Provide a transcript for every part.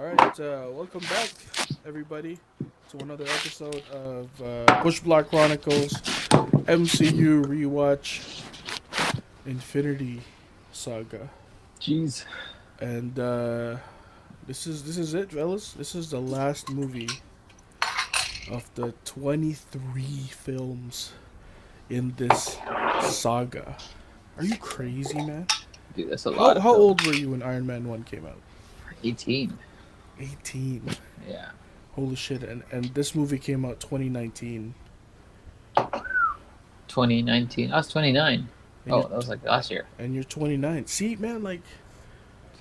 All right, welcome back, everybody, to another episode of Bush Block Chronicles MCU rewatch Infinity Saga, Jeez. and this is it, fellas. This is the last movie of the 23 films in this saga. Are you crazy, man? Dude, that's a lot How of how film. old were you when Iron Man 1 came out? 18. 18. Yeah. Holy shit! And this movie came out 2019. 2019. I was 29. And you're Oh, that was like last year. 29. See, man, like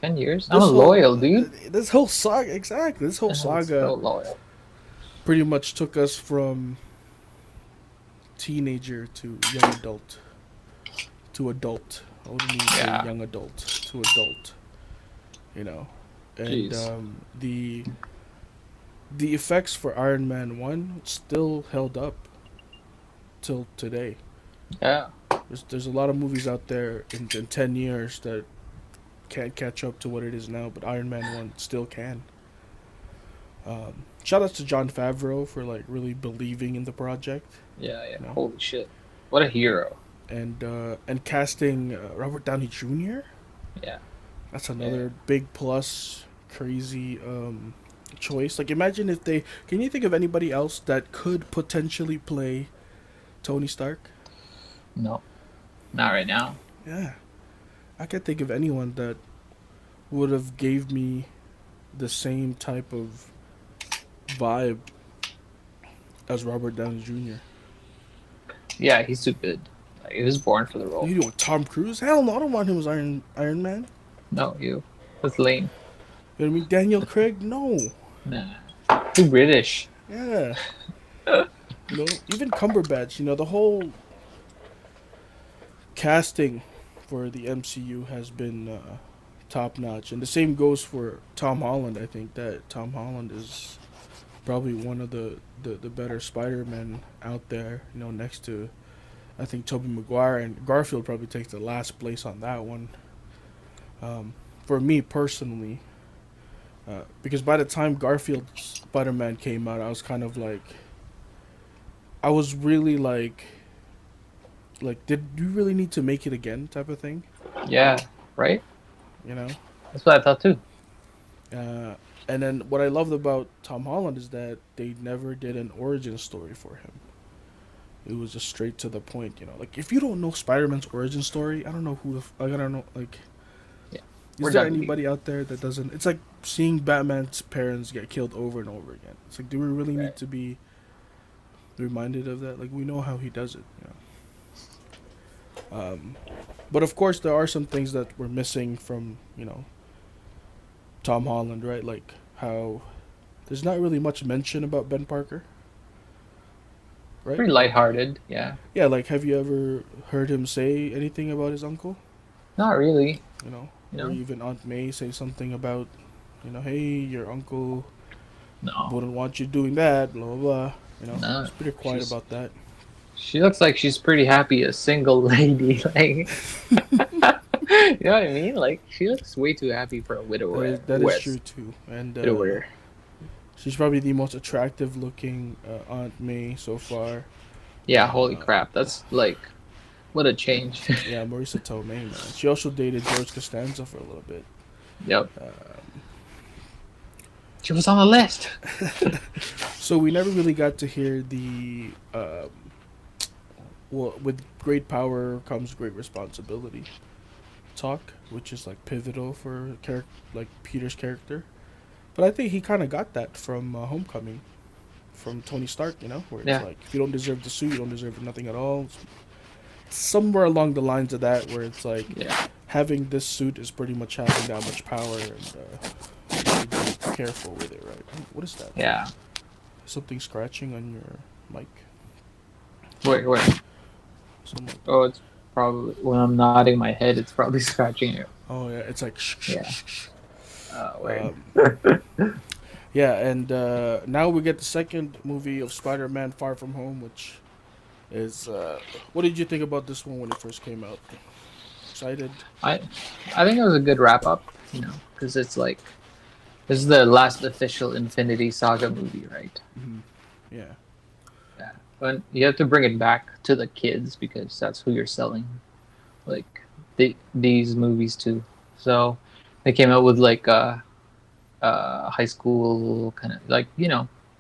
10 years? I'm a this whole loyal, dude. saga, exactly. This whole I'm saga so loyal. pretty much took us from teenager to young adult to adult. I wouldn't even say Yeah. young adult to adult. You know, and Jeez. the effects for Iron Man 1 still held up till today. Yeah. There's a lot of movies out there in 10 years that can't catch up to what it is now, but Iron Man 1 still can. Shout out to John Favreau for like really believing in the project, Yeah, yeah. you know, Holy shit. What a hero. and casting Robert Downey Jr. Yeah. That's Yeah. another big plus. Crazy choice. Like imagine if they can you think of anybody else that could potentially play Tony Stark? No. Not right now. Yeah, I can't think of anyone that would have gave me the same type of vibe as Robert Downey Jr. Yeah, he's too good. Like, he was born for the role. You know Tom Cruise? Hell no, I don't want him as Iron Man. No, you. That's lame. You know what I mean? Daniel Craig? No. Nah. Too British. Yeah. Even Cumberbatch, the whole casting for the MCU has been top notch. And the same goes for Tom Holland. I think that Tom Holland is probably one of the better Spider-Men out there, next to, I think, Tobey Maguire. And Garfield probably takes the last place on that one. For me personally, because by the time Garfield Spider-Man came out, I was kind of like, I was really like, did you really need to make it again, type of thing, Yeah. Right? you know? That's what I thought too. Uh, and then what I loved about Tom Holland is that they never did an origin story for him. It was just straight to the point, Like if you don't know Spider-Man's origin story, I don't know like I don't know, like, Yeah. is We're there done with you. anybody out there that doesn't? It's like seeing Batman's parents get killed over and over again. It's like, do we really need Right. to be reminded of that? Like we know how he does it. But of course, there are some things that we're missing from Tom Holland, right? Like how there's not really much mention about Ben Parker, right? Pretty lighthearted. Yeah. Yeah, like have you ever heard him say anything about his uncle? Not really. You Or know? even Aunt May say something about, hey, your uncle No. wouldn't want you doing that, blah blah blah. No. It's pretty quiet She's about that. she looks like she's pretty happy, a single lady. Like, you know what I mean? Like, she looks way too happy for a widower. That is true too, and Widower. she's probably the most attractive looking Aunt May so far. Yeah. Holy Uh, crap. That's like, what a change. yeah, Marisa Tomei, man. She also dated George Costanza for a little bit. Yep. Um, She was on the list. so we never really got to hear the well, with great power comes great responsibility talk, which is like pivotal for like Peter's character. But I think he kind of got that from Homecoming, from Tony Stark. Where it's Yeah. like if you don't deserve the suit, you don't deserve nothing at all. Somewhere along the lines of that, where it's like Yeah. having this suit is pretty much having that much power, and you should be careful with it, right? What is that? Yeah. Something scratching on your mic? Wait. Someone. Oh, it's probably when I'm nodding my head, it's probably scratching it. Oh yeah, it's like Yeah. Oh, wait. yeah, and now we get the second movie of Spider-Man: Far From Home, which is what did you think about this one when it first came out? Excited? I think it was a good wrap up, because it's like This is the last official Infinity Saga movie, right? Yeah. Yeah. But you have to bring it back to the kids because that's who you're selling like these movies to. So they came out with like high school kind of like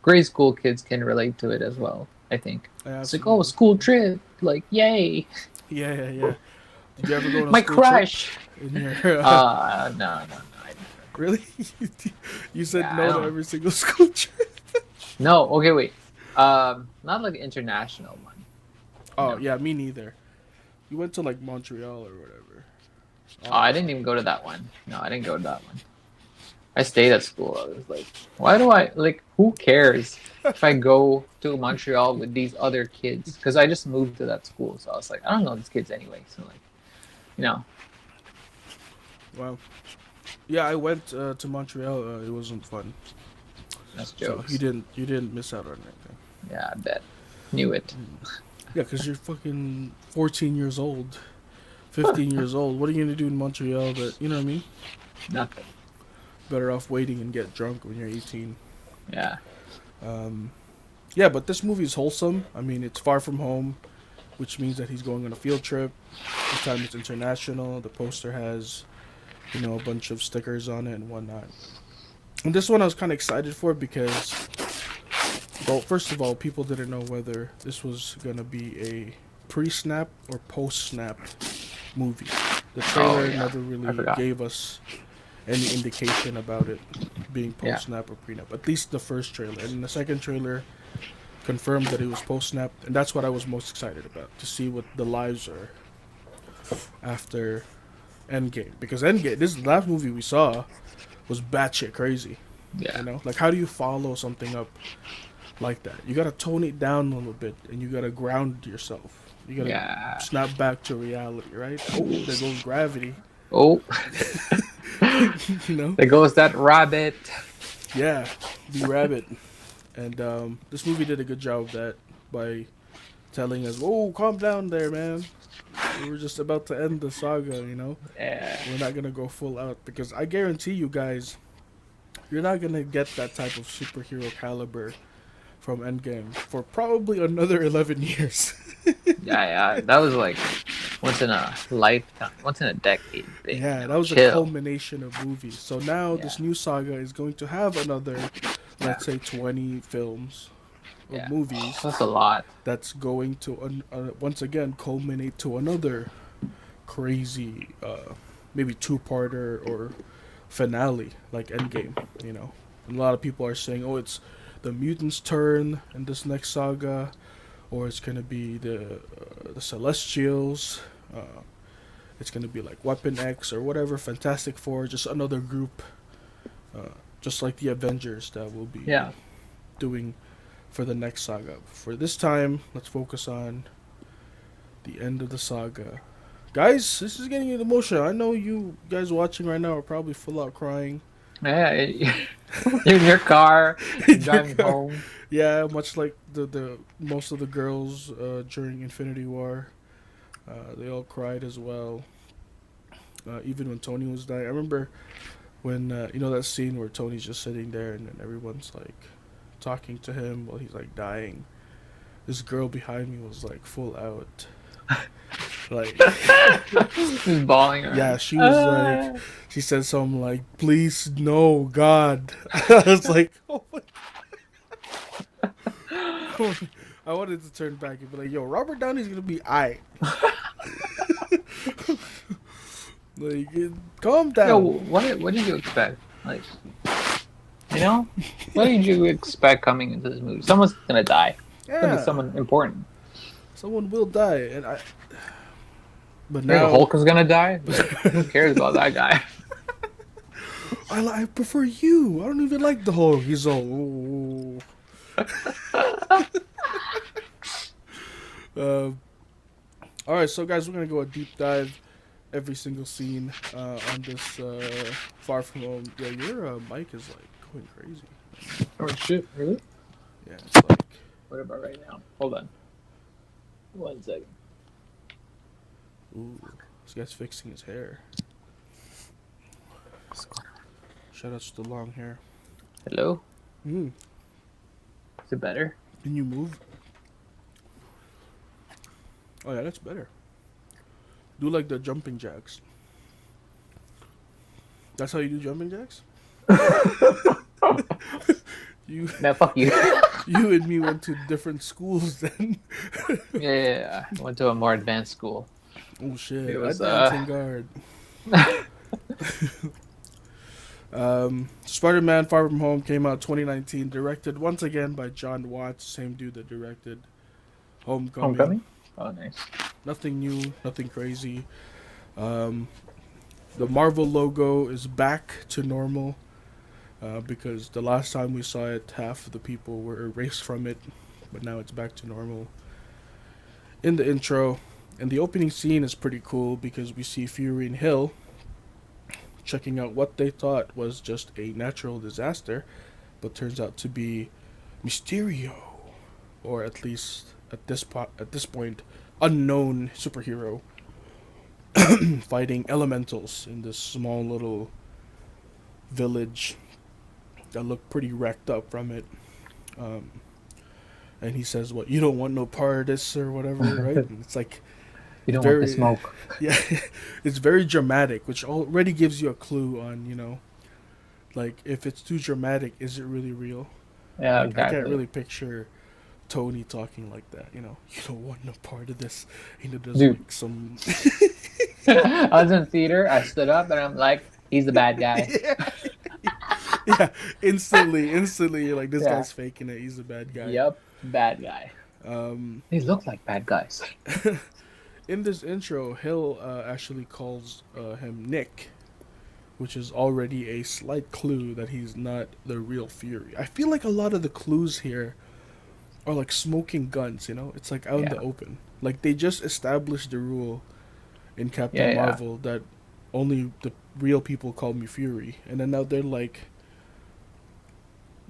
grade school kids can relate to it as well. I think it's like, oh, Absolutely. school trip, like yay, Yeah, yeah, yeah. Did you ever go on a my school trip crush. in your? No, I didn't. Really? You said Yeah, I no to don't. every single school trip. No, okay, wait. Not like international one. You Oh know. yeah, me neither. You went to like Montreal or whatever. Oh, I didn't even go to that one. No, I didn't go to that one. I stayed at school. I was like, why do I like? Who cares if I go to Montreal with these other kids? Because I just moved to that school, so I was like, I don't know these kids anyway. So like, you know, Wow. Yeah, I went to Montreal. It wasn't fun. that's So jokes. you didn't miss out on anything. Yeah, I bet. Knew it. Yeah, because you're fucking 14 years old, 15 years old. What are you gonna do in Montreal? That you know what I mean? Nothing. Better off waiting and get drunk when you're 18. Yeah. Um, yeah, but this movie is wholesome. I mean, it's far from home, which means that he's going on a field trip. This time it's international. The poster has, a bunch of stickers on it and whatnot. And this one I was kind of excited for because, well, first of all, people didn't know whether this was gonna be a pre-snap or post-snap movie. The Oh trailer yeah. never I really forgot. gave us any indication about it being Yeah. post-snap or pre-snap. At least the first trailer, and the second trailer confirmed that it was post-snap, and that's what I was most excited about, to see what the lives are after Endgame. Because Endgame, this last movie we saw was batshit crazy. Yeah. Like how do you follow something up like that? You gotta tone it down a little bit, and you gotta ground yourself. You gotta Yeah. snap back to reality, right? Oh, there goes gravity. Oh, you know? there goes that rabbit. Yeah, the rabbit. And this movie did a good job of that by telling us, "Whoa, calm down there, man. We were just about to end the saga, Yeah. We're not gonna go full out because I guarantee you guys, you're not gonna get that type of superhero caliber from Endgame for probably another 11 years." Yeah, yeah. That was like once in a lifetime, once in a decade thing. Yeah, that was a Chill. culmination of movies. So now Yeah. this new saga is going to have another, Yeah. let's say, 20 films or Yeah. movies That's a lot. that's going to once again culminate to another crazy, maybe two-parter or finale like Endgame. And a lot of people are saying, "Oh, it's the mutants' turn in this next saga, or it's gonna be the Celestials. It's gonna be like Weapon X or whatever, Fantastic Four, just another group, just like the Avengers that will be Yeah. doing for the next saga. For this time, let's focus on the end of the saga. Guys, this is getting emotional. I know you guys watching right now are probably full out crying. Yeah. You're in your car, driving home. Yeah, much like the most of the girls during Infinity War, they all cried as well. Even when Tony was dying, I remember when that scene where Tony's just sitting there and then everyone's like talking to him while he's like dying. This girl behind me was like full out, like Just bawling around. yeah, she was like, she said something like, "Please, no, God." I was like, oh my. I wanted to turn back and be like, "Yo, Robert Downey's gonna be aight." Like, calm Yo, down. what did you expect? Like, what did you expect coming into this movie? Someone's gonna die. It's gonna be Yeah, someone important. someone will die, and I. But You think now Hulk is gonna die? Like, who cares about that guy? I prefer you. I don't even like the Hulk. He's all. Ooh. Uh, all right, so guys, we're gonna go a deep dive every single scene on this Far From Home. Yeah, your mic is like going crazy. Oh shit! Really? Yeah, it's like What about right now? Hold on. 1 second. ooh, this guy's fixing his hair. Shout outs to long hair. Hello? Mm. Is it better? Can you move? Oh yeah, that's better. Do like the jumping jacks. That's how you do jumping jacks? You No, fuck you. you and me went to different schools then. Yeah. I went to a more advanced school. Oh shit. It I was, dance in guard. Spider-Man Far From Home came out 2019, directed once again by John Watts, same dude that directed Homecoming. Homecoming? Oh, nice. Nothing new, nothing crazy. Um, the Marvel logo is back to normal because the last time we saw it, half of the people were erased from it, but now it's back to normal. In the intro, and the opening scene is pretty cool because we see Fury and Hill checking out what they thought was just a natural disaster, but turns out to be Mysterio, or at least at this point, unknown superhero fighting elementals in this small little village that looked pretty wrecked up from it. Um, and he says, "What, you don't want no part of this or whatever, right?" And it's like You don't want the very, smoke. yeah, it's very dramatic, which already gives you a clue on like if it's too dramatic, is it really real? Yeah, Like I can't exactly. really picture Tony talking like that. You don't want no part of this. There's Dude, like some. I was in theater. I stood up and I'm like, he's the bad guy. Yeah, yeah. Instantly, you're like, this Yeah. guy's faking it. He's a bad guy. Yep, bad guy. Um, They look like bad guys. in this intro, Hill actually calls him Nick, which is already a slight clue that he's not the real Fury. I feel like a lot of the clues here are like smoking guns. It's like out in Yeah, the open. Like they just established the rule in yeah, Captain yeah. Marvel that only the real people call me Fury, and then now they're like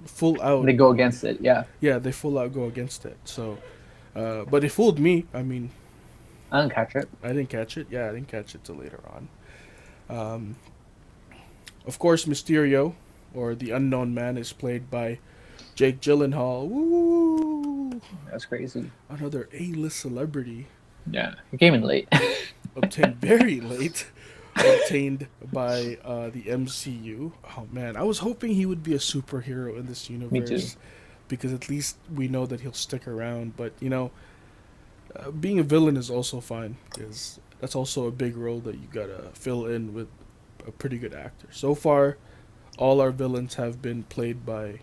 full out. They go against it. Yeah, Yeah, they full out go against it. So, but it fooled me. I mean, I don't catch it. I didn't catch it. Yeah, I didn't catch it till later on. Um, of course, Mysterio, or the Unknown Man, is played by Jake Gyllenhaal. Woo! That's crazy. Another A-list celebrity Yeah, he came in late. obtained very late, obtained by the MCU. Oh man, I was hoping he would be a superhero in this Me too. universe because at least we know that he'll stick around. But being a villain is also fine because that's also a big role that you gotta fill in with a pretty good actor. So far, all our villains have been played by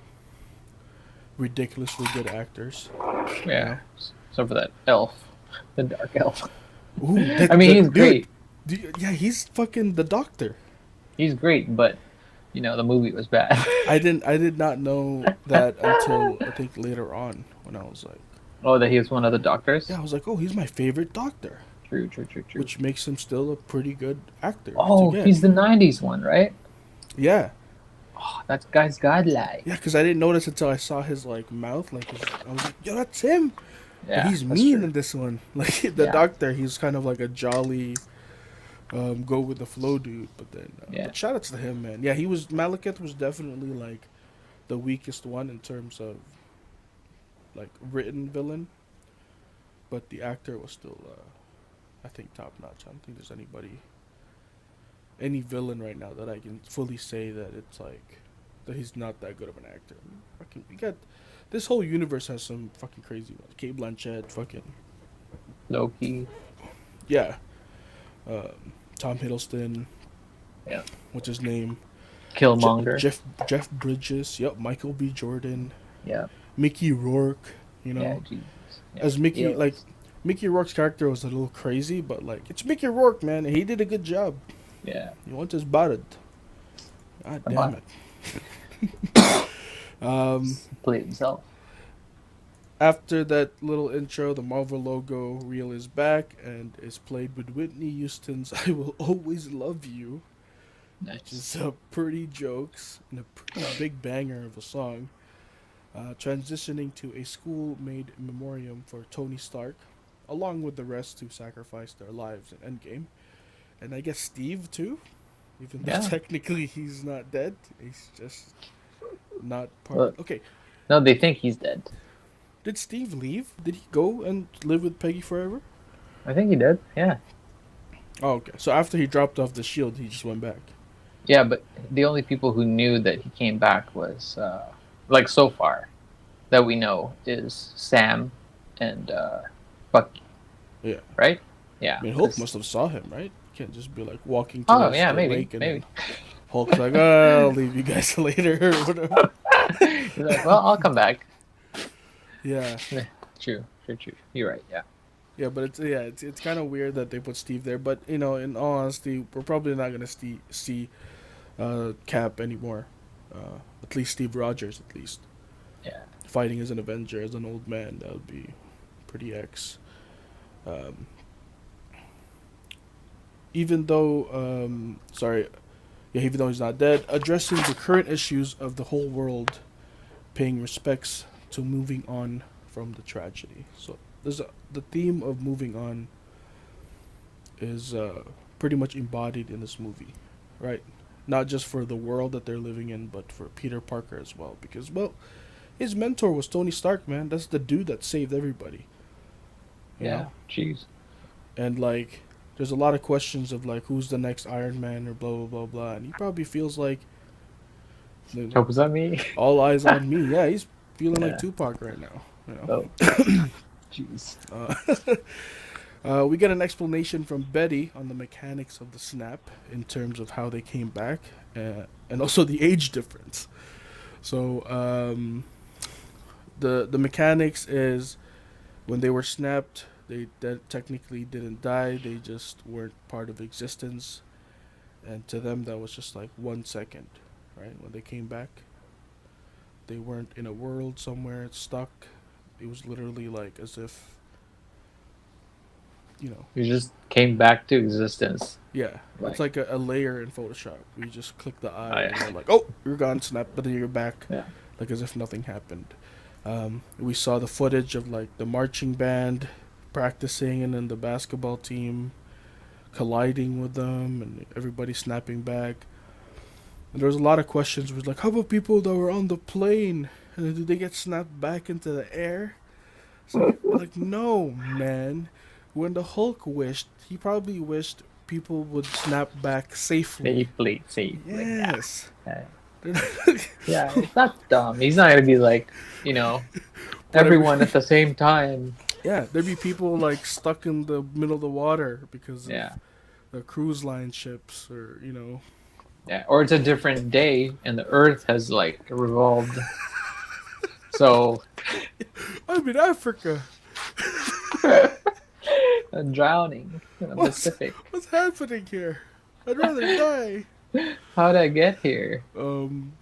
ridiculously good actors. You Yeah. know? So for that elf, the dark elf. Ooh, I mean, he's dude, great. yeah, he's fucking the Doctor. He's great, but the movie was bad. I did not know that until I think later on when I was like, Oh, that he was one of the doctors. yeah, I was like, oh, he's my favorite Doctor, True, true, true, true. which makes him still a pretty good actor to Oh, get. he's the '90s one, right? Yeah, Oh, that guy's godlike. yeah, because I didn't notice until I saw his like mouth, I was like, yo, that's him. But Yeah, he's that's mean true. in this one. Like the Yeah, Doctor, he's kind of like a jolly, go with the flow dude. But then, yeah, but shout outs to him, man. Yeah, Malekith was definitely like the weakest one in terms of like written villain, but the actor was still, I think, top notch. I don't think there's any villain right now that I can fully say that it's like that he's not that good of an actor. I mean, fucking, we got this whole universe has some fucking crazy ones. Kate Blanchett, fucking Loki. yeah. Tom Hiddleston, Yeah, what's his name? Killmonger. Jeff Bridges. Yep, Michael B. Jordan, Yeah, Mickey Rourke. yeah, Jesus. Yeah, As Mickey, like aliens. Mickey Rourke's character was a little crazy, but like it's Mickey Rourke, man, and he did a good job. Yeah, He wants his butted. God come damn on, it. Um, play it himself. After that little intro, the Marvel logo reel is back and is played with Whitney Houston's "I Will Always Love You," which Nice. is pretty jokes and a pretty big banger of a song. Transitioning to a school-made memoriam for Tony Stark, along with the rest who sacrificed their lives in Endgame, and I guess Steve too. even though Yeah. technically he's not dead. He's just not part. Well, Okay, no, they think he's dead. did Steve leave? Did he go and live with Peggy forever? I think he did. Yeah. Oh, okay. So after he dropped off the shield, he just went back. Yeah, but the only people who knew that he came back was like so far that we know is Sam and Bucky, Yeah. right? I Yeah. mean, Hulk 'Cause- must have saw him, right? You can't just be like walking oh towards yeah, the maybe, lake and then maybe. Hulk's like, oh, "I'll leave you guys later" or whatever. He's like, well, I'll come back. Yeah. Yeah, true. You're right. Yeah. Yeah, but it's kind of weird that they put Steve there. But in all honesty, we're probably not gonna see Cap anymore. At least Steve Rogers, at least Yeah. fighting as an Avenger, as an old man, that would be pretty X. Um, even though, sorry, yeah, even though he's not dead, addressing the current issues of the whole world, paying respects to moving on from the tragedy. So the theme of moving on is pretty much embodied in this movie, right? Not just for the world that they're living in, but for Peter Parker as well. Because, well, his mentor was Tony Stark, man. That's the dude that saved everybody. You Yeah. know? Jeez. And, like, there's a lot of questions of, like, who's the next Iron Man or blah, blah, blah, blah. And he probably feels like, you know, Hope is that me? all eyes on me. Yeah, he's feeling like Yeah. Tupac right now. You know? Oh. Jeez. We get an explanation from Betty on the mechanics of the snap in terms of how they came back, and also the age difference. So the mechanics is when they were snapped, they technically didn't die. They just weren't part of existence, and to them that was just like 1 second, right? When they came back, they weren't in a world somewhere stuck. It was literally like as if, you know, You just came back to existence. yeah, it's like a layer in Photoshop. We just click the eye Oh, and yeah. you're like, oh, you're gone, snap, but then you're back, Yeah. like as if nothing happened. We saw the footage of like the marching band practicing and then the basketball team colliding with them and everybody snapping back. And there was a lot of questions. It was like, how about people that were on the plane? And then did they get snapped back into the air? It's like no, man. When the Hulk wished, he probably wished people would snap back safely. Safely. Yeah. Yes. Yeah. Yeah, it's not dumb. He's not gonna be like, Whatever. everyone at the same time. Yeah, there'd be people like stuck in the middle of the water because of Yeah. the cruise line ships, or Yeah. Or it's a different day and the Earth has like revolved. So I'm in Africa. I'm drowning in the Pacific. What's happening here? I'd rather die. How'd I get here? And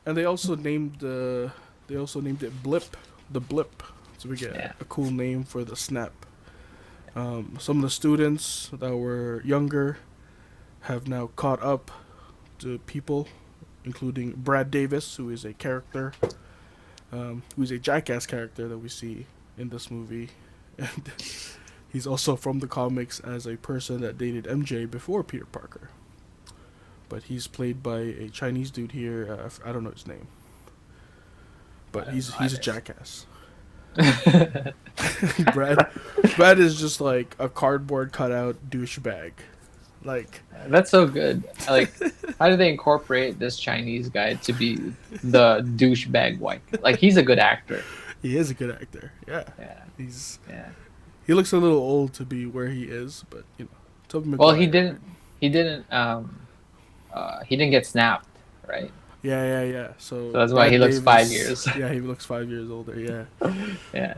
they also named it Blip, the Blip. So we get Yeah. a cool name for the snap. Some of the students that were younger have now caught up to people, including Brad Davis, who is a character, who is a Jackass character that we see in this movie, and he's also from the comics as a person that dated MJ before Peter Parker. But he's played by a Chinese dude here. I don't know his name, but he's a jackass. Brad is just like a cardboard cutout douchebag. Like, That's so good. Like, how do they incorporate this Chinese guy to be the douchebag white? Like, he's a good actor. he is a good actor. Yeah. Yeah. Yeah. He looks a little old to be where he is, but Tobey Maguire. Well, he didn't get snapped, right? Yeah. So that's why he looks 5 years. Yeah, he looks 5 years older. Yeah. Yeah.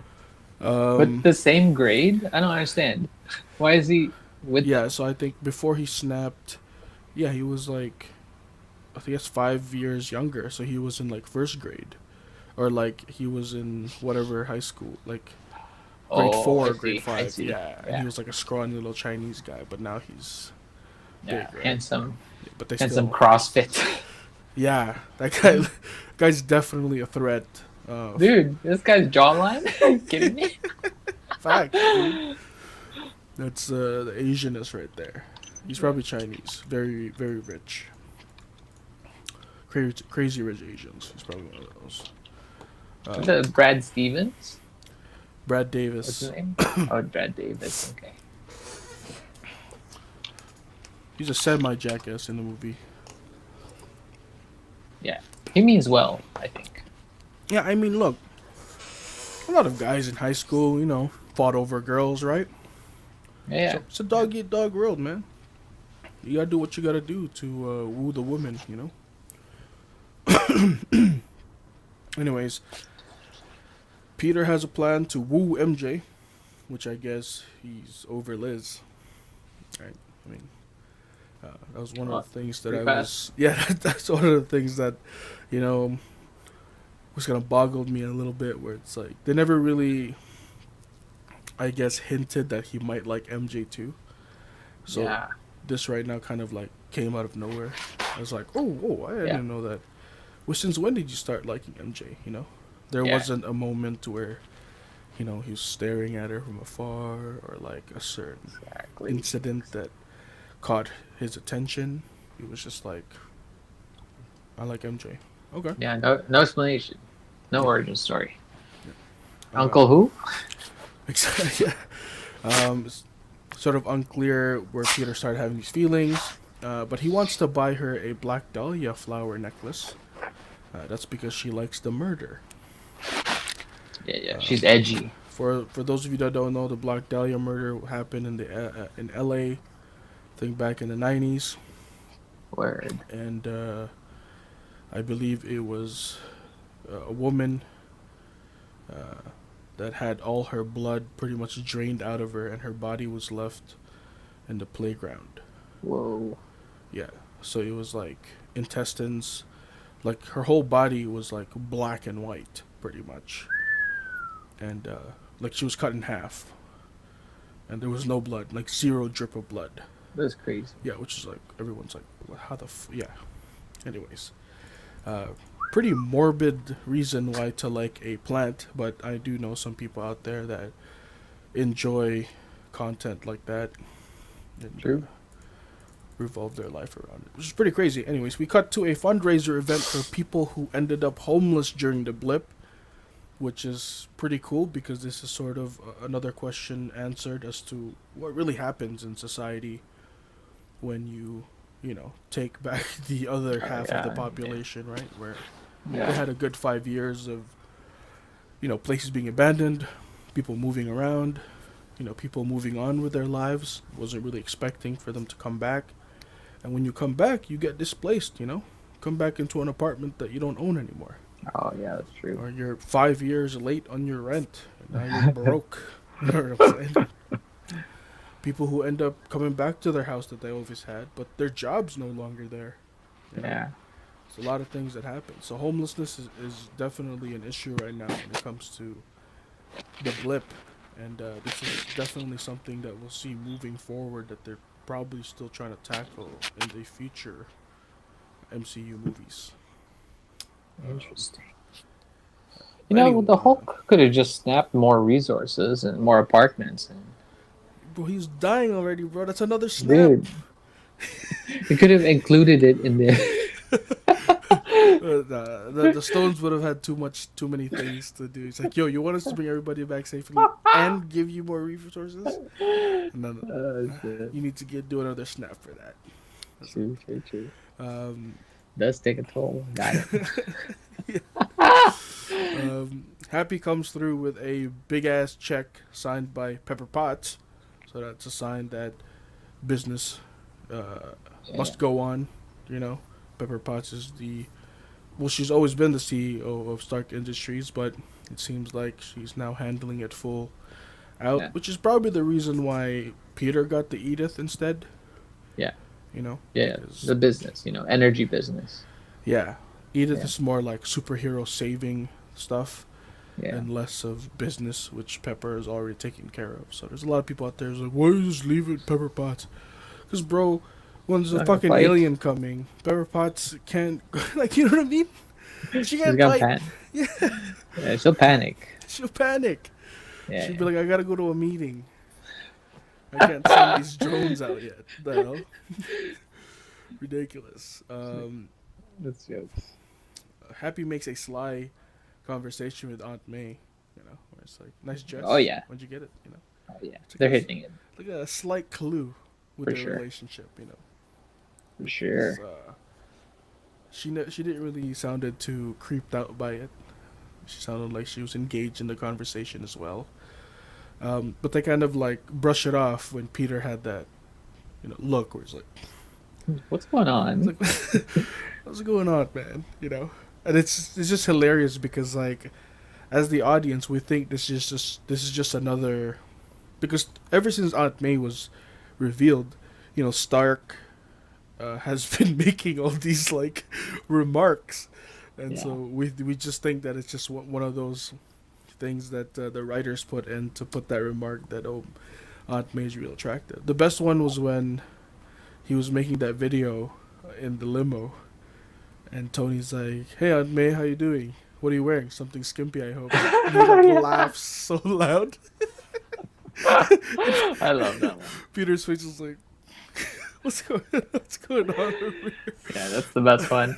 But the same grade? I don't understand. Why is he with Yeah, so I think before he snapped, yeah, he was like, I think that's 5 years younger. So he was in like first grade, or like he was in whatever high school, like grade 4, grade 5. Yeah, and he was like a scrawny little Chinese guy, but now he's big, right? handsome. Yeah, but they Handsome still, CrossFit. yeah, guy's definitely a threat. Dude, this guy's jawline? Are you kidding me? Fact, dude. That's the Asianness right there. He's probably Chinese. Very, very rich. Crazy, crazy rich Asians. He's probably one of those. The Brad Stevens. Brad What's his Davis. name? Oh, Brad Davis. Okay. He's a semi-jackass in the movie. Yeah, he means well, I think. Yeah, I mean, look. A lot of guys in high school, fought over girls, right? Yeah. So it's a dog-eat-dog world, man. You gotta do what you gotta do to woo the women, Anyways, Peter has a plan to woo MJ, which I guess he's over Liz. Right? I mean, that was one of the things that Pretty I was. Yeah, that's one of the things that, was gonna boggle me a little bit. Where it's like they never really, I guess, hinted that he might like MJ too. So Yeah. this right now kind of like came out of nowhere. I was like, oh, I Yeah. didn't know that. Well, since when did you start liking MJ? There Yeah. wasn't a moment where, he was staring at her from afar or like a certain Exactly. incident that caught his attention. He was just like, I like MJ. Okay. Yeah. No explanation. No origin story. Yeah. Uncle who? Exactly. It's sort of unclear where Peter started having these feelings, but he wants to buy her a Black Dahlia flower necklace. That's because she likes the murder. Yeah. She's edgy. For those of you that don't know, the Black Dahlia murder happened in L.A. I think back in the 90s, Word. and I believe it was a woman that had all her blood pretty much drained out of her, and her body was left in the playground. Whoa. Yeah, so it was like intestines, like her whole body was like black and white, pretty much, and like she was cut in half, and there was no blood, like zero drip of blood. That's crazy. Yeah, which is like everyone's like, how the yeah. Anyways, pretty morbid reason why to like a plant, but I do know some people out there that enjoy content like that. And, True. revolve their life around it, which is pretty crazy. Anyways, we cut to a fundraiser event for people who ended up homeless during the blip, which is pretty cool because this is sort of another question answered as to what really happens in society when you take back the other half of the population, right? Where they had a good 5 years of places being abandoned, people moving around, people moving on with their lives. Wasn't really expecting for them to come back. And when you come back, you get displaced, come back into an apartment that you don't own anymore. Oh yeah, that's true. Or you're 5 years late on your rent, and now you're broke. You know what I'm saying? People who end up coming back to their house that they always had, but their job's no longer there. Yeah. It's a lot of things that happen. So homelessness is definitely an issue right now when it comes to the blip. And this is definitely something that we'll see moving forward that they're probably still trying to tackle in the future MCU movies. Interesting. The Hulk could have just snapped more resources and more apartments. Bro, he's dying already, bro. That's another snap. Dude, you could have included it in there. The Stones would have had too many things to do. It's like, yo, you want us to bring everybody back safely and give you more resources? And then you need to do another snap for that. True. Does take a toll. Got it. Happy comes through with a big ass check signed by Pepper Potts, so that's a sign that business must go on. Pepper Potts is she's always been the CEO of Stark Industries, but it seems like she's now handling it full out, which is probably the reason why Peter got the Edith instead. Yeah. Yeah, the business, energy business. Yeah, Edith is more like superhero saving stuff, and less of business, which Pepper is already taking care of. So there's a lot of people out there who's like, why you just leave it Pepper Potts? Because, bro, when there's a fucking alien coming, Pepper Potts can't, like, you know what I mean? She can't fight. She'll panic. She'll panic. She'll be like, I gotta go to a meeting. I can't send these drones out yet. The hell, ridiculous. That's jokes. Happy makes a sly conversation with Aunt May. Where it's like, nice Oh dress. yeah. Where'd you get it? Oh yeah. It's They're like hitting it like a slight clue with for their sure. relationship. For 'Cause, sure. she didn't really sounded too creeped out by it. She sounded like she was engaged in the conversation as well. But they kind of like brush it off when Peter had that look where it's like, What's going it's on? like what's going on, man? And it's just hilarious because like as the audience we think this is just another, because ever since Aunt May was revealed, Stark has been making all these like remarks, and so Yeah. we just think that it's just one of those things that the writers put in to put that remark that Aunt May is real attractive. The best one was when he was making that video in the limo, and Tony's like, "Hey Aunt May, how you doing? What are you wearing? Something skimpy, I hope." And he like Yeah. laughs so loud. I love that one. Peter's face is like, what's going on over here? Yeah, that's the best one.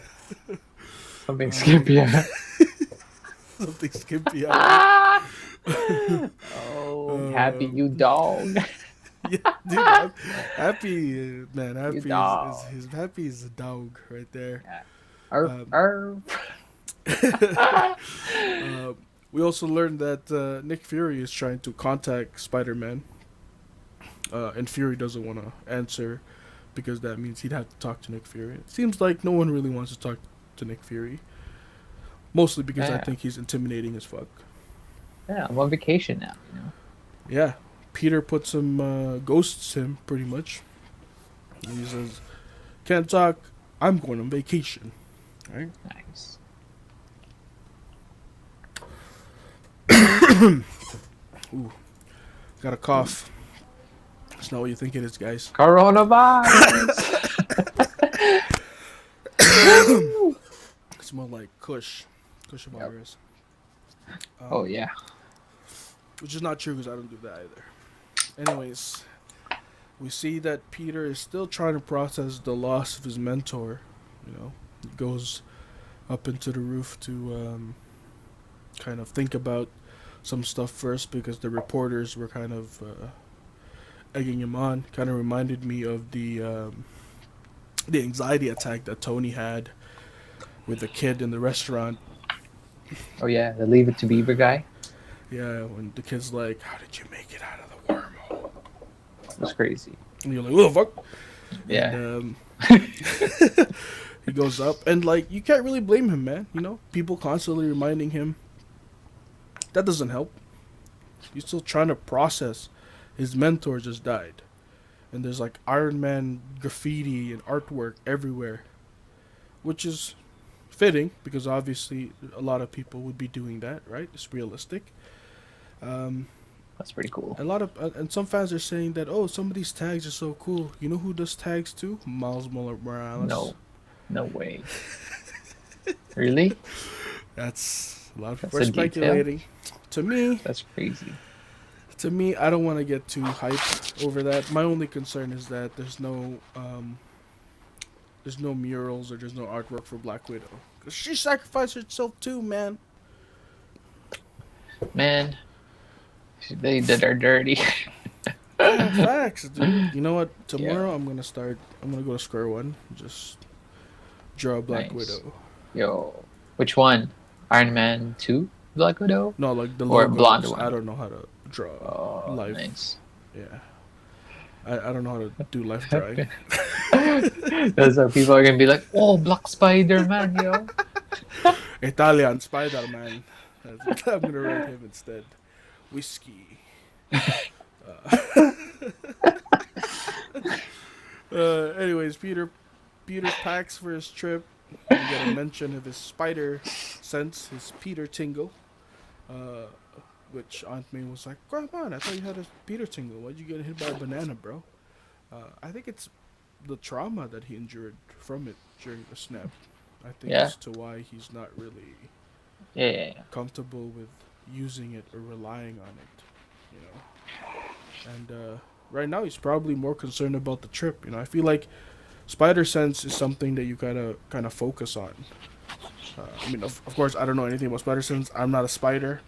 Something Um, skimpy. Yeah. Something skimpy, I hope. Ah! Oh, happy Um, you dog. yeah, dude, happy man. You Happy is dog. his happy is a dog right there. Yeah. Arf, Um, arf. uh, we also learned that Nick Fury is trying to contact Spider-Man, and Fury doesn't want to answer because that means he'd have to talk to Nick Fury. It seems like no one really wants to talk to Nick Fury, mostly because I Yeah, think he's intimidating as fuck. yeah. I'm on vacation now. Yeah, Peter puts him, ghosts him pretty much. And he says, "Can't talk. I'm going on vacation." Right? Nice. Ooh, got a cough. It's not what you think it is, guys. Coronavirus. Woo! It's more like Kush Yep. virus. Oh Um, yeah. which is not true because I don't do that either. Anyways, we see that Peter is still trying to process the loss of his mentor. He goes up into the roof to kind of think about some stuff first because the reporters were kind of egging him on. Kind of reminded me of the anxiety attack that Tony had with the kid in the restaurant. Oh yeah. The Leave It to Beaver guy. Yeah, when the kid's like, "How did you make it out of the wormhole?" That's crazy. And you're like, "What the fuck?" And Yeah. he goes up, and like you can't really blame him, man. People constantly reminding him. That doesn't help. He's still trying to process. His mentor just died, and there's like Iron Man graffiti and artwork everywhere, which is fitting because obviously a lot of people would be doing that, right? It's realistic. Um, That's pretty cool. a lot of and some fans are saying that, oh, some of these tags are so cool. You know who does tags too? Miles Morales. No. No way. Really? That's a lot of people That's are a detail. speculating. To me, That's crazy. I don't want to get too hyped over that. My only concern is that there's no murals or there's no artwork for Black Widow because she sacrificed herself too, man. Man, they did her dirty. Yeah, facts, dude. You know what? Yo, Tomorrow I'm gonna start. I'm gonna go to square one. Just draw Black nice. Widow. Yo, which one? Iron Man 2 Black Widow No, like the or blonde logos. I one? don't know how to draw Oh, life. nice. Yeah, I don't know how to do life drawing. That's how people are gonna be like, "Oh, Black Spider Man, yo." Italian Spider Man. I'm gonna write him instead. Whiskey. Anyways, Peter packs for his trip. We get a mention of his spider sense, his Peter tingle. Uh, which Aunt May was like, "Come on, I thought you had a Peter tingle. Why'd you get hit by a banana, bro?" I think it's the trauma that he endured from it during the snap. I think Yeah, as to why he's not really yeah, yeah, yeah. comfortable with using it or relying on it. You know, and right now he's probably more concerned about the trip. I feel like spider sense is something that you gotta kind of focus on. I mean, of course, I don't know anything about spider sense. I'm not a spider,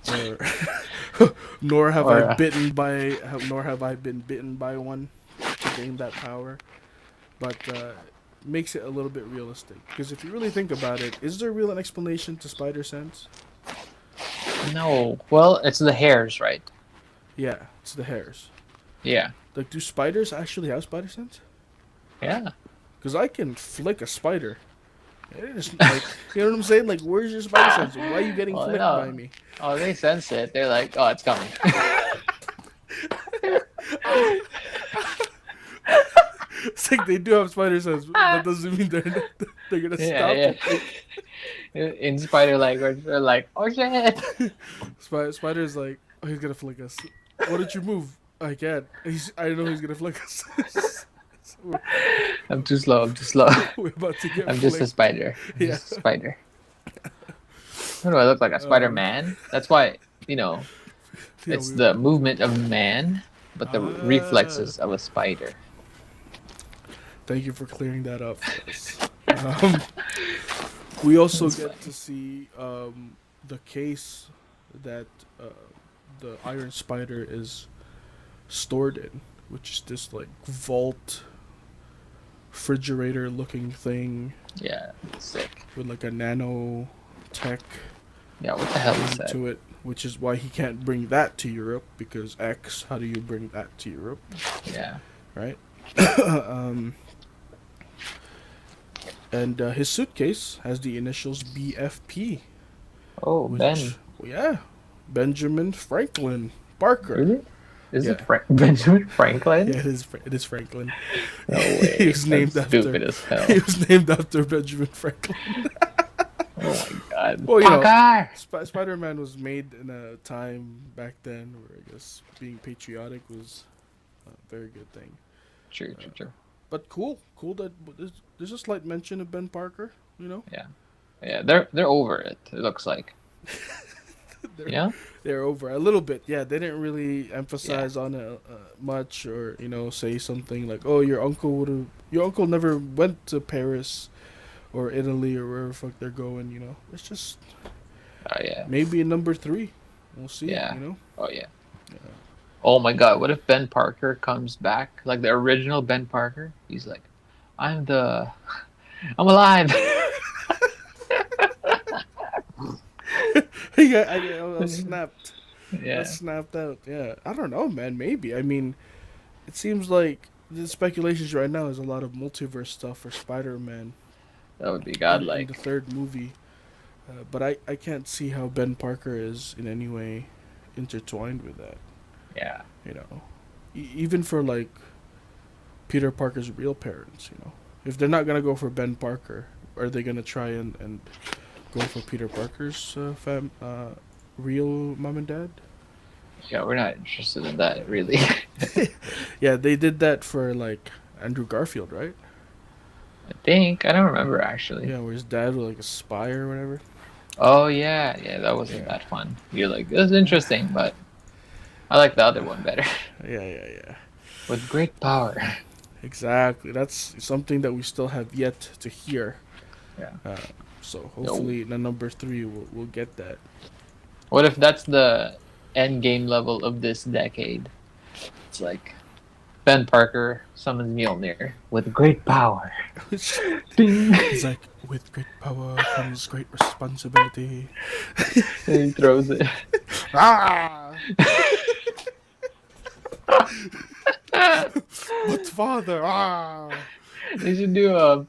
or nor have I Or bitten by, nor have I been bitten by one to gain that power. But makes it a little bit realistic because if you really think about it, is there real an explanation to spider sense? no. Well, it's the hairs, right? Yeah, it's the hairs. Yeah. Like, do spiders actually have spider sense? Yeah. Because I can flick a spider. It is like, you know what I'm saying? Like, where's your spider sense? Why are you getting Well, flicked by no. me? Oh, they sense it. They're like, oh, it's coming. It's like they do have spider sense. But that doesn't mean they're gonna stop Yeah, it. yeah. In spider language, they're like, oh shit. Spider's like, oh, he's gonna flick us. Why don't you move? I can't. I know he's gonna flick us. So I'm too slow. I'm too slow. we're about to get I'm flicked. just a spider. I'm Yeah. just a spider. What do I look like? A Spider Man? That's why, Yeah, it's the movement of man, but the reflexes of a spider. Thank you for clearing that up for us. Um, we also That's get funny. to see the case that uh, the Iron Spider is stored in, which is this like vault refrigerator looking thing Yeah, sick. with like a nano tech Yeah, what the hell is that? to it, which is why he can't bring that to Europe because X. How do you bring that to Europe, Yeah. right? um, and his suitcase has the initials BFP, Oh, which, Ben. yeah, Benjamin Franklin Barker. Really? Is Yeah. it Benjamin Franklin? Yeah, it is. It is Franklin. No way. He was named That's after. stupid as hell. He was named after Benjamin Franklin. Oh my god. Well, you know, Parker! Spider-Man was made in a time back then where I guess being patriotic was a very good thing. True, true, true. But cool that there's a slight mention of Ben Parker. You know, Yeah. Yeah, they're over it, it looks like. they're You know? they're over a little bit. Yeah, they didn't really emphasize on it much, or say something like, "Oh, your uncle never went to Paris or Italy or wherever the fuck they're going." It's just Oh yeah. maybe a number 3. We'll see. Yeah. You know. Oh yeah. Yeah. Oh my god, what if Ben Parker comes back? Like the original Ben Parker? He's like, I'm alive. Yeah, I snapped. Yeah. I snapped out. Yeah, I don't know, man. Maybe. I mean, it seems like the speculations right now is a lot of multiverse stuff for Spider-Man That would be in the godlike. third movie. But I can't see how Ben Parker is in any way intertwined with that. Yeah. Even for like Peter Parker's real parents. If they're not gonna go for Ben Parker, are they gonna try and go for Peter Parker's real mom and dad? Yeah, we're not interested in that really. Yeah, they did that for like Andrew Garfield, right? I think. I don't remember actually. Yeah, where his dad was like a spy or whatever. Oh yeah, yeah, that wasn't that fun. You're like, this is interesting, but I like the other one better. Yeah. With great power. Exactly. That's something that we still have yet to hear. Yeah. So hopefully in the number 3 we'll get that. What if that's the end game level of this decade? It's like Ben Parker summons Mjolnir with great power. Ding! He's like, with great power comes great responsibility. And he throws it. Ah! But father, ah! They should do a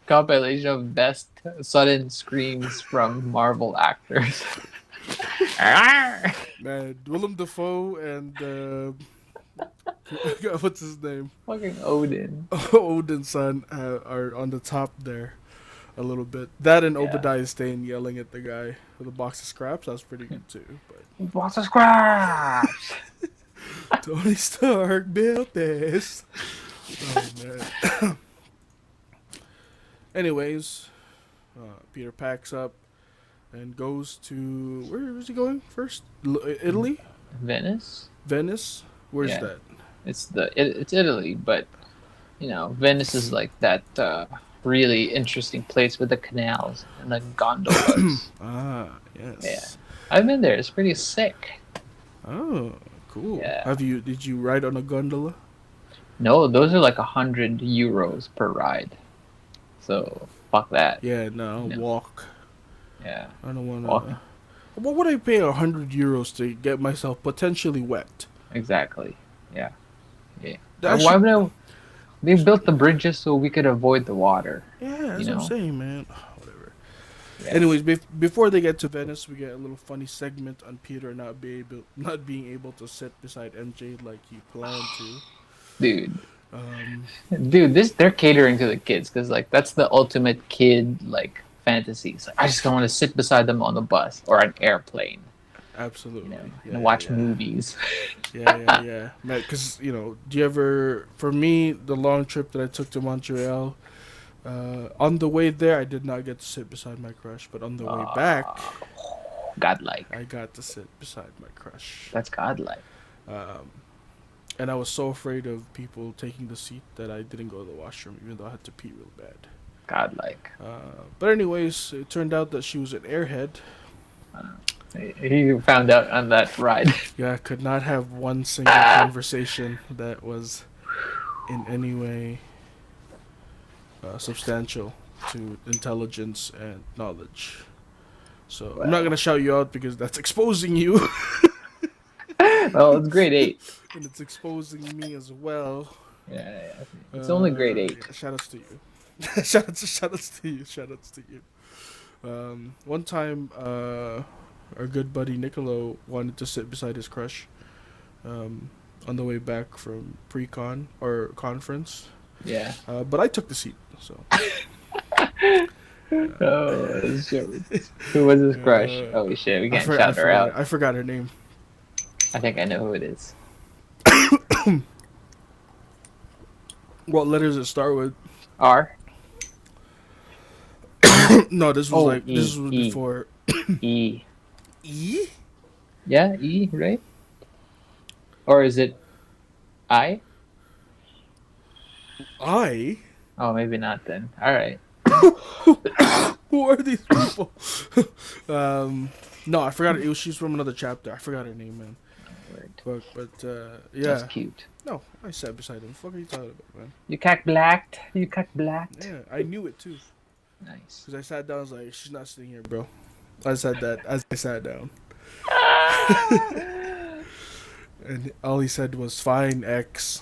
compilation of best sudden screams from Marvel actors. Man, Willem Dafoe and what's his name? Fucking Odin. Odin's son are on the top there a little bit. That and Yeah. Obadiah Stane yelling at the guy with a box of scraps. That was pretty good too. But What's a scratch? Tony Stark built this. Oh man. Anyways, Peter packs up and goes to where is he going first? Italy, Venice? Venice. Where's Yeah. that? It's Italy, but Venice is like that really interesting place with the canals and the gondolas. Ah, Yeah, yes. I've been there. It's pretty sick. Oh, cool. Yeah. Did you ride on a gondola? No, those are like 100 euros per ride. So fuck that. Yeah, no, You know. walk. Yeah. I don't wanna. Walking. What would I pay 100 euros to get myself potentially wet? Exactly. Yeah. Yeah. That Why should. would I? They built the bridges so we could avoid the water. Yeah, You that's what I'm know. saying, man. Whatever. Yeah. Anyways, before they get to Venice, we get a little funny segment on Peter not being able to sit beside MJ like he planned to. Dude. Um, Dude, they're catering to the kids because like that's the ultimate kid like fantasy. It's like I just want to sit beside them on the bus or an airplane, absolutely. Yeah, and yeah, watch yeah. movies. Yeah, yeah, yeah. Man, because, do you ever, for me, the long trip that I took to Montreal, on the way there, I did not get to sit beside my crush, but on the way back, uh, Godlike. I got to sit beside my crush. That's godlike. Um, and I was so afraid of people taking the seat that I didn't go to the washroom, even though I had to pee real bad. Godlike. But anyways, it turned out that she was an airhead. He found out on that ride. Yeah, I could not have one single conversation that was in any way substantial to intelligence and knowledge. So I'm not Well, gonna shout you out because that's exposing you, well, it's grade 8. and it's exposing me as well. Yeah. It's only grade 8. Yeah, shout outs to you. Shout outs to you. Shout outs to you. One time, our good buddy Nicolo wanted to sit beside his crush. Um, on the way back from pre-con or conference. Yeah. But I took the seat, so. Oh shit! Who was his crush? Oh shit! We can't shout her out. I forgot her name. I think I know who it is. What letters it start with? R. No, this was this was E. before. E. E? Yeah, E, right? Or is it I? I? Oh, maybe not then. All right. Who are these people? No, I forgot it. She's from another chapter. I forgot her name, man. Word. But yeah. That's cute. No, I sat beside him. What are you talking about, man? You cock blacked. You cock blacked. Yeah, I knew it too. Nice. Because I sat down, I was like, she's not sitting here, bro. I said that as I sat down. And all he said was, fine, X.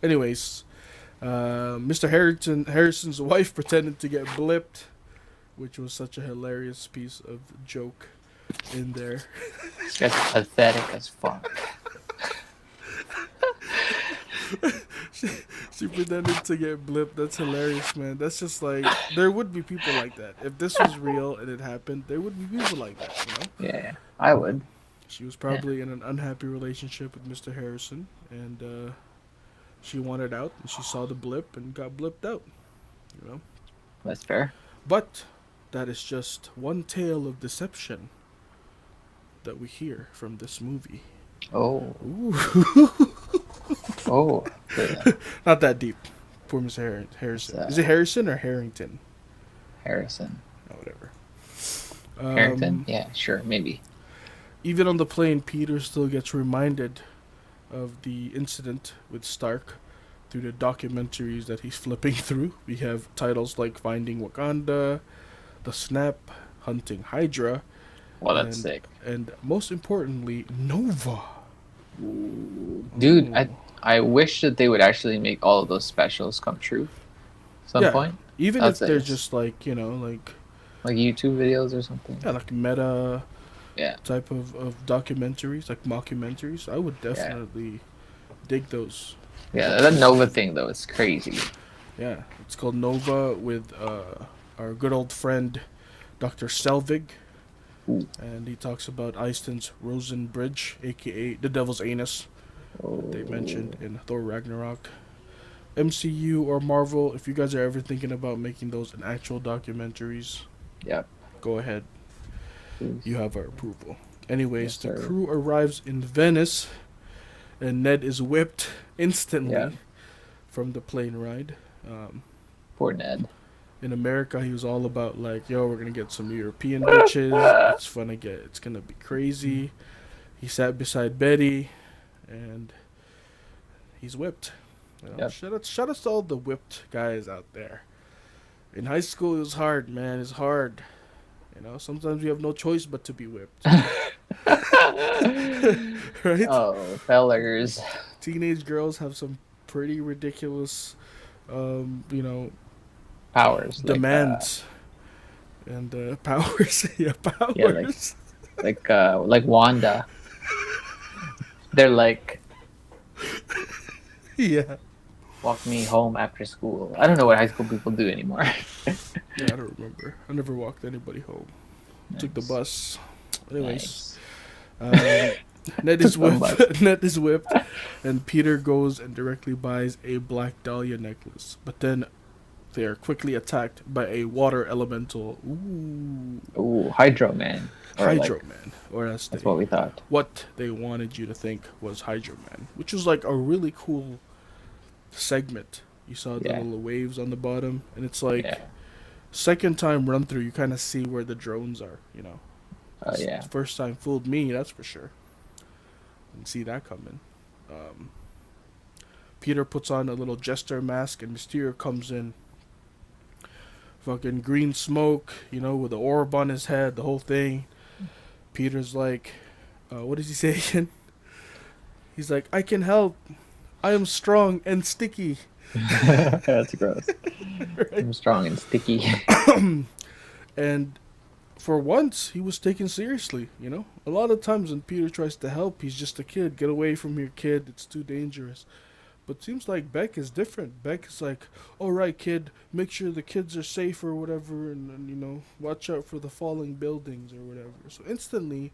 Anyways, Mr. Harrison's wife pretended to get blipped, which was such a hilarious piece of joke in there. That's pathetic as fuck. She pretended to get blipped. That's hilarious, man. That's just like, there would be people like that. If this was real and it happened, there would be people like that, Yeah, I would. She was probably in an unhappy relationship with Mr. Harrison, and she wanted out, and she saw the blip and got blipped out, That's fair. But that is just one tale of deception that we hear from this movie. Oh. Ooh. Oh. Yeah. Not that deep. Poor Mr. Harrison. Is it Harrison or Harrington? Harrison. Oh, whatever. Harrington? Yeah, sure, maybe. Even on the plane, Peter still gets reminded of the incident with Stark through the documentaries that he's flipping through. We have titles like Finding Wakanda, The Snap, Hunting Hydra. Well, that's sick. And most importantly, Nova. Dude, Ooh. I wish that they would actually make all of those specials come true some point. Even if they're just like, like YouTube videos or something. Yeah, like meta Yeah. type of documentaries, like mockumentaries. I would definitely dig those. Yeah, that Nova thing though, it's crazy. Yeah, it's called Nova with our good old friend Dr. Selvig. Ooh. And he talks about Eystein's Rosen Bridge, aka the Devil's Anus, that they mentioned in Thor Ragnarok. MCU or Marvel, if you guys are ever thinking about making those in actual documentaries, go ahead. Please. You have our approval. Anyways, Yes, the sir. crew arrives in Venice, and Ned is whipped Yeah. instantly from the plane ride. Um, Poor Ned. in America, he was all about like, yo, we're gonna get some European bitches. It's gonna be crazy. He sat beside Betty, and he's whipped. You know, Yep. shout out to all the whipped guys out there. In high school, it was hard, man. It's hard. You know, sometimes you have no choice but to be whipped. Right? Oh, fellers. Teenage girls have some pretty ridiculous, you know, Powers demands and powers. Yeah, yeah, powers. like Wanda. They're like, Yeah. walk me home after school. I don't know what high school people do anymore. Yeah, I don't remember. I never walked anybody home. Took the Nice. bus. Anyways, Nice. um, Ned is So much. whipped. Ned is whipped, and Peter goes and directly buys a Black Dahlia necklace. But then they are quickly attacked by a water elemental. Ooh, Ooh, Hydro Man. Or Hydro like, Man, or as that's they what we thought. what they wanted you to think was Hydro Man, which was like a really cool segment. You saw the Yeah. little waves on the bottom, and it's like Yeah. second time run through, you kind of see where the drones are. You know, Oh yeah. first time fooled me, that's for sure. Didn't see that coming. Um, Peter puts on a little jester mask, and Mysterio comes in. Fucking green smoke, you know, with the orb on his head, the whole thing. Peter's like, what does he say again? He's like, I can help. I am strong and sticky. That's gross. Right? I'm strong and sticky. And for once, he was taken seriously, you know? A lot of times when Peter tries to help, he's just a kid. Get away from your kid. It's too dangerous. But seems like Beck is different. Beck is like, all right, kid, make sure the kids are safe or whatever, and you know, watch out for the falling buildings or whatever. So instantly,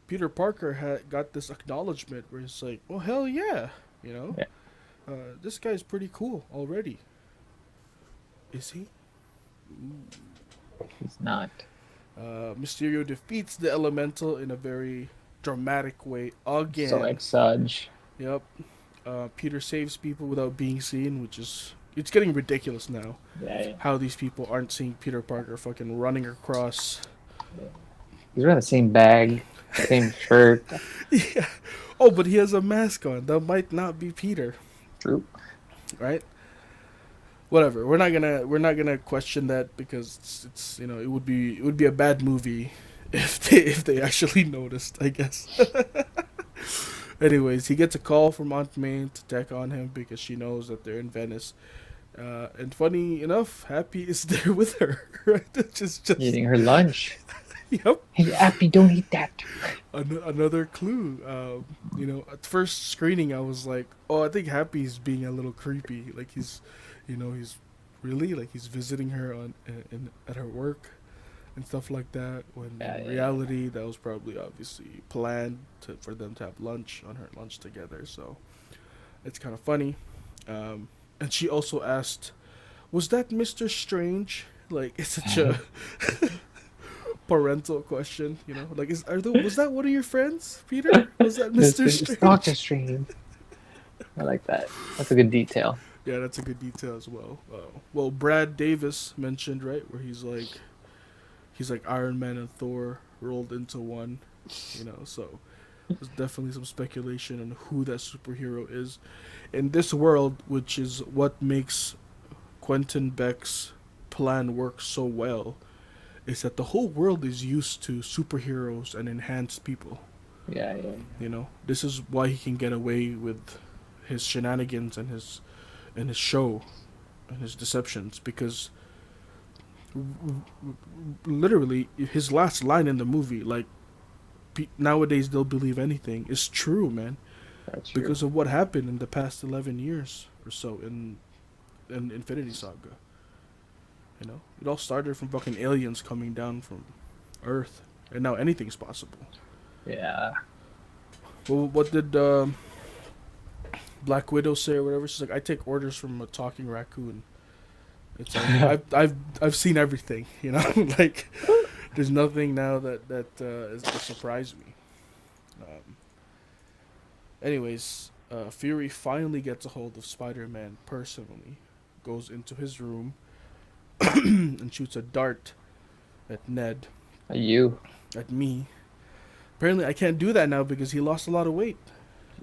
Peter Parker had got this acknowledgement where he's like, oh hell yeah, you know, Yeah. this guy's pretty cool already. Is he? He's not. Mysterio defeats the Elemental in a very dramatic way again. So like Sudge. Yep. Peter saves people without being seen, which is it's getting ridiculous now. Yeah. How these people aren't seeing Peter Parker fucking running across. He's wearing the same bag, same shirt. Yeah. Oh, but he has a mask on. That might not be Peter, True. right? Whatever. We're not gonna question that because it's you know it would be a bad movie if they actually noticed. I guess. Anyways, he gets a call from Aunt May to check on him because she knows that they're in Venice. And funny enough, Happy is there with her. Right? Just Eating her lunch. yep. Hey, Appy, don't eat that. Another clue. You know, at first screening, I was like, oh, I think Happy's being a little creepy. Like he's, you know, he's really like he's visiting her at her work and stuff like that. When in reality, that was probably obviously planned for them to have lunch on her lunch together. So it's kind of funny. And she also asked, "Was that Mr. Strange?" Like it's such a parental question, you know. Like, was that one of your friends, Peter? Was that Mr. Strange? Doctor Strange. I like that. That's a good detail. Yeah, that's a good detail as well. Well, Brad Davis mentioned right where he's like Iron Man and Thor rolled into one, you know. So there's definitely some speculation on who that superhero is in this world, which is what makes Quentin Beck's plan work so well. Is that the whole world is used to superheroes and enhanced people. Yeah. You know, this is why he can get away with his shenanigans and his show and his deceptions because literally his last line in the movie, like nowadays they'll believe anything, is true, man. That's true. Because of what happened in the past 11 years or so in Infinity Saga. You know, it all started from fucking aliens coming down from Earth, and now anything's possible. Yeah. Well, what did Black Widow say or whatever? She's like, I take orders from a talking raccoon. It's like I've seen everything, you know. Like, there's nothing now that surprised me. Anyways, Fury finally gets a hold of Spider-Man personally, goes into his room and shoots a dart at Ned, You. at me. Apparently, I can't do that now because he lost a lot of weight.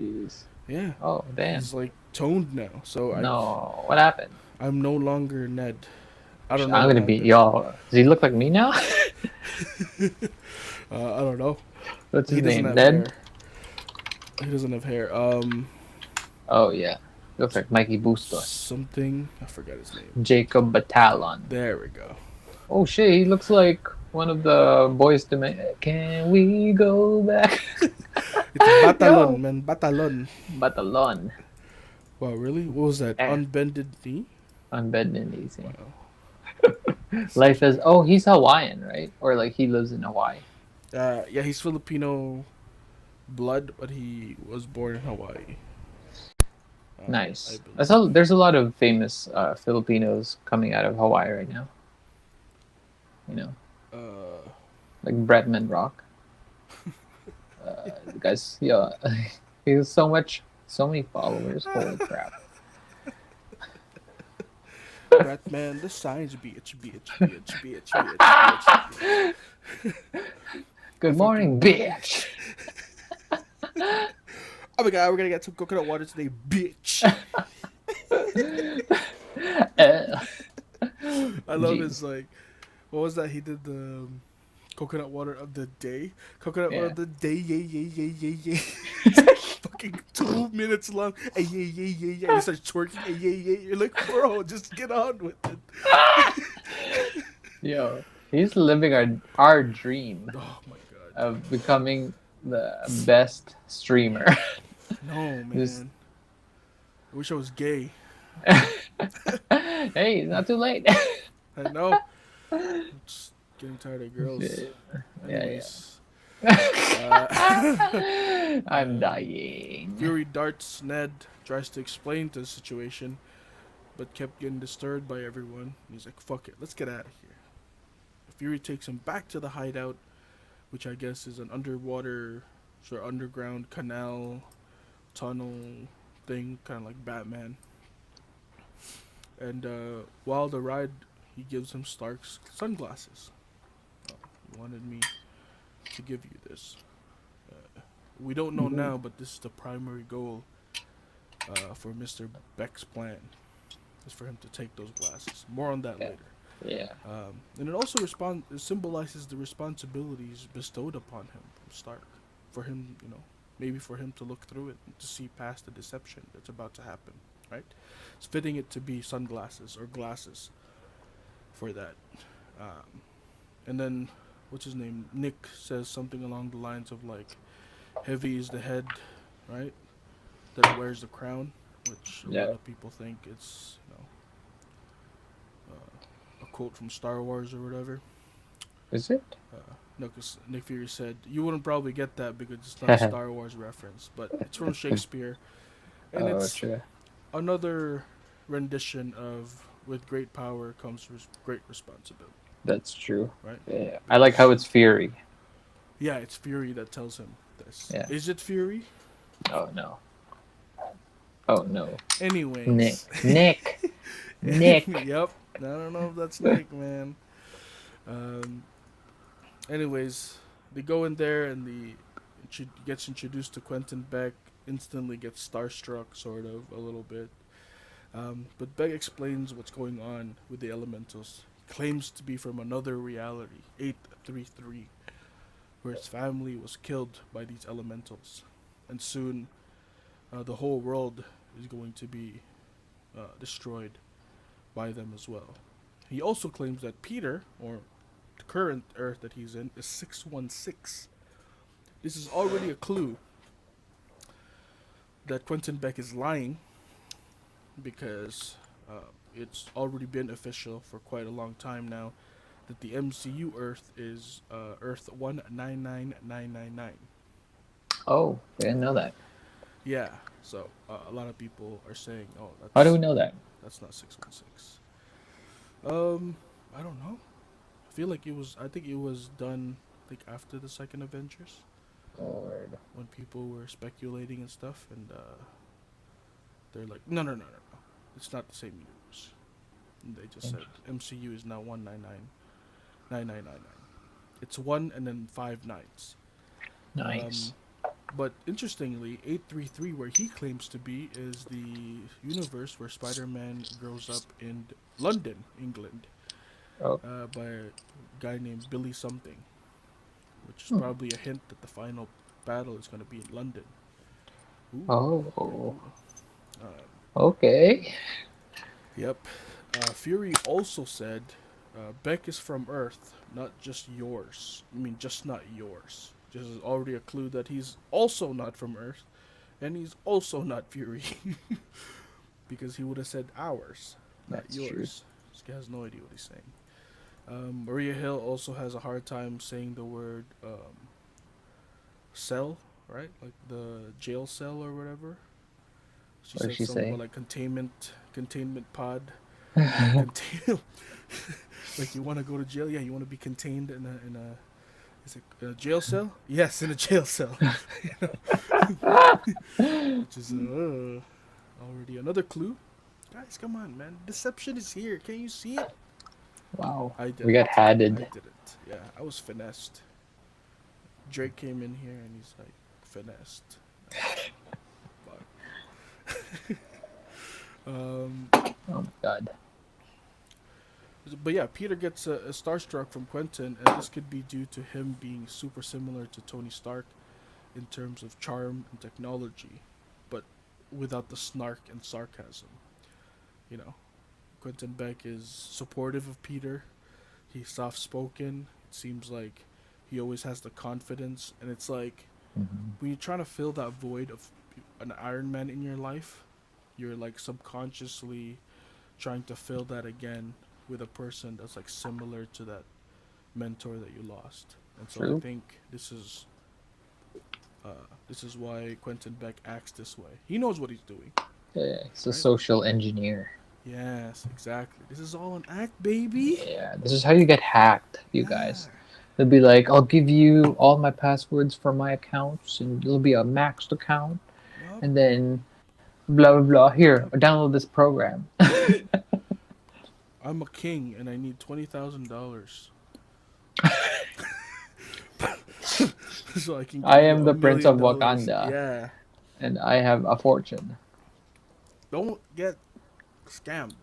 Jeez. Yeah, Oh, damn. he's like toned now, so No. What happened? I'm no longer Ned. I don't know I'm what gonna beat happened. y'all. Does he look like me now? I don't know. What's his He doesn't name? have Ned? hair. He doesn't have hair. Oh, yeah. Looks like Mikey Bustos. Something I forgot his name. Jacob Batalon. There we go. Oh, shit. He looks like one of the boys to make. Can we go back? It's Batalon, Yo. man. Batalon. Batalon. Wow, really? What was that? Eh, Unbended knee? on bed and easy. Wow. Life is. Oh, he's Hawaiian, right? Or like he lives in Hawaii. Yeah, he's Filipino blood, but he was born in Hawaii. I Nice. I believe. saw there's a lot of famous Filipinos coming out of Hawaii right now. You know, Uh, like Bretman Rock. The guy's yeah, he has so many followers. Holy crap! Bratman, the science bitch. I Good morning, fucking. bitch. Oh my god, we're gonna get some coconut water today, bitch. Uh, I love his Jeez. like. What was that? He did the coconut water of the day. Coconut water Yeah. of the day. Yeah. It's like fucking 2 minutes long. Yeah. You start twerking. Yeah. You're like, bro, just get on with it. Yo, he's living our dream Oh my god. of becoming the best streamer. No, Just man. I wish I was gay. hey, it's not too late. I know. I'm just getting tired of girls. Shit. Yeah. Anyways, uh, I'm dying. Fury darts Ned, tries to explain the situation, but kept getting disturbed by everyone. He's like, fuck it, let's get out of here. Fury takes him back to the hideout, which I guess is an underwater, sort of underground canal, tunnel thing, kind of like Batman. And while the ride, he gives him Stark's sunglasses. He wanted me to give you this. We don't know now, but this is the primary goal for Mr. Beck's plan, is for him to take those glasses. More on that Yeah. later. Yeah. And it also it symbolizes the responsibilities bestowed upon him from Stark, for him, maybe for him to look through it and to see past the deception that's about to happen. Right? It's fitting it to be sunglasses or glasses for that. Um, and then, what's his name? Nick says something along the lines of like, "Heavy is the head, right? That wears the crown," which a lot Yeah. of people think it's a quote from Star Wars or whatever. Is it? No, because Nick Fury said you wouldn't probably get that because it's not a Star Wars reference, but it's from Shakespeare, and Oh, it's true. another rendition of "With great power comes great responsibility." That's true. Right? Yeah. I like how Because it's Fury. yeah, it's Fury that tells him this. Yeah. Is it Fury? Oh no. Oh no. Nick. Anyways, Nick. Nick. yep. I don't know if that's Nick, man. Um, anyways, they go in there and gets introduced to Quentin Beck. Instantly gets starstruck, sort of a little bit. But Beck explains what's going on with the elementals. Claims to be from another reality, 833, where his family was killed by these elementals, and soon the whole world is going to be destroyed by them as well. He also claims that Peter, or the current Earth that he's in, is 616. This is already a clue that Quentin Beck is lying because it's already been official for quite a long time now that the MCU Earth is Earth 199999. Oh, I didn't know that. Yeah, so a lot of people are saying, "Oh, How do we know that? that's not 616." Um, I don't know. I feel like it was. I think it was done like after the second Avengers. Lord. when people were speculating and stuff, and they're like, no, no, no, no, no, it's not the same universe. And they just said MCU is now 1999999. It's one and then five nines. Nice. Um, but interestingly, 833, where he claims to be, is the universe where Spider-Man grows up in London, England, Oh. by a guy named Billy something, which is Hmm. probably a hint that the final battle is going to be in London. Ooh, pretty Oh. cool. Um, Okay. yep. Fury also said, Beck is from Earth, not just yours. I mean, just not yours. This is already a clue that he's also not from Earth, and he's also not Fury. Because he would have said ours, not That's true. yours. This guy has no idea what he's saying. Maria Hill also has a hard time saying the word cell, right? Like the jail cell or whatever. She What did said she something about say? like containment pod, like contain, like you want to go to jail. Yeah, you want to be contained in a is it a jail cell? Yes, in a jail cell. You know? Which is already another clue. Guys, come on, man. Deception is here. Can you see it? Wow. I We got didn't. I hatted. didn't. Yeah, I was finessed. Drake came in here and he's like finessed. Fuck. Um, Oh my god. but yeah, Peter gets a starstruck from Quentin, and this could be due to him being super similar to Tony Stark in terms of charm and technology, but without the snark and sarcasm. You know, Quentin Beck is supportive of Peter. He's soft spoken. It seems like he always has the confidence, and it's like Hmm. when you're trying to fill that void of an Iron Man in your life, you're like subconsciously trying to fill that again with a person that's like similar to that mentor that you lost. And so I True. think this is why Quentin Beck acts this way. He knows what he's doing, Yeah, it's a right? social engineer. Yes, exactly. This is all an act, baby. Yeah, this is how you get hacked, you Yeah. guys. They'll be like, I'll give you all my passwords for my accounts, and it'll be a maxed account, Yup. and then blah blah blah. Here, Yup. download this program. I'm a king and I need $20,000 so I can I give you am a the Prince million of dollars. Wakanda, Yeah. and I have a fortune. Don't get scammed.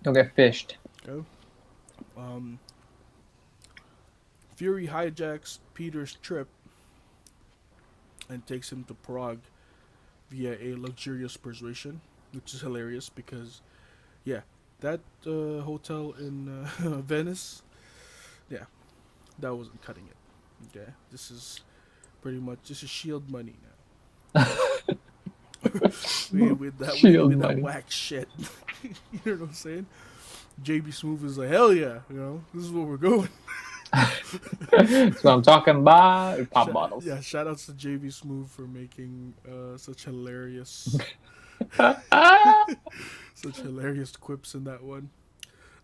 Don't get fished. Okay. Um, Fury hijacks Peter's trip and takes him to Prague via a luxurious persuasion, which is hilarious because, yeah, that hotel in Venice, yeah, that wasn't cutting it. Okay, this is pretty much this is shield money now. We ain't Shield with that money. whack shit. You know what I'm saying? JB Smooth is like, hell yeah, you know, this is where we're going. That's what I'm talking about. Pop bottles. Yeah, shout outs to JB Smooth for making such hilarious, such hilarious quips in that one.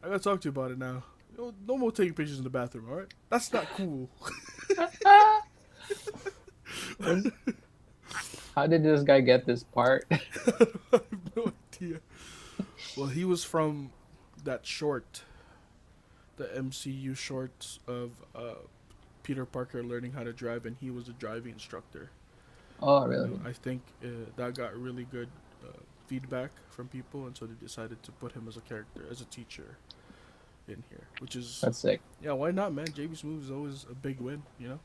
I gotta talk to you about it now. No more taking pictures in the bathroom, all right? That's not cool. When, how did this guy get this part? I have no idea. Well, he was from that short, the MCU shorts of Peter Parker learning how to drive, and he was a driving instructor. Oh, You know, really? I think that got really good feedback from people, and so they decided to put him as a character, as a teacher in here, which is That's sick. yeah, why not, man? JB Smooth is always a big win, you know.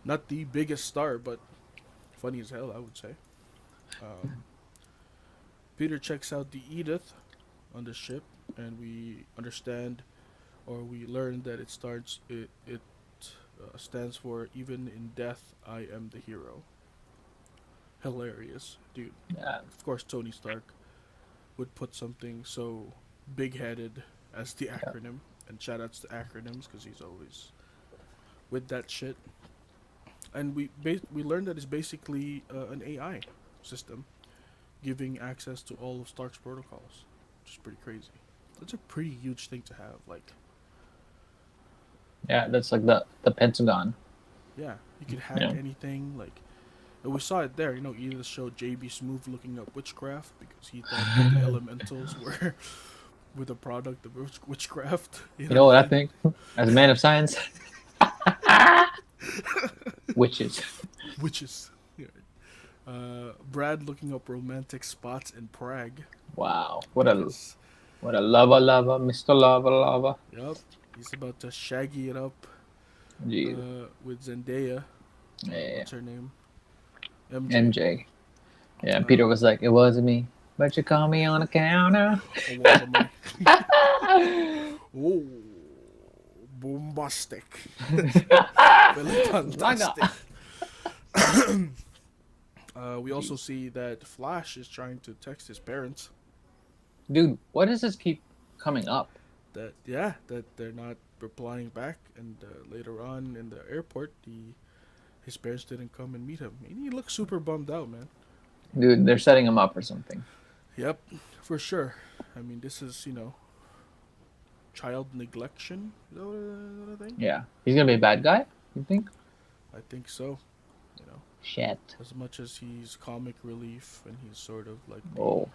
Not the biggest star, but funny as hell, I would say. Um, Peter checks out the Edith on the ship, and we understand or we learn that it stands for even in death I am the hero. Hilarious, dude. Yeah. Of course, Tony Stark would put something so big-headed as the Yeah. acronym, and shout outs to acronyms because he's always with that shit. And we learned that it's basically an AI system giving access to all of Stark's protocols, which is pretty crazy. That's a pretty huge thing to have. Like, Yeah, that's like the Pentagon. yeah, You could hack Yeah. anything. Like, and we saw it there. You know, Edith showed JB Smooth looking up witchcraft because he thought that the elementals were the product of witchcraft. You You know know what what I I mean? think? As a man of science, witches. Witches. Yeah. Brad looking up romantic spots in Prague Wow. because, What a lava, Mr. Lava. yep, he's about to shaggy it up Jeez. with Zendaya. Yeah. What's her name? MJ. MJ. Yeah, Peter Uh, was like, it wasn't me, but you call me on the counter. a wad of money. Oh, bombastic. Really My God. fantastic. We also Jeez. see that Flash is trying to text his parents Dude, what does this keep coming up? that, yeah, that they're not replying back, and later on in the airport, his parents didn't come and meet him. And he looks super bummed out, man. Dude, they're setting him up or something. Yep, for sure. I mean, this is, child neglection. Is that what I think? Yeah. He's gonna be a bad guy, you think? I think so. You know, Shit. as much as he's comic relief and he's sort of like Oh.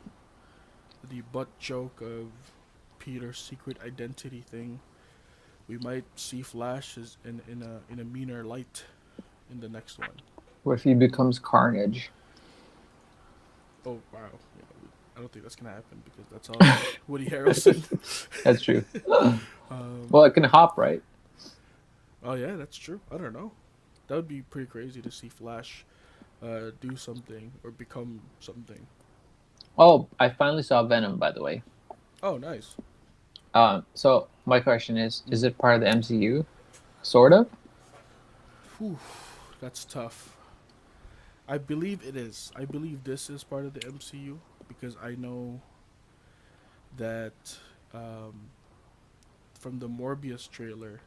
the butt joke of Peter's secret identity thing, we might see Flash as in a meaner light in the next one. What if he becomes Carnage? Oh wow, yeah, I don't think that's gonna happen because that's all Woody Harrelson. That's true. um, Well, it can hop, right? oh yeah, that's true. I don't know. That would be pretty crazy to see Flash do something or become something. Oh, I finally saw Venom, by the way. Oh, nice. So my question is it part of the MCU? Sort of? Whew, that's tough. I believe it is. I believe this is part of the MCU because I know that um, from the Morbius trailer,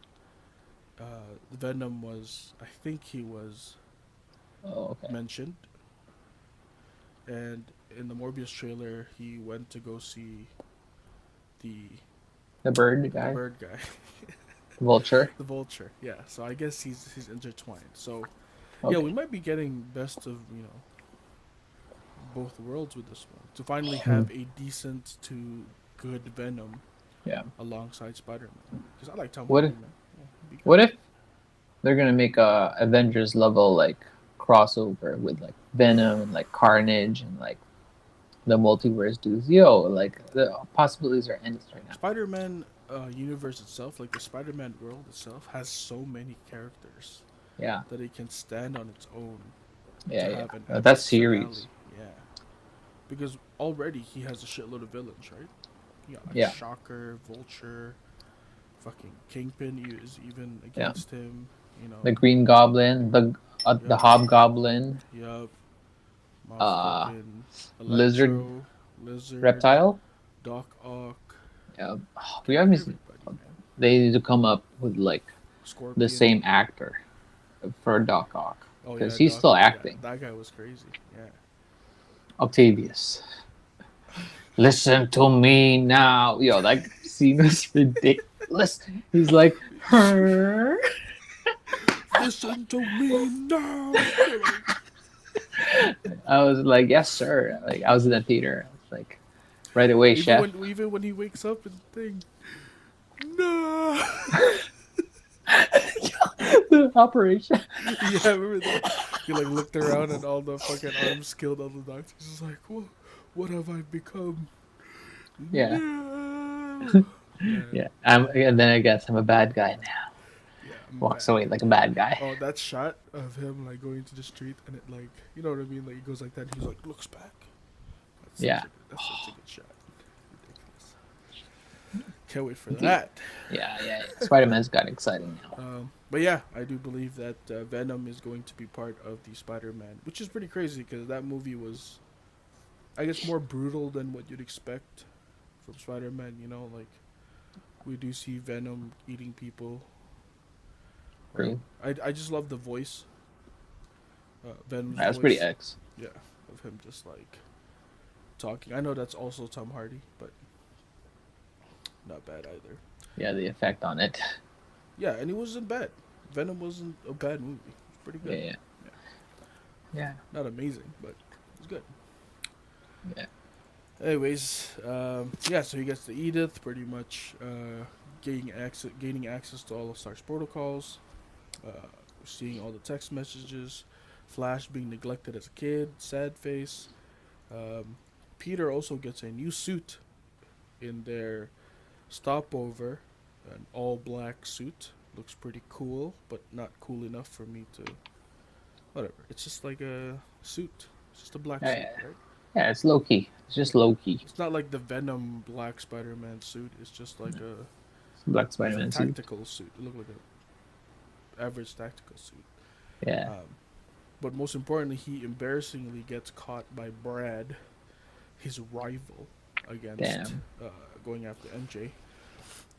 Venom was. I think he was Oh, okay. mentioned, and in the Morbius trailer, he went to go see the The bird the guy? bird guy, Vulture? the vulture. Yeah, so I guess he's intertwined. So yeah, we Okay. might be getting best of both worlds with this one to finally Hmm. have a decent to good Venom Yeah. alongside Spider-Man because I like Tom What Hardy, if, man. Yeah, he'd be good. what if they're gonna make a Avengers level like crossover with like Venom and like Carnage and like the multiverse dudes? Yo, like the possibilities are endless right now. Spider-Man universe itself, like the Spider-Man world itself, has so many characters Yeah. that it can stand on its own to Yeah, yeah. have an That's epic series. finale. Yeah, because already he has a shitload of villains, right? Yeah, like Yeah. Shocker, Vulture, fucking Kingpin is even Yeah. against him. You know, The Green Goblin, the yep, Hobgoblin, yep. uh, Motherfucking Lizard, Electro, Lizard, Reptile. Doc Ock. Yeah. We Fucking haven't. everybody, man. They need to come up with like the Scorpion. same actor for Doc Ock Oh because yeah, he's Doc. still Yeah, acting. that guy was crazy. Yeah. Octavius, listen to me now. Yo, that scene was ridiculous. He's like, her. Listen to me now. Like, I was like, yes, sir. Like, I was in the theater. I was like, right away, chef. even when he wakes up and thing, no. The operation. Yeah, remember that? He like looked around and all the fucking arms killed all the doctors. He's like, what have I become? Yeah, No. Man, yeah. And then I guess I'm a bad guy now. yeah, I'm a Walks bad away guy. like a bad guy. Oh, that shot of him like going to the street and it like you know what I mean? Like he goes like that. And he's like looks back. Yeah, That's such a good shot. Ridiculous. Can't wait for that. yeah. Spider Man's got exciting now. But yeah, I do believe that Venom is going to be part of the Spider-Man, which is pretty crazy because that movie was, I guess, more brutal than what you'd expect from Spider-Man. You know, like we do see Venom eating people. True. I just love the voice, Venom's That's pretty voice. X. Yeah, of him just like talking. I know that's also Tom Hardy, but not bad either. Yeah, the effect on it. Yeah, and he wasn't bad. Venom wasn't a bad movie. Pretty good. Yeah. Yeah. Yeah. Not amazing, but it's good. Yeah. Anyways, yeah, so he gets to Edith, pretty much gaining access to all of Stark's protocols, seeing all the text messages, Flash being neglected as a kid, sad face. Um, Peter also gets a new suit in their stopover, an all black suit. Looks pretty cool, but not cool enough for me to. Whatever. It's just like a suit. It's just a black suit, Yeah. right? Yeah. It's low key. It's just low key. It's not like the Venom Black Spider-Man suit. It's just like Black it's a Spider-Man suit. tactical suit. It looked like a average tactical suit. Yeah. But most importantly, he embarrassingly gets caught by Brad, his rival, against Damn. going after MJ.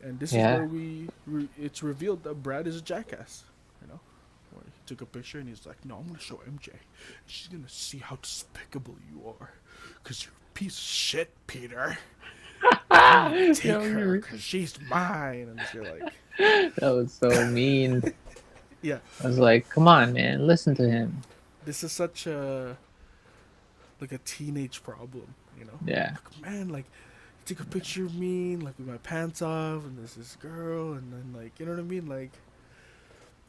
And this is Yeah. where it's revealed that Brad is a jackass. You know, where he took a picture and he's like, "No, I'm gonna show MJ. She's gonna see how despicable you are, cause you're a piece of shit, Peter. I'm gonna take her, cause she's mine." And you're like, That was so mean. "Yeah, I was like, come on, man, listen to him. this is such a like a teenage problem, you know? Yeah. Like, man, like." He took a picture of me, like with my pants off, and there's this girl, and then like, you know what I mean? Like,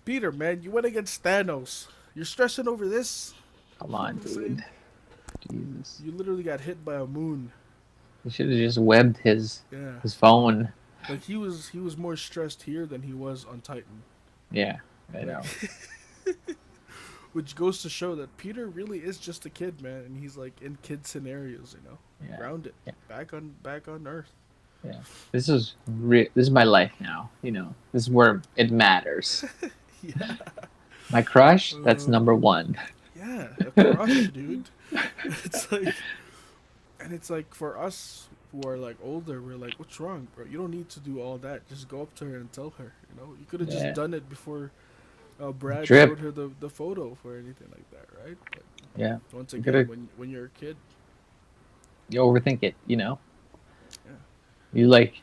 Peter, man, you went against Thanos. You're stressing over this. Come on, dude. Jesus. You literally got hit by a moon. He should have just webbed his Yeah. phone. Like he was more stressed here than he was on Titan. Yeah, I know. Which goes to show that Peter really is just a kid, man, and he's like in kid scenarios, you know. Yeah. Grounded. Yeah. Back on Earth. Yeah. This is my life now, you know. This is where it matters. Yeah. My crush, that's number one. Yeah, a crush, dude. It's like, and it's like for us who are like older, we're like, what's wrong, bro? You don't need to do all that. Just go up to her and tell her. You know, you could have just done it before Brad showed her the photo for anything like that, right? But yeah. once again, when you're a kid, you overthink it, you know. Yeah. You like,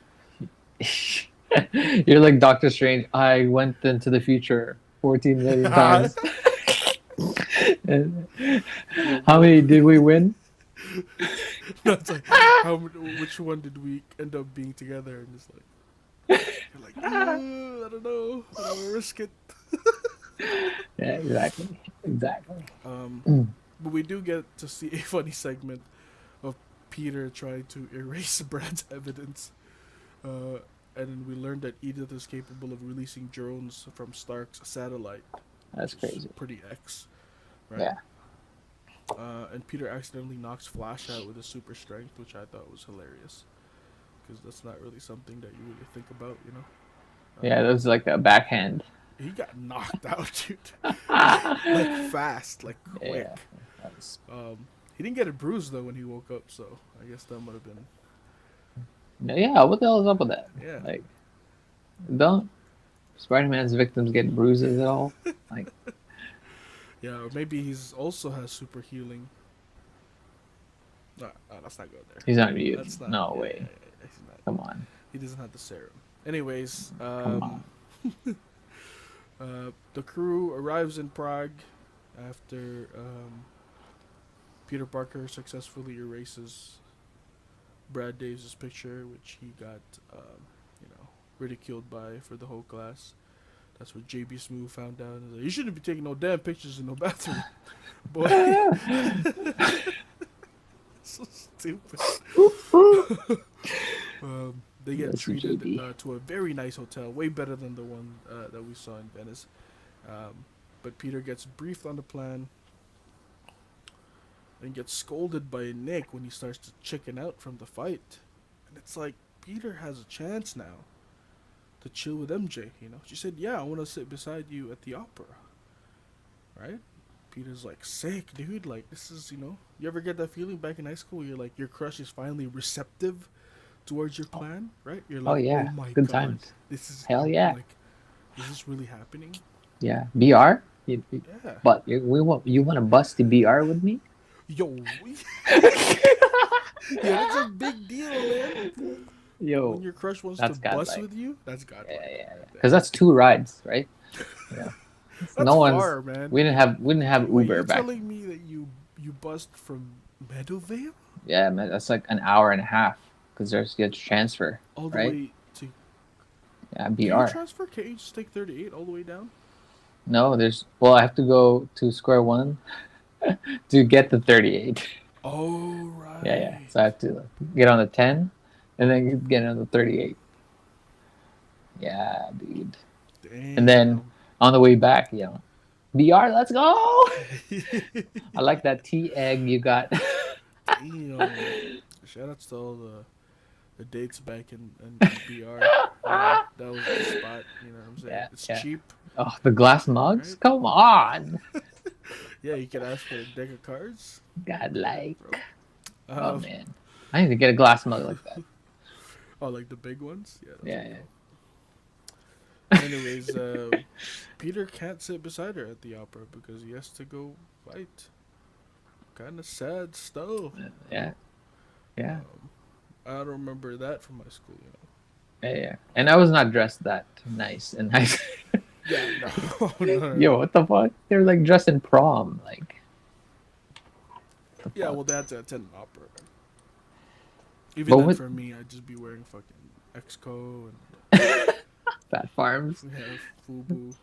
you're like Doctor Strange. I went into the future 14 million times. How many did we win? No, it's like, which one did we end up being together? And it's like, you're like, I don't know. I don't want to risk it. Yeah, exactly. But we do get to see a funny segment of Peter trying to erase Brad's evidence. And then we learned that Edith is capable of releasing drones from Stark's satellite. That's crazy. Pretty X, right? Yeah. And Peter accidentally knocks Flash out with his super strength, which I thought was hilarious. Because that's not really something that you really think about, you know? Yeah, that was like a backhand. He got knocked out, dude. Like fast, like quick. Yeah, he didn't get a bruise though when he woke up, so I guess that might have been. Yeah, what the hell is up with that? Yeah. Like, don't Spider-Man's victims get bruises at all? Like, yeah, or maybe he's also has super healing. No, let's not go there. He's not immune. That's not, no way. He's not. Come on. He doesn't have the serum. Anyways, Come on. the crew arrives in Prague after Peter Parker successfully erases Brad Davis' picture, which he got, ridiculed by for the whole class. That's what JB Smoove found out. Like, you shouldn't be taking no damn pictures in no bathroom, boy. So stupid. They get treated to a very nice hotel, way better than the one that we saw in Venice. But Peter gets briefed on the plan and gets scolded by Nick when he starts to chicken out from the fight. And it's like, Peter has a chance now to chill with MJ, you know? She said, yeah, I want to sit beside you at the opera. Right? Peter's like, sick, dude. Like, this is, you ever get that feeling back in high school where you're like, your crush is finally receptive towards your plan, right? You're like, oh my good god, times. This is hell yeah. Like, is this really happening? Yeah, BR. Yeah. But you want to bust the BR with me? Yo, yeah, that's a big deal, man. Yo, when your crush wants to bust with you, that's godlike. Yeah. Because that's 2 rides, right? Yeah. That's No one's. far, man. We didn't have Wait, Uber you back. telling me that you bust from Meadowvale Yeah, man, that's like an hour and a half because there's you have to transfer, all the right? way to? Yeah, Can you BR. transfer? Can't you just take 38 all the way down? No, there's. Well, I have to go to square one to get the 38. Oh Yeah, yeah. right. So I have to get on the 10, and then get on the 38. Yeah, dude. And then Damn. on the way back, BR, let's go. I like that tea egg you got. Damn. Shout outs to all the dates back in BR. You know, that was the spot. You know what I'm saying? Yeah, It's yeah. cheap, Oh, the glass mugs? right? Come on. Yeah, you can ask for a deck of cards. God, Yeah, bro. like. Oh, Um, man. I need to get a glass mug like that. oh, like the big ones? Yeah, that's Yeah, what yeah. they Anyways, Peter can't sit beside her at the opera because he has to go fight. Kind of sad stuff. Yeah, yeah. Um, I don't remember that from my school, you know. Yeah, yeah. And I was not dressed that nice in high school. Yeah, no, no, no, Yo, no. what the fuck? They were like dressed in prom. Like, what the Yeah, fuck? well, they had to attend an opera. Even But then, with for me, I'd just be wearing fucking Exco and Fat Farms, we have Fubu.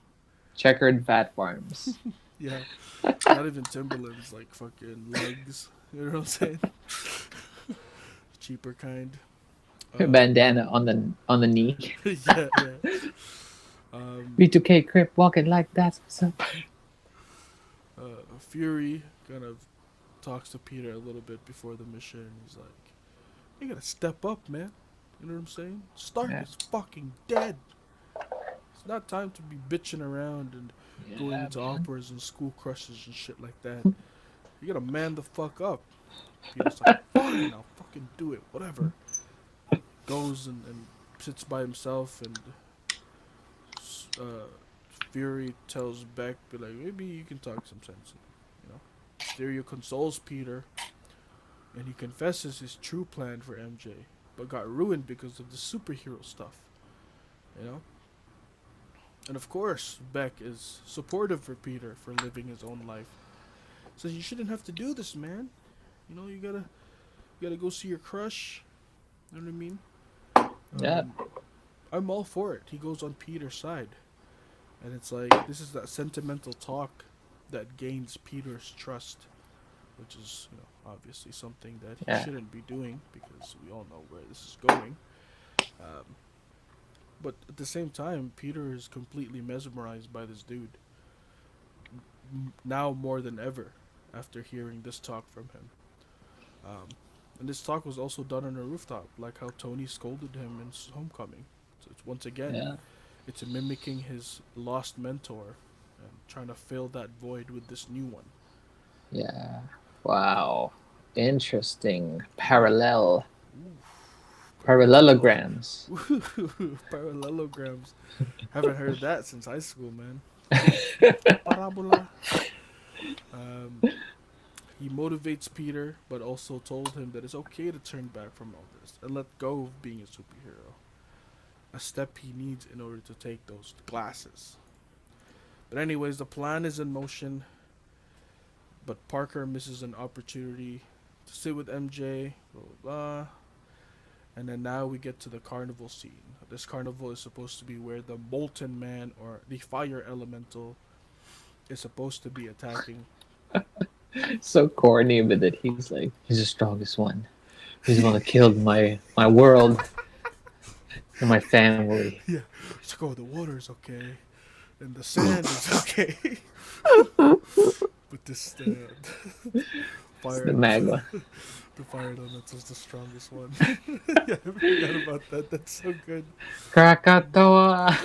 checkered Fat Farms. Yeah, not even Timberlands, like fucking lugs. You know what I'm saying? Cheaper kind. Bandana on the knee. Yeah, yeah. B2K Crip walking like that's what's up. Fury kind of talks to Peter a little bit before the mission. And he's like, "You gotta step up, man. You know what I'm saying? Stark Yeah, is fucking dead. It's not time to be bitching around and going yeah, into man. operas and school crushes and shit like that. You gotta man the fuck up." Peter's like, "Fine, I'll fucking do it. Whatever." Goes and sits by himself, and uh, Fury tells Beck, "Be like, maybe you can talk some sense." You know, Mysterio consoles Peter, and he confesses his true plan for MJ, but got ruined because of the superhero stuff. You know, and of course, Beck is supportive for Peter for living his own life. Says you shouldn't have to do this, man. You know, you gotta go see your crush. You know what I mean? Yeah, Um, I'm all for it. He goes on Peter's side. And it's like, this is that sentimental talk that gains Peter's trust, which is, you know, obviously something that he yeah. shouldn't be doing because we all know where this is going. Um, but at the same time, Peter is completely mesmerized by this dude. Now more than ever after hearing this talk from him. Um, and this talk was also done on a rooftop, like how Tony scolded him in Homecoming. So it's once again, Yeah. it's mimicking his lost mentor and trying to fill that void with this new one. Yeah. Wow. Interesting. Yeah. Parallel. Ooh, parallel. Parallelograms. Parallelograms. Haven't heard that since high school, man. Parabola. Um, he motivates Peter, but also told him that it's okay to turn back from all this and let go of being a superhero. A step he needs in order to take those glasses. But anyways, the plan is in motion, but Parker misses an opportunity to sit with MJ, blah blah blah. And then now we get to the carnival scene. This carnival is supposed to be where the Molten Man or the Fire Elemental is supposed to be attacking. So corny with it. He's like, he's the strongest one. He's the one that killed my world and my family. Yeah, let's go. The water's okay, and the sand is okay. But this It's fire the magma. the fire elemental is the strongest one. Yeah, I forgot about that. That's so good. Krakatoa.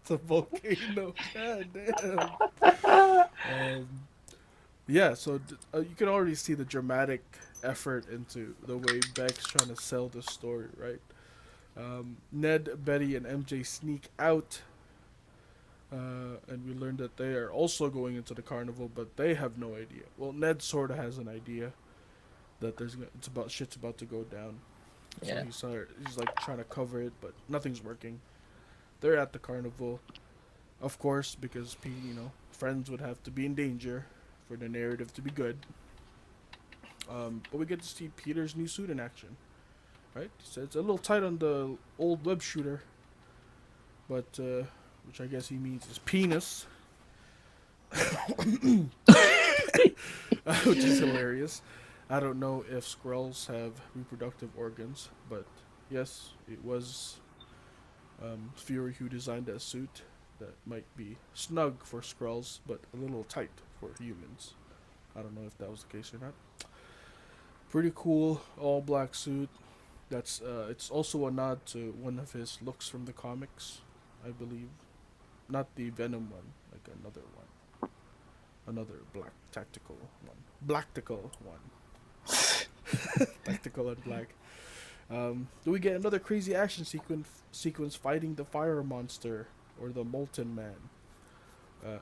It's a volcano. God damn. Um, yeah, so you can already see the dramatic effort into the way Beck's trying to sell the story, right? Ned, Betty, and MJ sneak out, and we learn that they are also going into the carnival, but they have no idea. Well, Ned sort of has an idea that shit's about to go down, so he's like trying to cover it, but nothing's working. They're at the carnival. Of course, because friends would have to be in danger for the narrative to be good. But we get to see Peter's new suit in action, right? So it's a little tight on the old web shooter, but which I guess he means is penis, which is hilarious. I don't know if Skrulls have reproductive organs, but yes, it was Fury who designed that suit that might be snug for Skrulls, but a little tight for humans. I don't know if that was the case or not. Pretty cool, all black suit. That's it's also a nod to one of his looks from the comics, I believe. Not the Venom one, like another one, another black tactical one, blactical one, tactical and black. Do we get another crazy action sequence fighting the fire monster or the Molten Man?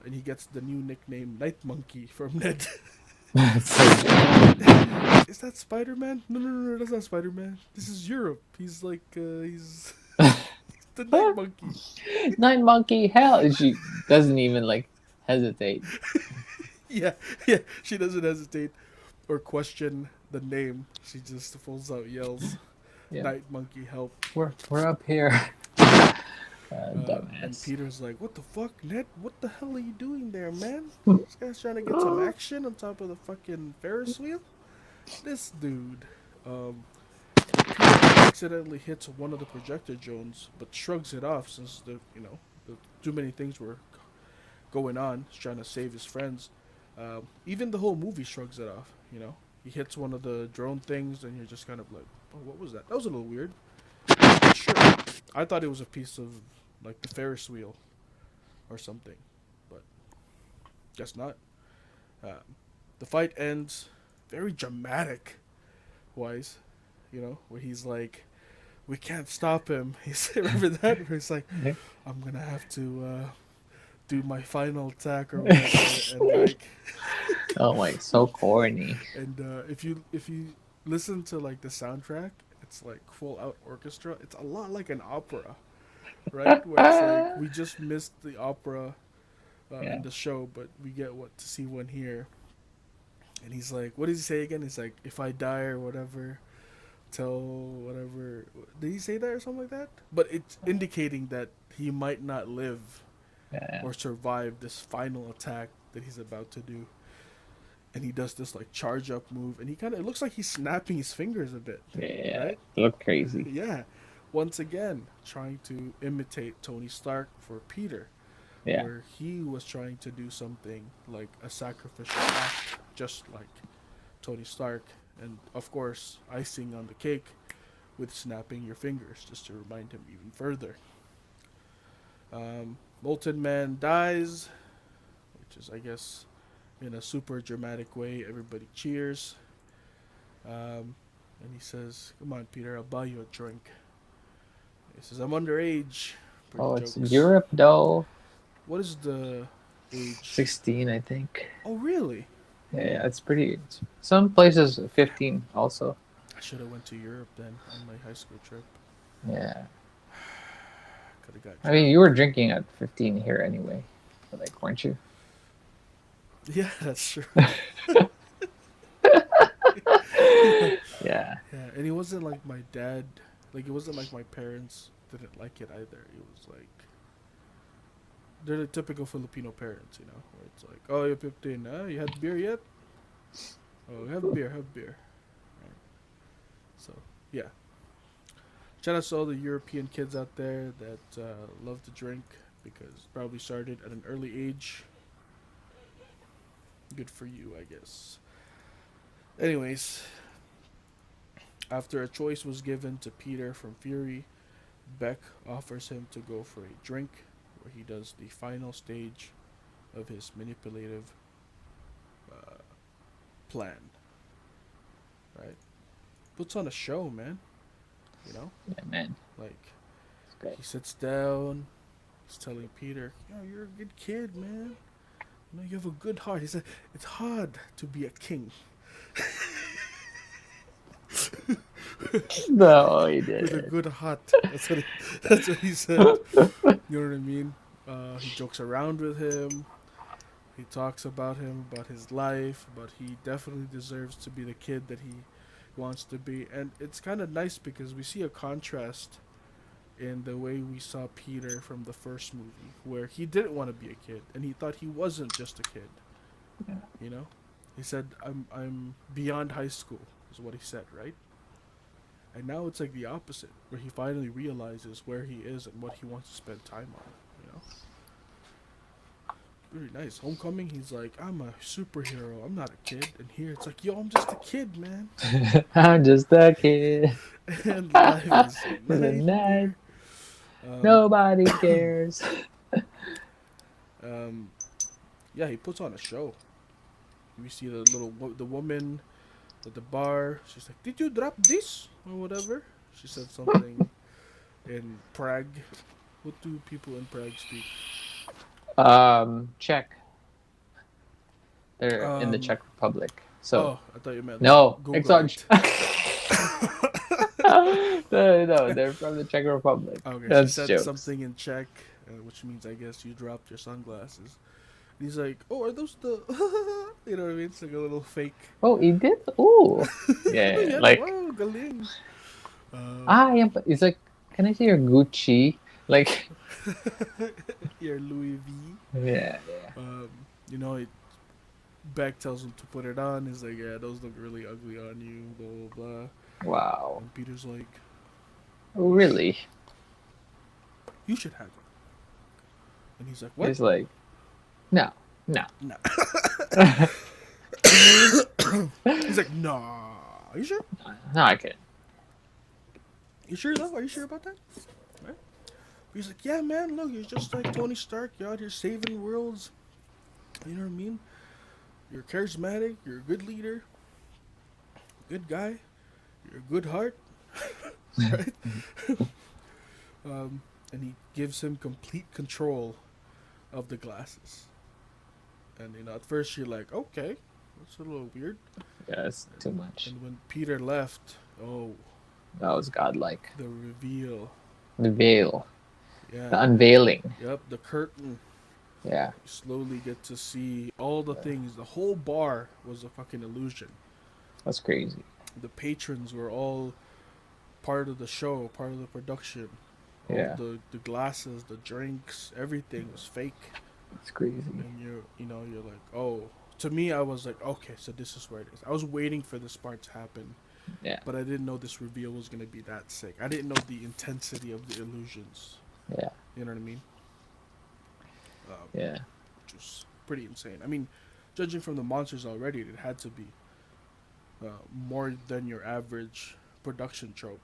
And he gets the new nickname Night Monkey from Ned. It's so Is that Spider Man? No, no, no, no, that's not Spider Man. This is Europe. He's like, he's the Night good. Monkey. Night Monkey, hell, she doesn't even like hesitate. Yeah, yeah. She doesn't hesitate or question the name. She just pulls out yells, Yeah, Night Monkey, help. we're up here. And Dumbass. Peter's like, what the fuck, Ned? What the hell are you doing there, man? This guy's trying to get some action on top of the fucking Ferris wheel? This dude. Peter accidentally hits one of the projector drones, but shrugs it off since the too many things were going on. He's trying to save his friends. Even the whole movie shrugs it off. He hits one of the drone things, and you're just kind of like, oh, what was that? That was a little weird. Sure, I thought it was a piece of like the Ferris wheel or something, but guess not. The fight ends very dramatic wise, where he's like, we can't stop him. He's remember that? Where he's like, I'm gonna have to do my final attack or whatever, and like, Oh my, so corny. and if you listen to like the soundtrack, it's like full out orchestra. It's a lot like an opera, right? Where it's like we just missed the opera in Yeah. the show, but we get what to see one here. And he's like, what does he say again? He's like, if I die or whatever, tell whatever. Did he say that or something like that? But it's indicating that he might not live Yeah. or survive this final attack that he's about to do. And he does this like charge up move, and he kind of it looks like he's snapping his fingers a bit, Yeah. right? Look crazy. Yeah. Once again, trying to imitate Tony Stark for Peter, Yeah. where he was trying to do something like a sacrificial act, just like Tony Stark, and of course, icing on the cake with snapping your fingers just to remind him even further. Molten Man dies, which is, I guess, in a super dramatic way. Everybody cheers. And he says, come on, Peter, I'll buy you a drink. He says, I'm underage. Pretty Oh, it's jokes. Europe though. What is the age? 16, I think. Oh, really? Yeah, it's pretty. Some places 15 also. I should have went to Europe then on my high school trip. Yeah. Could have got I mean, you were drinking at 15 here anyway. Like, weren't you? Yeah, that's true. Yeah. Yeah, and it wasn't like my dad. Like, it wasn't like my parents didn't like it either. It was like they're the typical Filipino parents, where it's like, oh, you're 15. You had beer yet? Oh, have beer, have beer. Right. So, yeah. Shout out to all the European kids out there that love to drink because probably started at an early age. Good for you, I guess. Anyways, after a choice was given to Peter from Fury, Beck offers him to go for a drink where he does the final stage of his manipulative uh, plan. Right? Puts on a show, man. Yeah, man. Like, It's great. he sits down, he's telling Peter, you're a good kid, man. You have a good heart. He said, it's hard to be a king. No, he With a didn't. good heart. That's what he said. You know what I mean? He jokes around with him. He talks about him, about his life, but he definitely deserves to be the kid that he wants to be. And it's kind of nice because we see a contrast in the way we saw Peter from the first movie, where he didn't want to be a kid and he thought he wasn't just a kid. Yeah. You know, he said, "I'm beyond high school," is what he said, right? And now it's like the opposite, where he finally realizes where he is and what he wants to spend time on. You know, really nice. Homecoming, he's like, "I'm a superhero. I'm not a kid." And here it's like, "Yo, I'm just a kid, man." I'm just a kid. And life is a It's a night. nightmare. Um, Nobody cares. um, yeah, he puts on a show. We see the woman at the bar. She's like, "Did you drop this or whatever?" She said something in Prague. What do people in Prague speak? Czech. They're in the Um. Czech Republic. So Oh, I thought you meant like no, Google exotic. it. No, they're from the Czech Republic. Okay, she That's said jokes. something in Czech, which means I guess you dropped your sunglasses. And he's like, "Oh, are those the?" You know what I mean? It's like a little fake. Oh, he did. Ooh, yeah. Yeah, Like wow, galing. Uh, yeah. But it's like, can I see your Gucci? Like, your Louis V. yeah, yeah. Um, you know, Beck tells him to put it on. He's like, "Yeah, those look really ugly on you." Blah blah blah. Wow. And Peter's like, Oh, really? "You should have it." And he's like, "What?" It's like, no, no. Nah. He's like, "Nah." Are you sure? No, I couldn't. You sure though? Are you sure about that? Right? He's like, "Yeah, man. Look, you're just like Tony Stark. You're out here saving worlds. You know what I mean? You're charismatic. You're a good leader. Good guy. You're a good heart." Right? And he gives him complete control of the glasses. And at first you're like, okay, that's a little weird. Yeah, it's too much. And when Peter left, oh, That was godlike. the reveal. The veil, Yeah. the unveiling. Yep, the curtain. Yeah, You slowly get to see all the things. The whole bar was a fucking illusion. that's crazy. The patrons were all part of the show, part of the production. All Yeah, the glasses, the drinks, everything was fake. it's crazy. And you're like, oh. To me, I was like, okay, so this is where it is. I was waiting for this part to happen, Yeah, but I didn't know this reveal was gonna be that sick. I didn't know the intensity of the illusions. yeah, You know what I mean? yeah, Which was pretty insane. I mean, judging from the monsters already, it had to be more than your average production trope.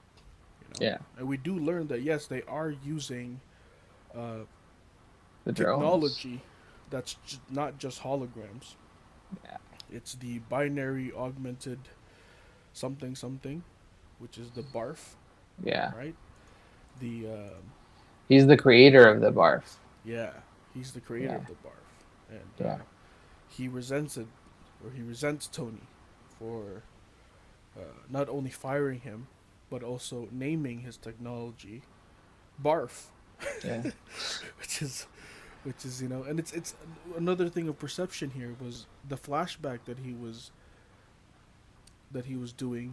yeah. And we do learn that yes, they are using The drones. technology that's not just holograms. Yeah, It's the binary augmented something something, which is the barf, yeah. right? The He's the creator of the barf. yeah, he's the creator Yeah, of the barf, and yeah. he resents it, or he resents Tony for not only firing him, but also naming his technology barf, Yeah, which is and it's another thing of perception here was the flashback that he was doing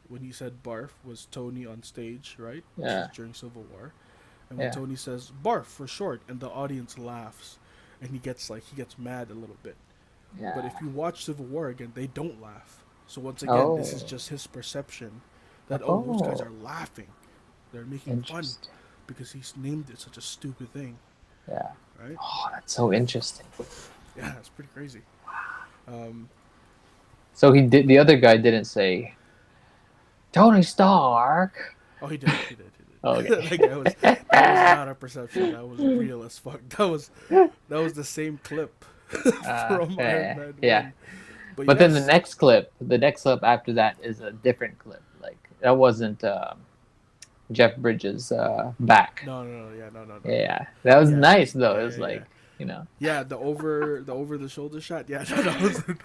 when he said barf was Tony on stage, right? Which is yeah, during Civil War. And when yeah, Tony says barf for short and the audience laughs and he gets mad a little bit. But yeah. if you watch Civil War again, they don't laugh. So once again, this is Oh, just his perception that those guys oh, are laughing. They're making fun interesting. because he's named it such a stupid thing, Yeah. right? Oh, that's so interesting. Yeah, it's pretty crazy. Um, So he did. The other guy didn't say Tony Stark. oh, he did. He did. He did. Okay. that was not a perception. That was real as fuck. That was the same clip from Iron Man Yeah. 1. But But then the yes, next clip after that is a different clip. Like that wasn't Jeff Bridges' back. no. Yeah, that was Yeah, nice though. It yeah, was yeah, like, yeah. you know, Yeah, the over the shoulder shot. Yeah,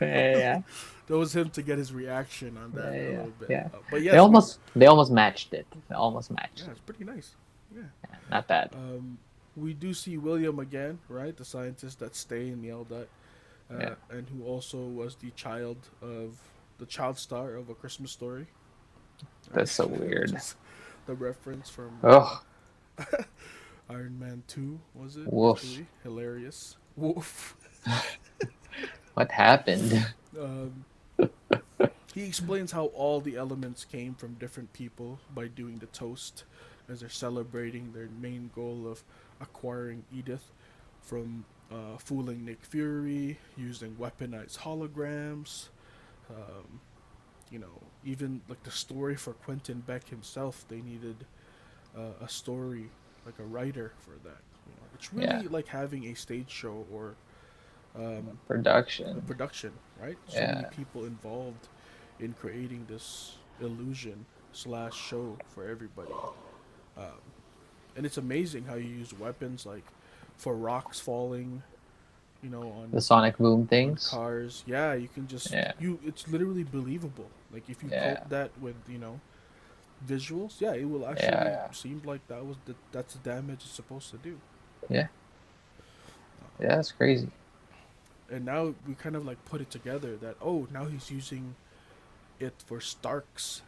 yeah, that was him to get his reaction on that a yeah, little bit. yeah. But yes, They almost matched it. They almost matched yeah, it. it's pretty nice. Yeah. Not bad. Um, we do see William again, right? The scientist that stay and yelled at, Yeah, and who also was the child star of A Christmas Story, right? that's so Which weird. is the reference from Oh, Iron Man 2, was it? Or woof. 3? Hilarious. Woof. What happened? Um, he explains how all the elements came from different people by doing the toast as they're celebrating their main goal of acquiring Edith from fooling Nick Fury, using weaponized holograms. Um, even like the story for Quentin Beck himself, they needed a story, like a writer for that. It's Yeah, really like having a stage show or um, a production. production, right? So many Yeah, people involved in creating this illusion slash show for everybody. Um, and it's amazing how you use weapons like for rocks falling, the on sonic boom on things. cars. Yeah, you can just Yeah, you. It's literally believable. Like if you coat yeah, that with visuals, yeah, it will actually yeah, seem like that's the damage it's supposed to do. yeah, yeah. That's crazy. And now we kind of like put it together that, oh, now he's using it for Stark's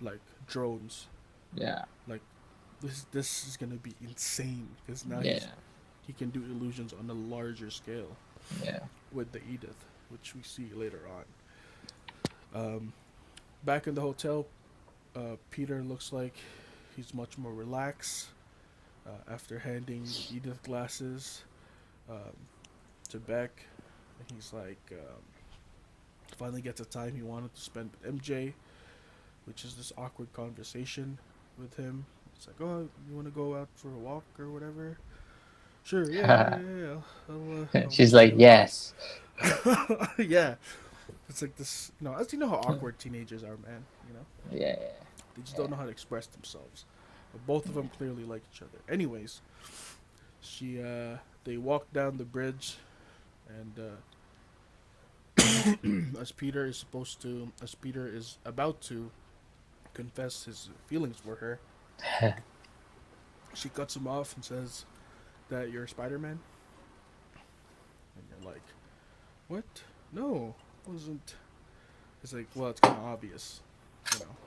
like drones. Yeah, Like this is gonna be insane because now yeah, he can do illusions on a larger scale yeah, with the Edith, which we see later on. Back in the hotel, Peter looks like he's much more relaxed after handing the Edith glasses um, to Beck. He's like, finally gets a time he wanted to spend with MJ, which is this awkward conversation with him. It's like, oh, you want to go out for a walk or whatever? Sure, yeah. yeah. I'll She's meet like, you. yes. Yeah, it's like this. As you know how awkward teenagers are, man. Yeah, They just yeah, don't know how to express themselves. But both of them clearly like each other. Anyways, she they walk down the bridge, and as Peter is about to confess his feelings for her, yeah. she cuts him off and says that you're Spider-Man, and you're like, what? No, I wasn't. It's like, well, it's kind of obvious, you know,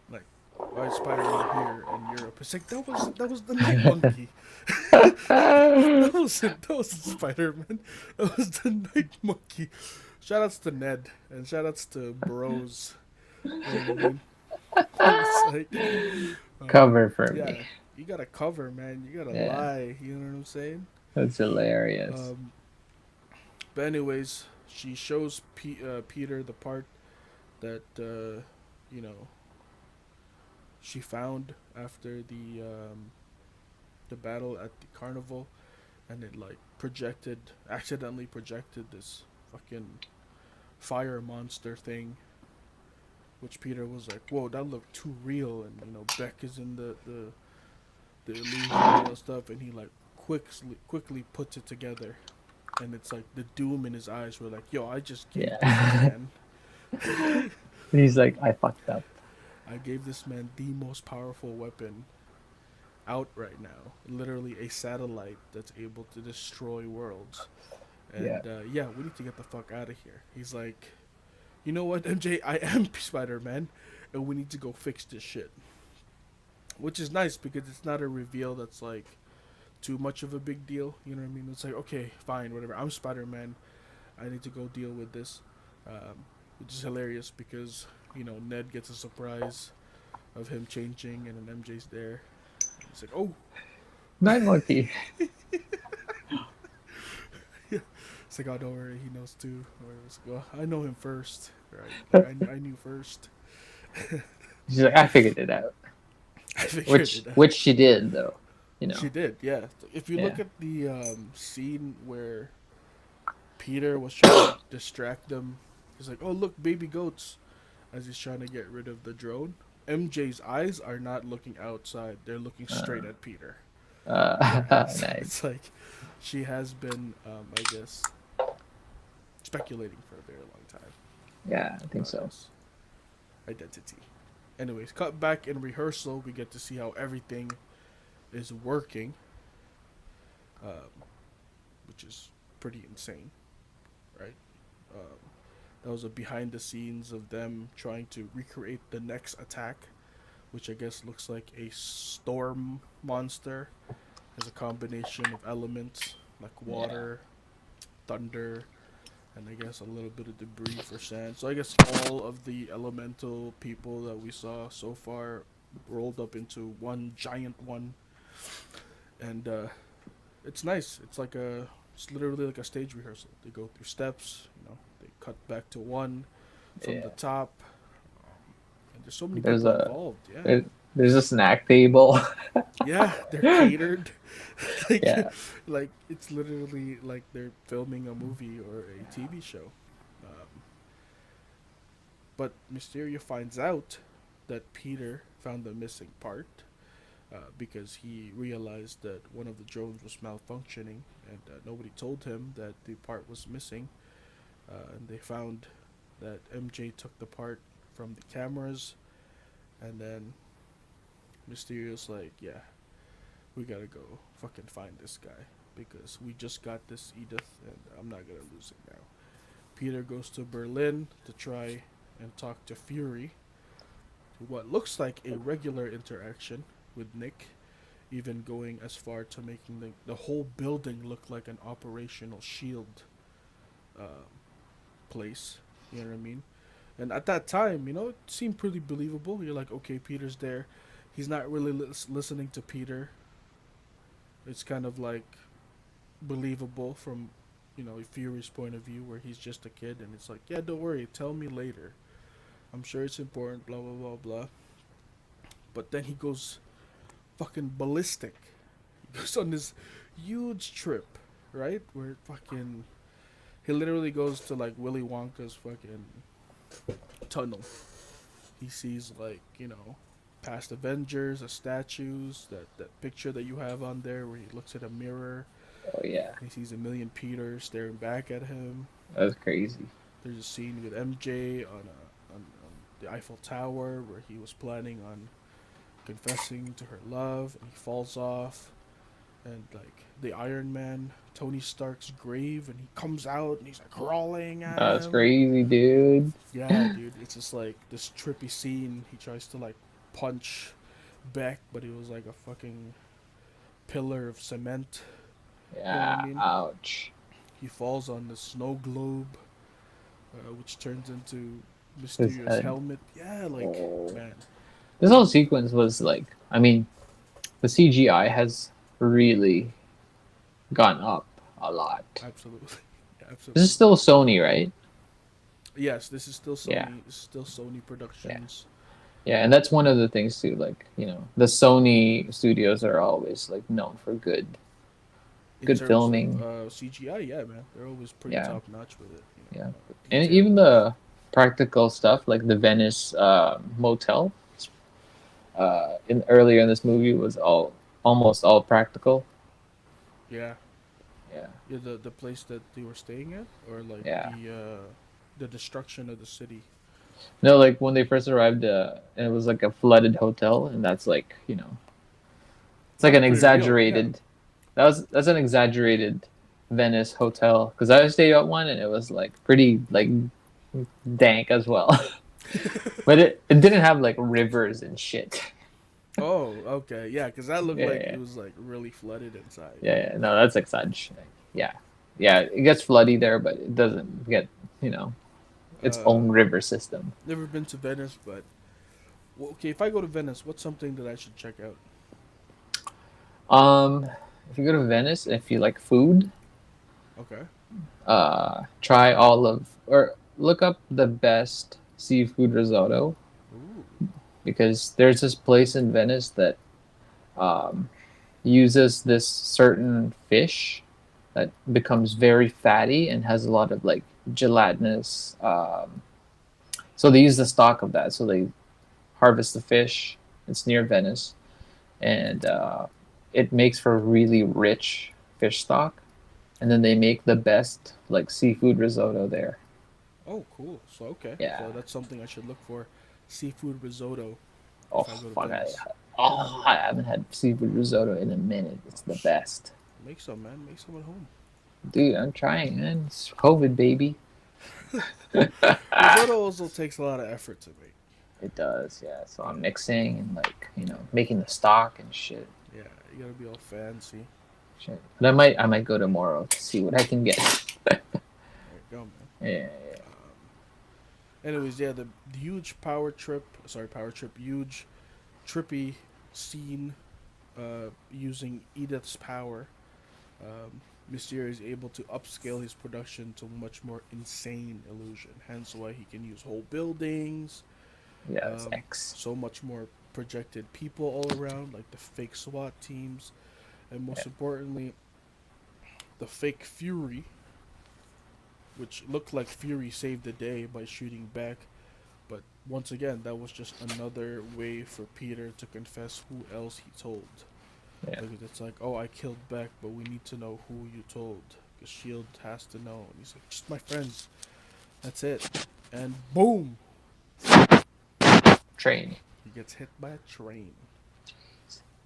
like why is Spider-Man here in Europe? It's like that was the Night Monkey. That wasn't Spider-Man. That was the Night Monkey. Shoutouts to Ned and shoutouts to Bros. You know what I mean? It's like, Cover for me. yeah, you gotta cover, man. You gotta Yeah, lie. You know what I'm saying? that's hilarious. Um, but anyways, she shows Peter the part that you know she found after the battle at the carnival, and it like accidentally projected this fucking fire monster thing, which Peter was like, whoa, that looked too real, and Beck is in the illusion and all that stuff, and he like quickly puts it together, and it's like the doom in his eyes were like, yo, I just gave this Yeah. man He's like, I fucked up. I gave this man the most powerful weapon out right now, literally a satellite that's able to destroy worlds. Yeah. And yeah, we need to get the fuck out of here. He's like, you know what, MJ, I am Spider-Man, and we need to go fix this shit. Which is nice because it's not a reveal that's like too much of a big deal. You know what I mean? It's like, okay, fine, whatever. I'm Spider-Man. I need to go deal with this, which is hilarious because Ned gets a surprise of him changing, and then MJ's there. He's like, oh, Night monkey. yeah. It's like, oh, don't worry, he knows too. Or it's like, well, I know him first, right? Like I knew first. She's like, I figured it out. I figured Which it out. which she did though. You know. She did, yeah. If you Yeah. look at the scene where Peter was trying to distract them, he's like, "Oh, look, baby goats," as he's trying to get rid of the drone. MJ's eyes are not looking outside; they're looking straight at Peter. Yeah, so Nice. it's like she has been, I guess, speculating for a very long time Yeah, I think about so. his identity. Anyways, cut back in rehearsal, we get to see how everything is working, which is pretty insane, right? Um, that was a behind the scenes of them trying to recreate the next attack, which I guess looks like a storm monster. Has a combination of elements like Yeah. water, thunder, and I guess a little bit of debris for sand. So I guess all of the elemental people that we saw so far rolled up into one giant one, and it's nice. It's literally like a stage rehearsal. They go through steps, they cut back to one from the Yeah. top, and there's so many There's people a involved. Yeah, there- there's a snack table. yeah, they're catered, like, Yeah. like it's literally like they're filming a movie or a TV show. Um, but Mysterio finds out that Peter found the missing part because he realized that one of the drones was malfunctioning, and nobody told him that the part was missing. And they found that MJ took the part from the cameras, and then Mysterio's like, "Yeah, we gotta go fucking find this guy because we just got this Edith, and I'm not gonna lose it now." Peter goes to Berlin to try and talk to Fury, to what looks like a regular interaction with Nick, even going as far to making the whole building look like an operational shield uh, place. You know what I mean? And at that time, it seemed pretty believable. You're like, okay, Peter's there. He's not really listening to Peter. It's kind of like believable from, Fury's point of view, where he's just a kid, and it's like, yeah, don't worry, tell me later. I'm sure it's important, blah, blah, blah, blah. But then he goes fucking ballistic. He goes on this huge trip, right? Where fucking he literally goes to like Willy Wonka's fucking tunnel. He sees like past Avengers, the statues, that picture that you have on there where he looks at a mirror. Oh yeah. He sees a million Peter staring back at him. That's crazy. There's a scene with MJ on the Eiffel Tower where he was planning on confessing to her love, and he falls off, and like the Iron Man, Tony Stark's grave, and he comes out and he's like crawling at That's him. crazy, dude. Yeah, dude, it's just like this trippy scene. He tries to like punch Beck, but he was like a fucking pillar of cement. You know what I Yeah. mean? Ouch. He falls on the snow globe, which turns into His Mysterio's head. helmet. Yeah, like, Oh. man, This whole sequence was like, I mean, the CGI has really gone up a lot. absolutely, yeah, This is absolutely. still Sony, right? Yes, this is still Yeah. Sony. This is still Sony Yeah. Productions. Yeah, and that's one of the things too. Like, the Sony studios are always like known for In good terms of filming. CGI, yeah, man, they're always pretty Yeah, top notch with it. yeah, and Detail. even the practical stuff, like the Venice motel, in earlier in this movie was all almost all practical. Yeah, Yeah, yeah. The place that they were staying at, or like yeah. the destruction of the city. No, like when they first arrived, and it was like a flooded hotel, and that's like it's That like was an pretty real. Yeah. exaggerated. That's an exaggerated Venice hotel because I stayed at one and it was like pretty like dank as well. But it didn't have like rivers and shit. Oh, okay. Yeah, because that looked Yeah, like yeah, it was like really flooded inside. yeah, yeah. No, that's exaggerated. Yeah, yeah. It gets floody there, but it doesn't get you know its Uh, own river system. Never been to Venice, but well, okay. If I go to Venice, what's something that I should check out? Um, if you go to Venice, if you like food, Okay. try all of or look up the best seafood risotto Ooh. because there's this place in Venice that um, uses this certain fish that becomes very fatty and has a lot of like gelatinous. So they use the stock of that. So they harvest the fish. It's near Venice, and it makes for really rich fish stock. And then they make the best like seafood risotto there. Oh, cool. So okay. Yeah. So that's something I should look for. Seafood risotto Oh if I go to fuck! Venice. Oh, I haven't had seafood risotto in a minute. It's the best. Make some, man. Make some at home. Dude, I'm trying, man. It's COVID, baby. Risotto also takes a lot of effort to make. It does, yeah. So Yeah, I'm mixing and making the stock and shit. yeah. You gotta be all fancy. Shit. But I might go tomorrow to see what I can get. There you go, man. Yeah, Anyways, yeah, the huge power trip. Sorry, power trip. Huge, trippy scene. Using Edith's power. Mysterio is able to upscale his production to much more insane illusion. Hence why he can use whole buildings. yeah. It's X. So much more projected people all around, like the fake SWAT teams, and Yeah, most importantly, the fake Fury, which looked like Fury saved the day by shooting back. But once again, that was just another way for Peter to confess who else he told. yeah. Because it's like, oh, I killed Beck, but we need to know who you told. Because Shield has to know. And he's like, just my friends. That's it. And boom, Train, he gets hit by a train.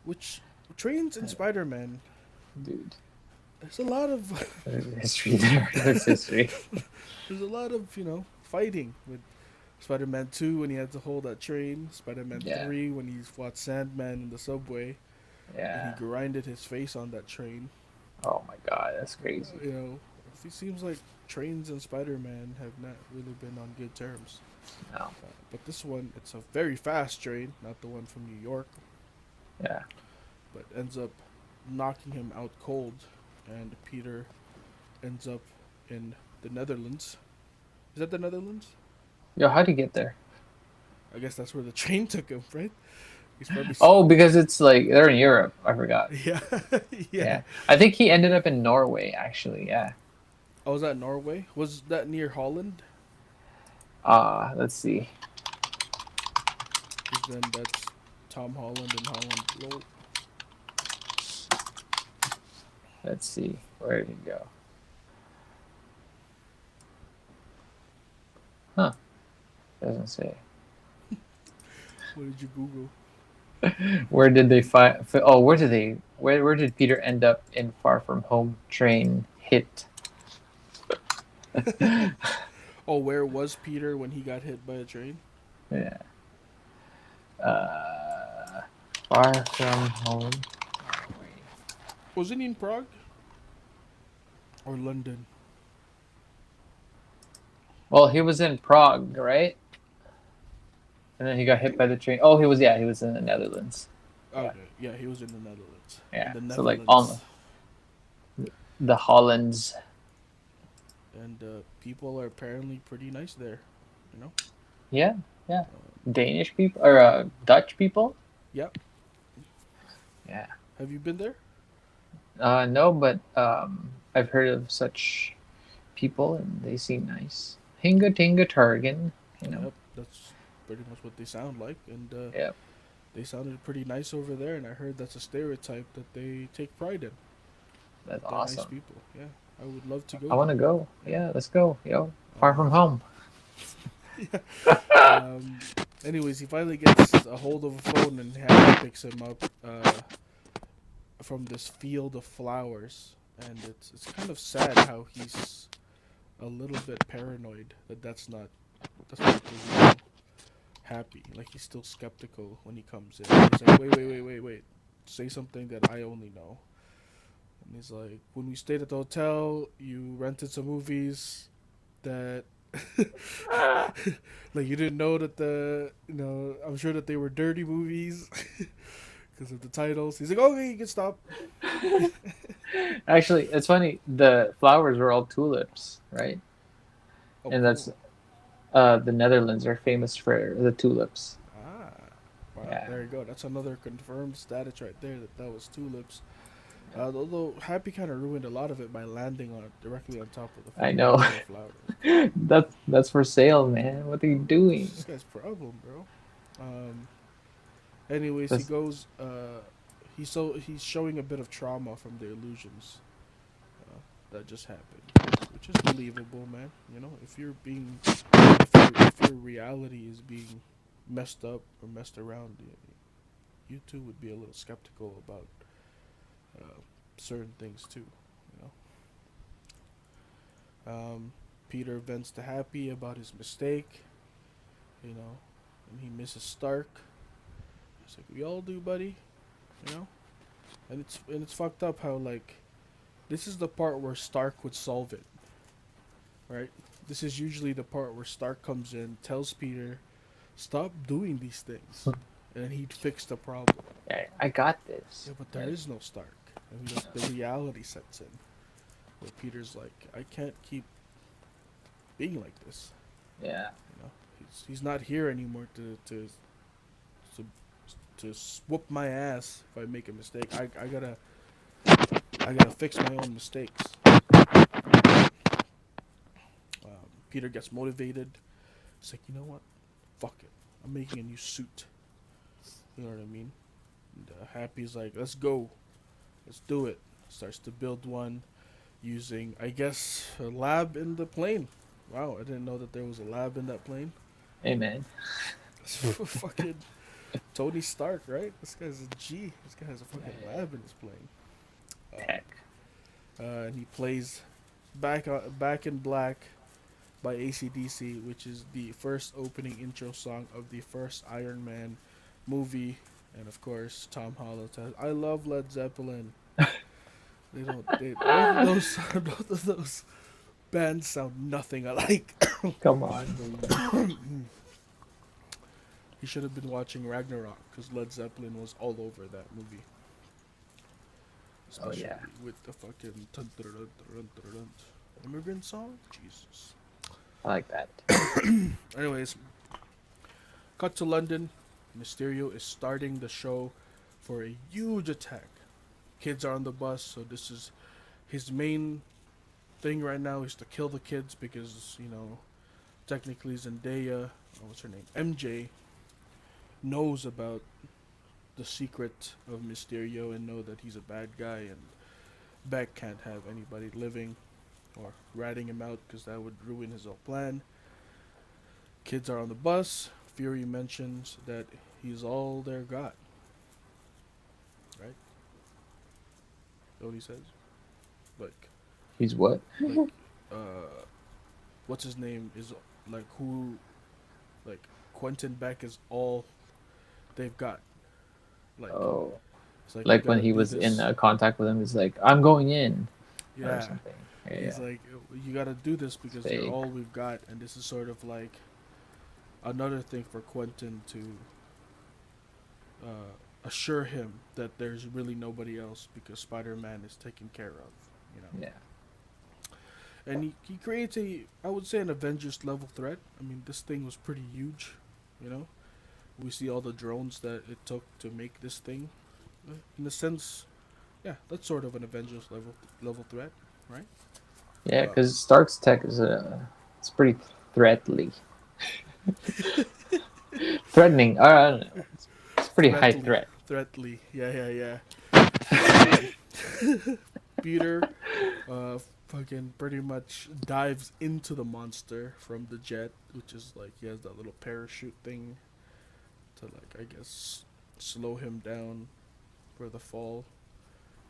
Which trains in Spider-Man, dude. there's a lot of There's history there. There's history. there's a lot of fighting with Spider-Man 2 when he had to hold that train. Spider-Man Yeah, 3 when he fought Sandman in the subway and he yeah. grinded his face on that train. Oh my god, that's crazy. It seems like trains and Spider-Man have not really been on good terms. No, But this one, it's a very fast train, not the one from New York, yeah. but ends up knocking him out cold, and Peter ends up in the Netherlands. Is that the Netherlands? Yo, how'd you get there? I guess that's where the train took him, right? He's probably. Oh, because it's like they're in Europe. I forgot. Yeah, yeah. Yeah, I think he ended up in Norway. Actually, yeah. Oh, was that Norway? Was that near Holland? Let's see. Because then that's Tom Holland and Holland. Lol. Let's see. Where did he go? Huh? Doesn't say. What did you Google? Where did they find? Oh, where did they? Where did Peter end up in Far From Home train hit? Oh, where was Peter when he got hit by a train? Yeah. Uh, Far From Home. Wasn't he in Prague or London? Well, he was in Prague, right? And then he got hit by the train. Oh, he was in the Netherlands. Yeah, Okay, yeah, he was in the Netherlands. In yeah. the So like on Netherlands, the Hollands. and people are apparently pretty nice there. You know. Yeah, yeah. Danish people or Dutch people. Yep. Yeah. Have you been there? No, but I've heard of such people, and they seem nice. Hinga Tinga Targan, you know. Yep. That's pretty much what they sound like, and Yeah, they sounded pretty nice over there. And I heard that's a stereotype that they take pride in. that's They're nice awesome. people. Yeah, I would love to go I want to there. go. Yeah. Yeah, let's go. Yo, Far From Um, Home. yeah. Um, anyways, he finally gets a hold of a phone and Happy picks him up from this field of flowers, and it's kind of sad how he's a little bit paranoid that that's not the real Happy. Like he's still skeptical when he comes in. He's like, wait, say something that I only know. And he's like, when we stayed at the hotel, you rented some movies that like you didn't know that I'm sure that they were dirty movies because of the titles. He's like, okay, you can stop. Actually, it's funny. The flowers were all tulips, right? Oh, And that's cool. the Netherlands are famous for the tulips. Ah, wow, Yeah, there you go. That's another confirmed status right there that was tulips. Although Happy kind of ruined a lot of it by landing on directly on top of the I fucking know. bouquet of flowers. That's for sale, man. What are you It's doing? this guy's problem, bro. Um, anyways, he That's, goes. He's showing a bit of trauma from the illusions that just happened, which is believable, man. If you're being, if your reality is being messed up or messed around, you too would be a little skeptical about uh, certain things too. You know, Peter vents to Happy about his mistake. You know, and he misses Stark. It's like we all do, buddy. You know, and it's fucked up how like this is the part where Stark would solve it, right? This is usually the part where Stark comes in, tells Peter, "Stop doing these things," and he'd fix the problem. Yeah, I got this. Yeah, but there Like, is no Stark, and the reality sets in where Peter's like, "I can't keep being like this." yeah, You know, he's not here anymore to to whoop my ass if I make a mistake. I gotta fix my own mistakes. Peter gets motivated. It's like, you know what? Fuck it. I'm making a new suit. You know what I mean? And Happy's like, let's go. Let's do it. Starts to build one using, I guess, a lab in the plane. Wow, I didn't know that there was a lab in that plane. hey man, Fucking Tony Stark, right? This guy's a G. This guy has a fucking yeah, lab in his plane. Um, tech. and he plays Back in Black by AC/DC, which is the first opening intro song of the first Iron Man movie. And of course, Tom Holland says, "I love Led Zeppelin." They don't. Both of those. Both of those bands sound nothing alike. Come on, dude. He should have been watching Ragnarok because Led Zeppelin was all over that movie, Oh especially yeah, with the fucking immigrant song. Jesus. I like that. Anyways, cut to London. Mysterio is starting the show for a huge attack. Kids are on the bus, so this is his main thing right now is to kill the kids because, technically Zendaya, what's her name? MJ knows about the secret of Mysterio and know that he's a bad guy and Beck can't have anybody living or ratting him out because that would ruin his whole plan. Kids are on the bus. Fury mentions that he's all they're got, right? What he says? Like, He's what? like, uh, what's his name is like who, like Quentin Beck is all they've got. Like, Oh, it's like we like when gotta he do was in this. contact with him, he's like, "I'm going in," or Yeah, something. Yeah, he's yeah. like, you gotta do this It's because you're vague. all we've got, and this is sort of like another thing for Quentin to assure him that there's really nobody else because Spider-Man is taken care of, you know. Yeah, And he creates I would say, an Avengers level threat. I mean, this thing was pretty huge, you know. We see all the drones that it took to make this thing. In a sense, yeah, that's sort of an Avengers level threat, right? yeah. Uh, Because Stark's tech is it's pretty threatly, threatening. I don't know. It's pretty high threatly, threat. threatly, yeah. Um, Peter, fucking pretty much dives into the monster from the jet, which is like he has that little parachute thing to like I guess slow him down for the fall,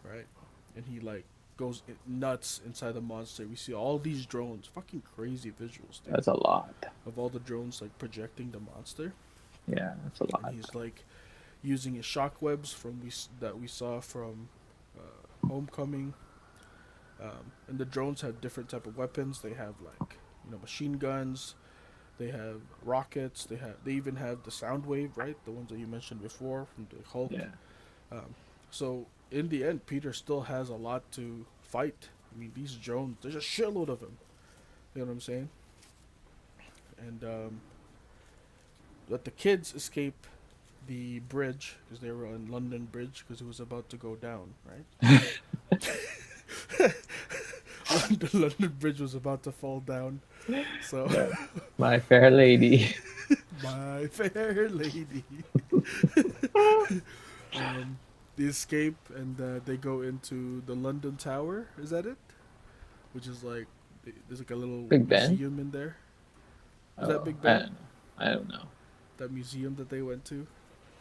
right? And he like goes nuts inside the monster. We see all these drones, fucking crazy visuals, dude, That's a lot. of all the drones like projecting the monster, Yeah, that's a and lot. he's like using his shockwebs that we saw from Homecoming. And the drones have different type of weapons. They have like machine guns. They have rockets. They even have the sound wave, right? The ones that you mentioned before from the Hulk. Yeah, Um, so in the end, Peter still has a lot to fight. I mean, these drones. There's a shitload of them. You know what I'm saying? And let the kids escape the bridge because they were on London Bridge because it was about to go down, right? London Bridge was about to fall down. So, yeah. My fair lady. my fair lady. um, they escape and they go into the London Tower. Is that it? Which is like there's like a little Big Ben. museum in there. Is that Oh, Big I Ben? don't know. I don't know. That museum that they went to.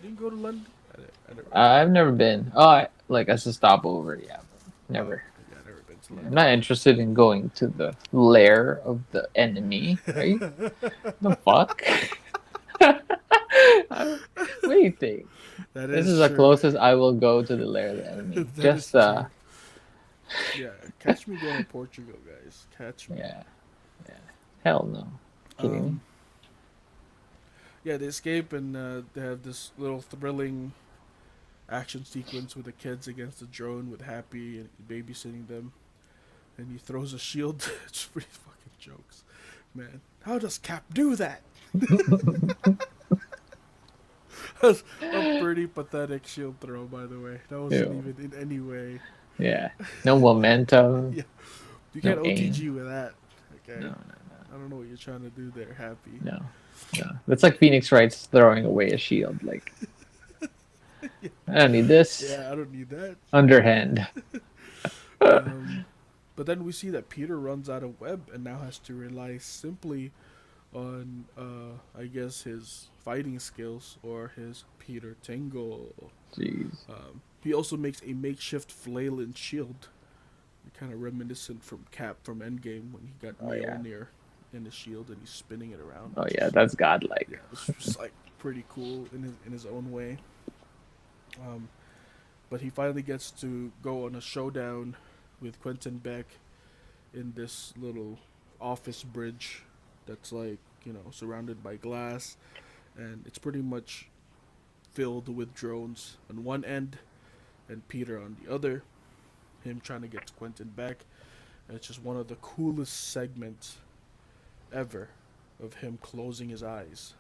Didn't go to London. I never been to I've London. never been. Oh, like as a stopover, yeah, but Oh, never. okay, yeah, I never been to I'm London. not interested in going to the lair of the enemy, right? The fuck? What do you think? That This is is the true. closest I will go to the lair of the enemy. That Just is true. Yeah, catch me going to Portugal, guys. Catch me. yeah, yeah. Hell no. Kidding me? Um, yeah, they escape and they have this little thrilling action sequence with the kids against the drone with Happy and babysitting them, and he throws a shield. It's pretty fucking jokes, man. How does Cap do that? That's a pretty pathetic shield throw, by the way. That wasn't Ew. even in any way. Yeah. No momentum. Yeah, you No can't aim. OTG with that. No, Okay, no, I don't know what you're trying to do there, Happy. no, no. That's like Phoenix Wright's throwing away a shield. Like, I don't need this. Yeah, I don't need that. Underhand. Um, but then we see that Peter runs out of web and now has to rely simply on, I guess, his fighting skills or his Peter Tingle. Jeez. He also makes a makeshift flail and shield, kind of reminiscent from Cap from Endgame when he got Oh yeah. Mjolnir in his shield and he's spinning it around. Oh Which yeah. is, That's yeah, godlike. it's just like pretty cool in his own way. Um, but he finally gets to go on a showdown with Quentin Beck in this little office bridge that's like, surrounded by glass, and it's pretty much filled with drones on one end and Peter on the other, him trying to get Quentin back. And it's just one of the coolest segments ever of him closing his eyes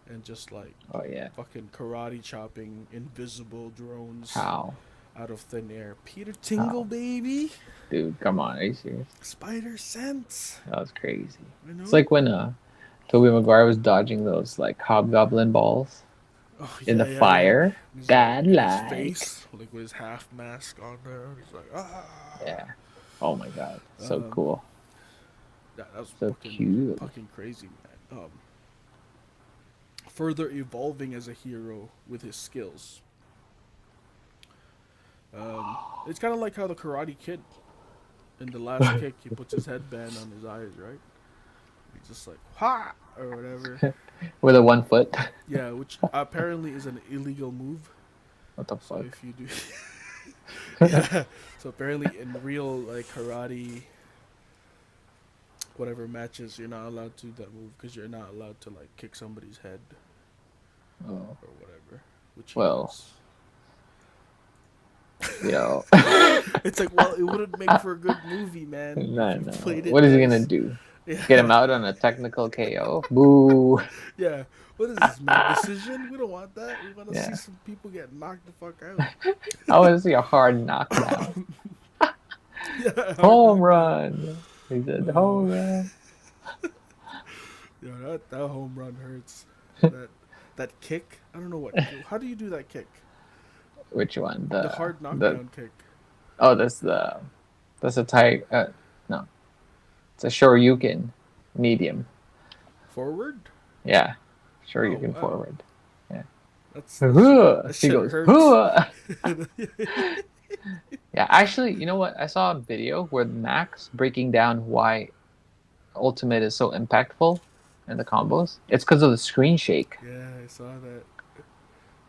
and just like Oh yeah. fucking karate chopping invisible drones How? out of thin air. Peter Tingle, How? baby. Dude, come on. Are you serious? Spider sense. That was crazy. You It's know? like when Tobey Maguire was dodging those like hobgoblin balls Oh in the yeah, yeah, yeah. fire. He's like in his Godlike. face, like with his half mask on there. He's like, Yeah. Oh my god. So Um, cool. yeah, that was So cute. fucking crazy, man. Further evolving as a hero with his skills. It's kind of like how the Karate Kid, in the last kick, he puts his headband on his eyes, right? He's just like ha or whatever. With a 1 foot. Yeah, which apparently is an illegal move. What the So fuck? if you do, yeah. So apparently in real like karate, whatever matches, you're not allowed to do that move because you're not allowed to like kick somebody's head Oh. or whatever, which he Well, does. you know. It's like, well, it wouldn't make for a good movie, man. No, If you no. played it What is he gonna nice. do? Get him Yeah, out on a technical KO? Boo. yeah. What is this, man? Decision? We don't want that. We want to see Yeah. some people get knocked the fuck out. I want to see a hard knockdown. Yeah, hard Home knockdown. run. He said Uh, home run. yeah, that home run hurts. That that kick. I don't know what. How do you do that kick? Which one? The The hard the knockdown kick. oh, that's a tight. No, it's a Shoryuken medium. Forward. Yeah, Oh Shoryuken wow, forward. Yeah. that shit. That He shit goes. hurts. Yeah, actually, you know what? I saw a video where Max breaking down why Ultimate is so impactful in the combos. It's because of the screen shake. Yeah, I saw that.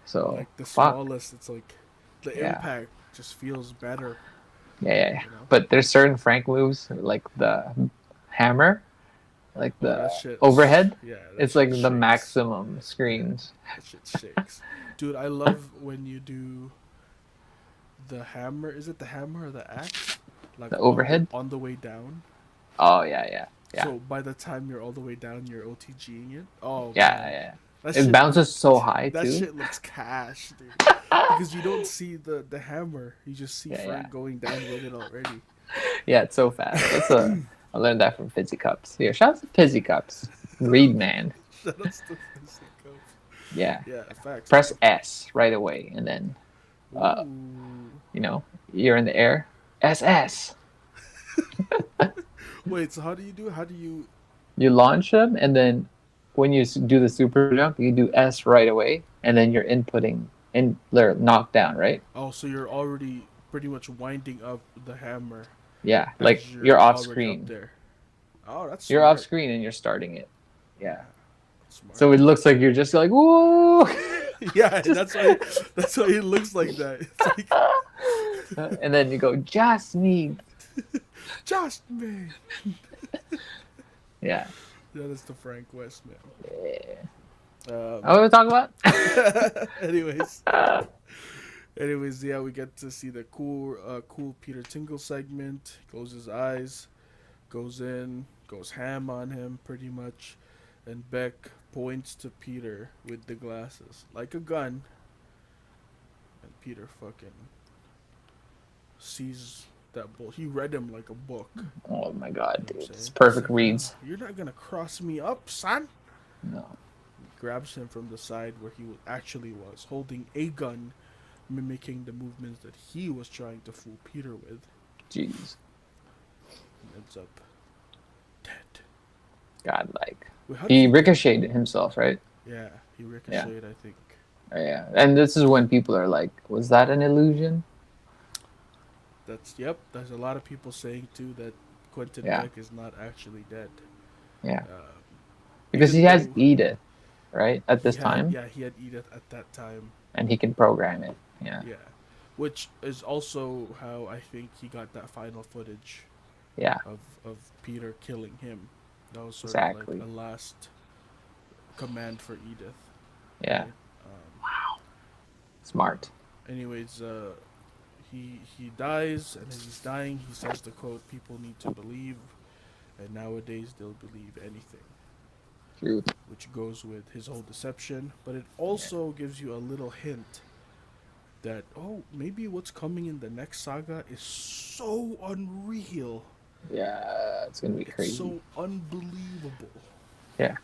So Like the fuck. smallest, it's like the Yeah. impact just feels better. Yeah, yeah, yeah. You know. But there's certain Frank moves like the hammer, like Oh, that the shit. overhead. Yeah, that It's like shit the shakes. maximum Yeah, screens. that shit shakes. Dude, I love when you do the hammer. Is it the hammer or the axe? Like The overhead. on the way down. Oh yeah, yeah, yeah, So by the time you're all the way down, you're OTGing it. Oh yeah, man, yeah. that It shit bounces so high that too. shit looks cash, dude. Because you don't see the hammer, you just see Yeah, yeah, Frank going down with it already. yeah. It's so fast. I learned that from Fizzy Cups. Here, shout out to Fizzy Cups. Reed man. Shout outs to Physic Cup. Yeah. Yeah, facts. Press S right away, and then uh, Ooh. you know, you're in the air. SS. Wait, so how do you do? How do you? You launch them, and then when you do the super jump, you do S right away, and then you're inputting and they're knocked down, right? Oh, so you're already pretty much winding up the hammer Yeah, like as you're you're off already up screen. there. Oh, that's You're off smart. screen and you're starting it. Yeah, Yeah. that's smart. So it looks like you're just like whoa, Yeah, just that's why it looks like that. It's like and then you go just me. just me. Yeah. That is the Frank West man. Yeah. Um. What are we talking about? anyways, yeah, we get to see the cool Peter Tingle segment. Closes his eyes, goes in, goes ham on him pretty much, and Beck points to Peter with the glasses like a gun, and Peter fucking sees that bull. He read him like a book. Oh my You god, know what I'm dude, it's saying? He's perfect like, reads. you're not gonna cross me up, son. No, He grabs him from the side where he actually was, holding a gun, mimicking the movements that he was trying to fool Peter with, jeez, and ends up dead. god, like Wait, how does he he die? ricocheted himself, right? Yeah, he Yeah, ricocheted, I think. yeah, and this is when people are like, was that an illusion? That's yep. There's a lot of people saying too that Quentin Yeah, Beck is not actually dead. yeah, Um, because he even has though Edith, right, at this time, he had Edith at that time. and he can program it. Yeah, Yeah, which is also how I think he got that final footage yeah, of Peter killing him. That was sort of like exactly. a last command for Edith, Yeah, right? smart. Anyways, he dies, and as he's dying, he says the quote, "People need to believe, and nowadays they'll believe anything," Truth. which goes with his whole deception. But it Yeah, also gives you a little hint that maybe what's coming in the next saga is so unreal. yeah, it's gonna be It's crazy. so unbelievable Yeah,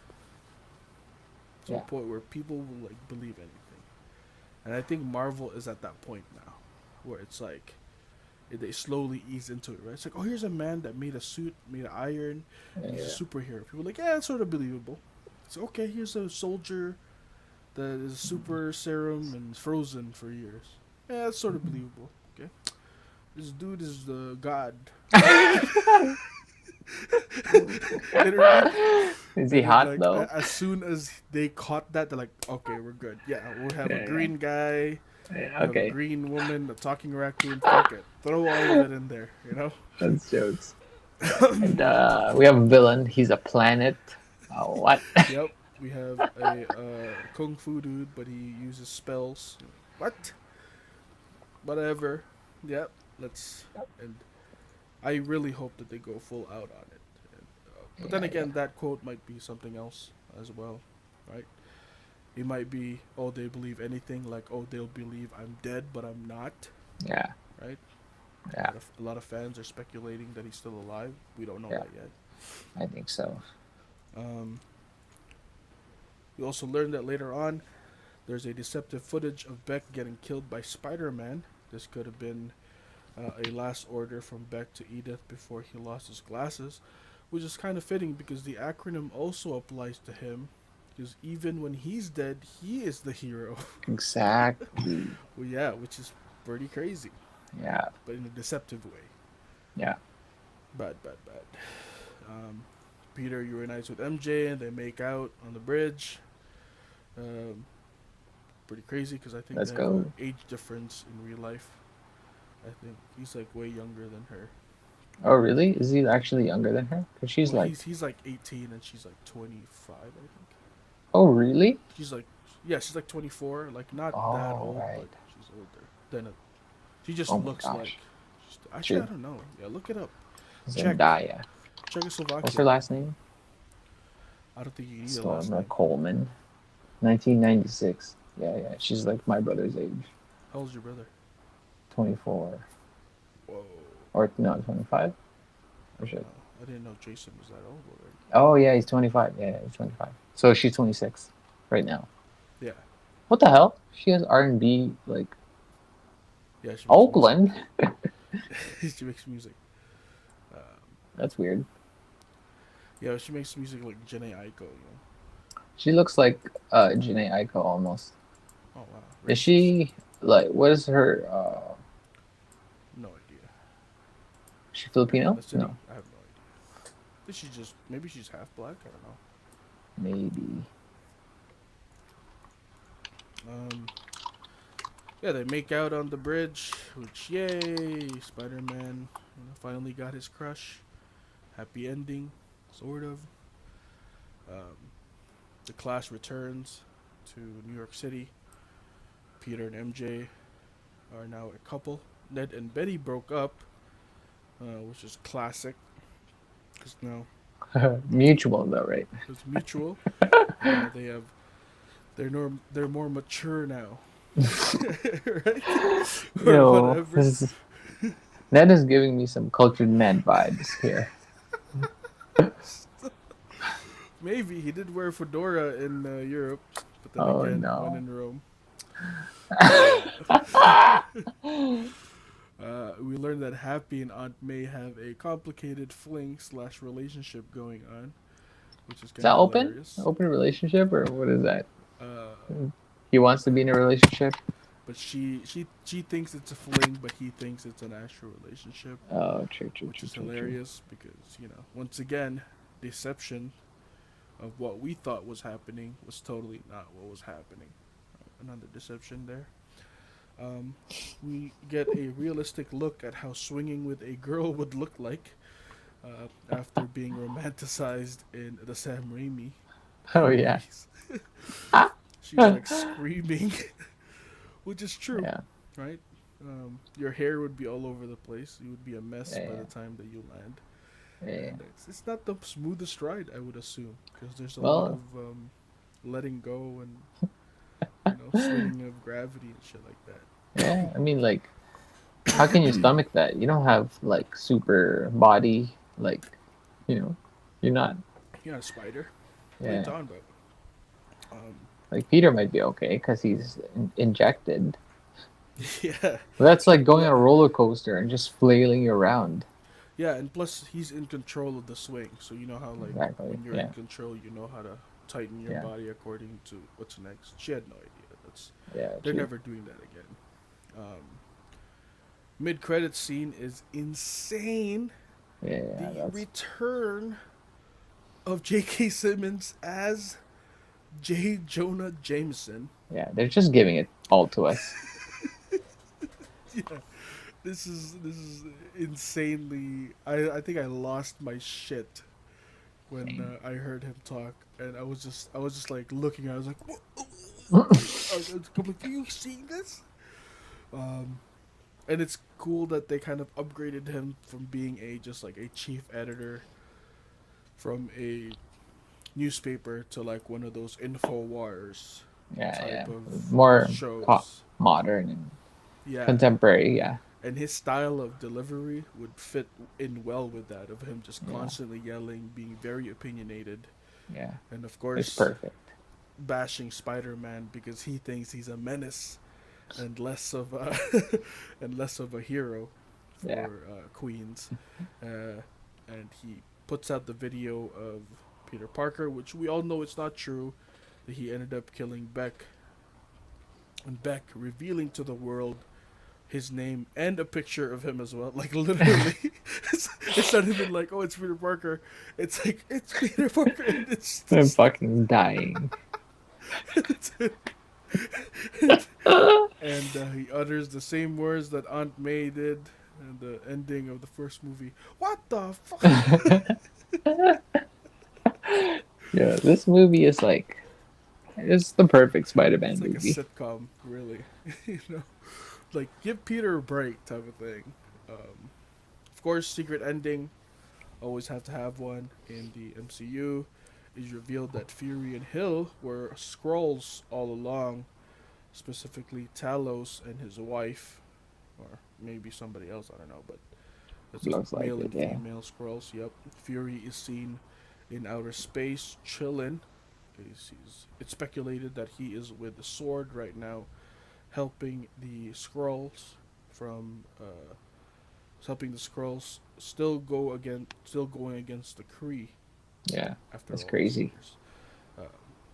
to a yeah, point where people will like believe anything. And I think Marvel is at that point now, where it's like they slowly ease into it, right? It's like, oh, here's a man that made a suit, made an iron, and he's yeah, a superhero. People are like, yeah, it's sort of believable. It's okay. Here's a soldier that is super serum and frozen for years. Yeah, it's sort of believable. Okay, this dude is the god, literally. Is he And then hot like though? as soon as they caught that, they're like, okay, we're good. Yeah, we'll have a Yeah, green guy. yeah. We have a Okay, green woman, a talking raccoon. Fuck it, throw all of it in there. You know. that's jokes. And we have a villain. He's a planet. What? Yep, we have a kung fu dude, but he uses spells. What? Whatever. Yep. Let's and I really hope that they go full out on it. And, but then Yeah, yeah, again, that quote might be something else as well, right? It might be, oh, they believe anything, like, oh, they'll believe I'm dead, but I'm not, yeah, right? yeah, A lot of fans are speculating that he's still alive. We don't know yeah. that yet. I think so. Um, we also learned that later on, there's a deceptive footage of Beck getting killed by Spider-Man. This could have been a last order from Beck to Edith before he lost his glasses, which is kind of fitting because the acronym also applies to him. Because even when he's dead, he is the hero. Exactly. Well, yeah, which is pretty crazy, Yeah, but in a deceptive way. yeah, Bad, bad, bad. Um, Peter reunites with MJ and they make out on the bridge. Um, Pretty crazy because I think let's they have a go. age difference in real life. I think he's like way younger than her. Oh, really? Is he actually younger than her? Because she's Well, like, he's like 18 and she's like 25, I think. oh, really? She's like, yeah, she's like 24, like not that Oh, old, but right. she's older. Then she just Oh my looks like. gosh. Actually, I True. don't know. Yeah, look it up. Czech, Zendaya. What's her Czechoslovakian. last name? I don't think you need a last Storma name. Coleman. 1996. Yeah, yeah. She's like my brother's age. How old's your brother? 24. Whoa, Or no, 25? I For don't sure. know. I didn't know Jason was that old already. Oh, yeah, he's 25. Yeah, he's 25. So she's 26 right now. Yeah, What the hell? She has R&B, like, yeah, she makes music. Oakland? She makes music. Um, That's weird. yeah, she makes music like Janae Aiko. She looks like Janae Aiko almost. Oh wow, Is racist. she like what is her No idea. she Her Filipino? ethnicity? No. I have no idea. I think she's just maybe she's half black. I don't know. Maybe. Um, yeah, they make out on the bridge, which yay, Spider-Man, finally got his crush. Happy ending, sort of. Um, the class returns to New York City. Peter and MJ are now a couple. Ned and Betty broke up, which is classic, because now Mutual though, right? it's mutual, and now they're more mature now, right? Or Yo, whatever. Ned is giving me some cultured man vibes here. Maybe he did wear a fedora in Europe, but then Oh again, when no. in Rome. Uh, we learned that Happy and Aunt May have a complicated fling slash relationship going on, which is Is kind that of open? hilarious. Open relationship or what is that? Uh, He wants to be in a relationship? but she thinks it's a fling, but he thinks it's an actual relationship, Oh, true, true, which true, is true, true. hilarious because once again, deception of what we thought was happening was totally not what was happening. Another deception there. Um, we get a realistic look at how swinging with a girl would look like after being romanticized in the Sam Raimi Oh yeah. movies. She's like screaming, which is true, Yeah, right? Your hair would be all over the place. You would be a mess by yeah, the time that you land, yeah. and it's not the smoothest ride, I would assume, because there's a lot of Well, letting go and swinging of gravity and shit like that. yeah. I mean, like, how can you stomach that? You don't have like super body, like, you know, you're not. You're not a spider. What are you Yeah, talking about? Um, like Peter might be okay because he's injected. yeah, But that's like and going on a roller coaster and just flailing you around. yeah, and plus he's in control of the swing, so you know how like Exactly. when you're in Yeah. control, you know how to tighten your Yeah. body according to what's next. She had no idea. Yeah. They're True. never doing that again. Mid credit scene is insane. Yeah. The That's. return of J.K. Simmons as J. Jonah Jameson. Yeah. They're just giving it all to us. Yeah, this is insanely. I think I lost my shit when Same. I heard him talk, and I was just like looking. I was like, what? I'm like, do you see this? Um, and it's cool that they kind of upgraded him from being a just like a chief editor from a newspaper to like one of those Infowars Yeah. type Yeah. of More shows. modern and Yeah, contemporary. Yeah. and his style of delivery would fit in well with that of him just Yeah. constantly yelling, being very opinionated, Yeah. and of It's course perfect. bashing Spider-Man because he thinks he's a menace and less of a and less of a hero Yeah. for Queens, and he puts out the video of Peter Parker, which we all know it's not true, that he ended up killing Beck, and Beck revealing to the world his name and a picture of him as well. Like literally, it's not even like, oh, it's Peter Parker. It's like it's Peter Parker, and it's I'm just fucking dying. it's, and he utters the same words that Aunt May did in the ending of the first movie. What the fuck? Yeah, this movie is like it's the perfect Spider-Man It's like a movie. sitcom, really. Like give Peter a break type of thing. Of course, secret ending. Always have to have one in the MCU. Is revealed that Fury and Hill were Skrulls all along, specifically Talos and his wife, or maybe somebody else. I don't know, but it's a Looks like male it, and yeah. female Skrulls. Yep. Fury is seen in outer space chilling. It's speculated that he is with the sword right now, helping the Skrulls from helping the Skrulls still going against the Kree Yeah, after that's all these crazy. years. Uh,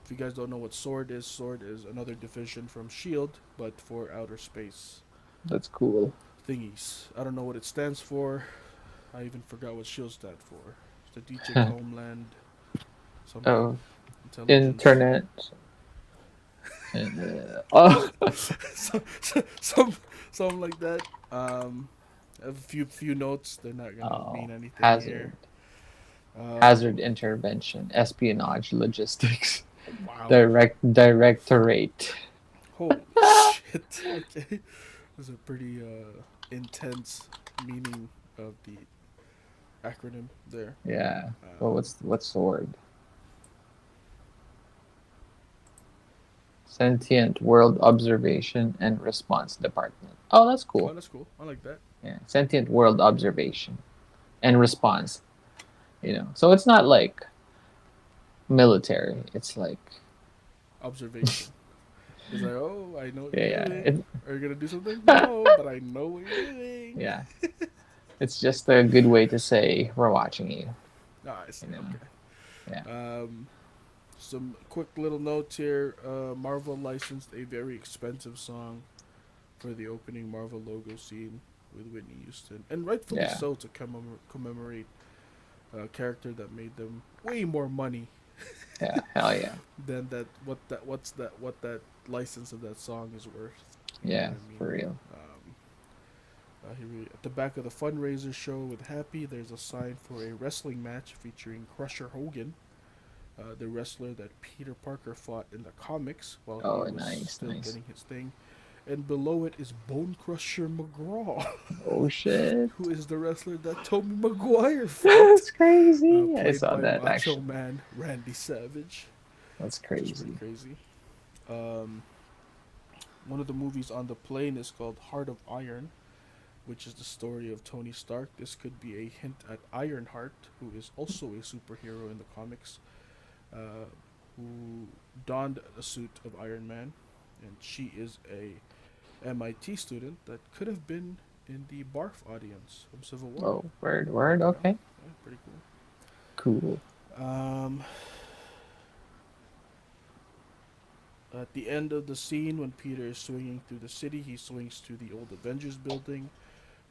If you guys don't know what Sword is another division from Shield, but for outer space That's cool. thingies. I don't know what it stands for. I even forgot what Shield stands for. Strategic Homeland something Oh, intelligence. internet. Oh, some something like that. I have a few notes. They're not gonna oh, mean anything here. hazard, hazard intervention, espionage, logistics, Wow. directorate. Holy shit. Okay. There's a pretty intense meaning of the acronym there. Yeah. Well, Um, what's sword? Sentient World Observation and Response Department. Oh, that's oh, cool. that's cool. I like that. Yeah, Sentient World Observation and Response. So it's not like military. It's like Observation. It's like, oh, I know what yeah, you're yeah, doing. Are you gonna do something? No, but I know what you're doing. yeah. It's just a good way to say we're watching you. Ah, I see. You know. Okay. Yeah. Some quick little notes here. Marvel licensed a very expensive song for the opening Marvel logo scene with Whitney Houston, and rightfully Yeah. so, to commemorate a character that made them way more money Yeah. Hell yeah. than what that license of that song is worth. You know Yeah. what I mean? For real. At the back of the fundraiser show with Happy, there's a sign for a wrestling match featuring Crusher Hogan, the wrestler that Peter Parker fought in the comics while he Oh, was nice, still nice. getting his thing. And below it is Bone Crusher McGraw, Oh shit. who is the wrestler that Tobey Maguire fought, That's crazy. I played saw by that Macho actually. Man Randy Savage, That's which is pretty crazy. crazy. Um, One of the movies on the plane is called Heart of Iron, which is the story of Tony Stark. This could be a hint at Ironheart, who is also a superhero in the comics, uh, who donned a suit of Iron Man, and she is a MIT student that could have been in the Barf audience from Civil War. Oh, word. You know, Okay. yeah, pretty Cool. cool. At the end of the scene, when Peter is swinging through the city, he swings to the old Avengers building,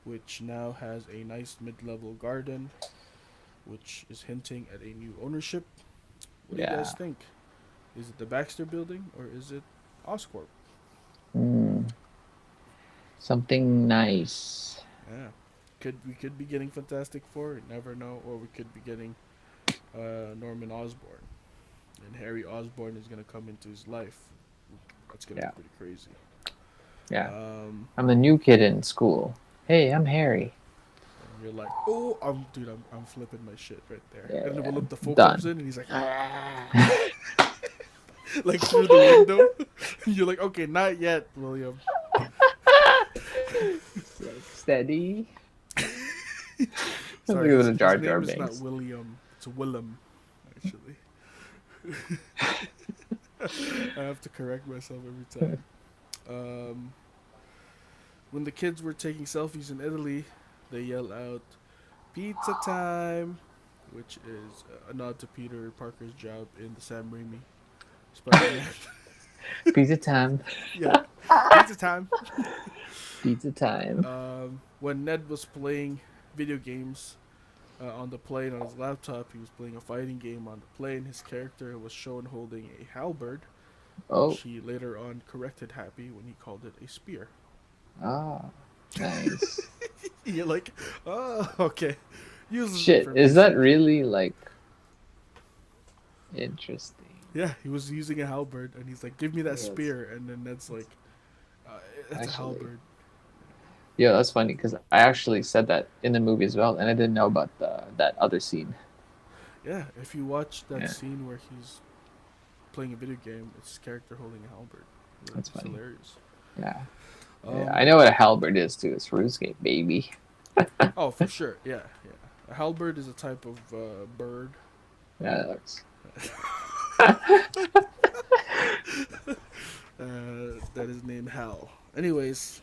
which now has a nice mid-level garden, which is hinting at a new ownership. What do you guys Yeah. think? Is it the Baxter building or is it Oscorp? Mm, something nice. Yeah, we could be getting Fantastic Four. You never know, or we could be getting Norman Osborn, and Harry Osborn is gonna come into his life. That's gonna be Yeah. pretty crazy. Yeah. Um, I'm the new kid in school. Hey, I'm Harry. and you're like, oh, I'm flipping my shit right there. Yeah, And then yeah. Willem Dafoe comes Done. in, and he's like, like through the window. You're like, okay, not yet, William. It's like steady. Sounds like Sorry, a his little Jar his Jar name is not Binks. William. It's Willem, actually. I have to correct myself every time. Um, when the kids were taking selfies in Italy, they yell out, "Pizza time!" which is a nod to Peter Parker's job in the Sam Raimi Spider-Man. Pizza time. Yeah, pizza time. Pizza time. When Ned was playing video games on the plane on his laptop, he was playing a fighting game on the plane. His character was shown holding a halberd, which Oh. he later on corrected Happy when he called it a spear. Ah. Nice. You're like, oh, okay. Useless Shit. Is that information. really like interesting? Yeah, he was using a halberd, and he's like, "Give me that Yeah, that's, spear," and then Ned's like, uh, "It's a actually. halberd." Yeah, that's funny because I actually said that in the movie as well, and I didn't know about that other scene. Yeah, if you watch that Yeah, scene where he's playing a video game, it's his character holding a halberd. that's It's funny. hilarious. Yeah. Yeah, I Um, know what a halberd is too. It's RuneScape, baby. oh, for sure. Yeah, yeah. A halberd is a type of bird. Yeah, that's That is named Hal. Anyways,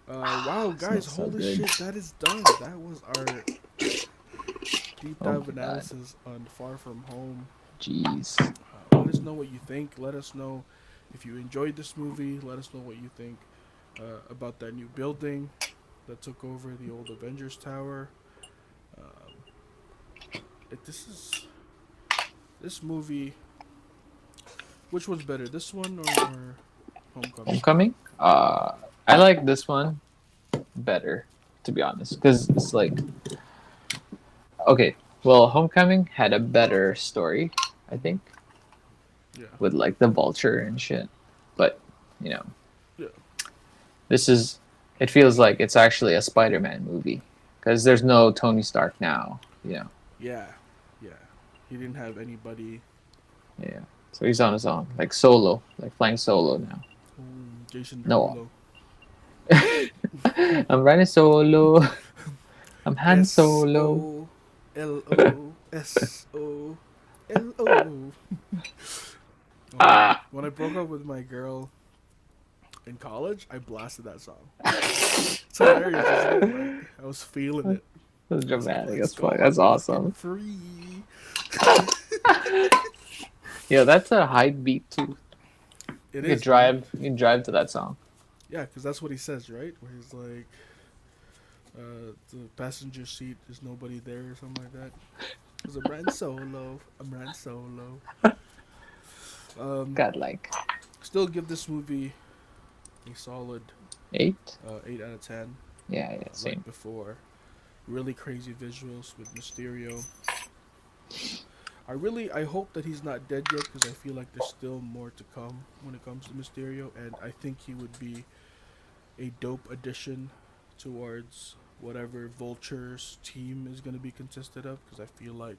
wow, guys, smells so holy good. shit, that is done. That was our deep Oh dive my god. analysis on Far From Home. Jeez. What is us know what you think. Let us know if you enjoyed this movie. Let us know what you think about that new building that took over the old Avengers Tower. Um, this movie. Which one's better, this one or Homecoming? Homecoming. I like this one better, to be honest, because it's like okay. Well, Homecoming had a better story, I think, Yeah, with like the vulture and shit. But you know, yeah, this is. It feels like it's actually a Spider-Man movie because there's no Tony Stark now. You know. yeah, yeah. He didn't have anybody. Yeah. So he's on his own, like solo, like flying solo now. Jason No. Derulo. I'm running solo. I'm Han S Solo. O L O S O L O. Oh man, Ah, when I broke up with my girl in college, I blasted that song. It's hilarious, isn't it? Like I was feeling it. that's I was like, dramatic "Let's as go, fuck. I'm That's fucking awesome. free." Yeah, that's a hype beat too. It You could is, dude. drive. You can drive to that song. Yeah, because that's what he says, right? Where he's like, the passenger seat, there's nobody there or something like that. Because I'm riding solo. I'm riding solo. Um, Got like Still give this movie a solid 8. 8 out of 10. Yeah, yeah, Like same. before. Really crazy visuals with Mysterio. I hope that he's not dead yet because I feel like there's still more to come when it comes to Mysterio, and I think he would be a dope addition towards whatever Vulture's team is going to be consisted of, because I feel like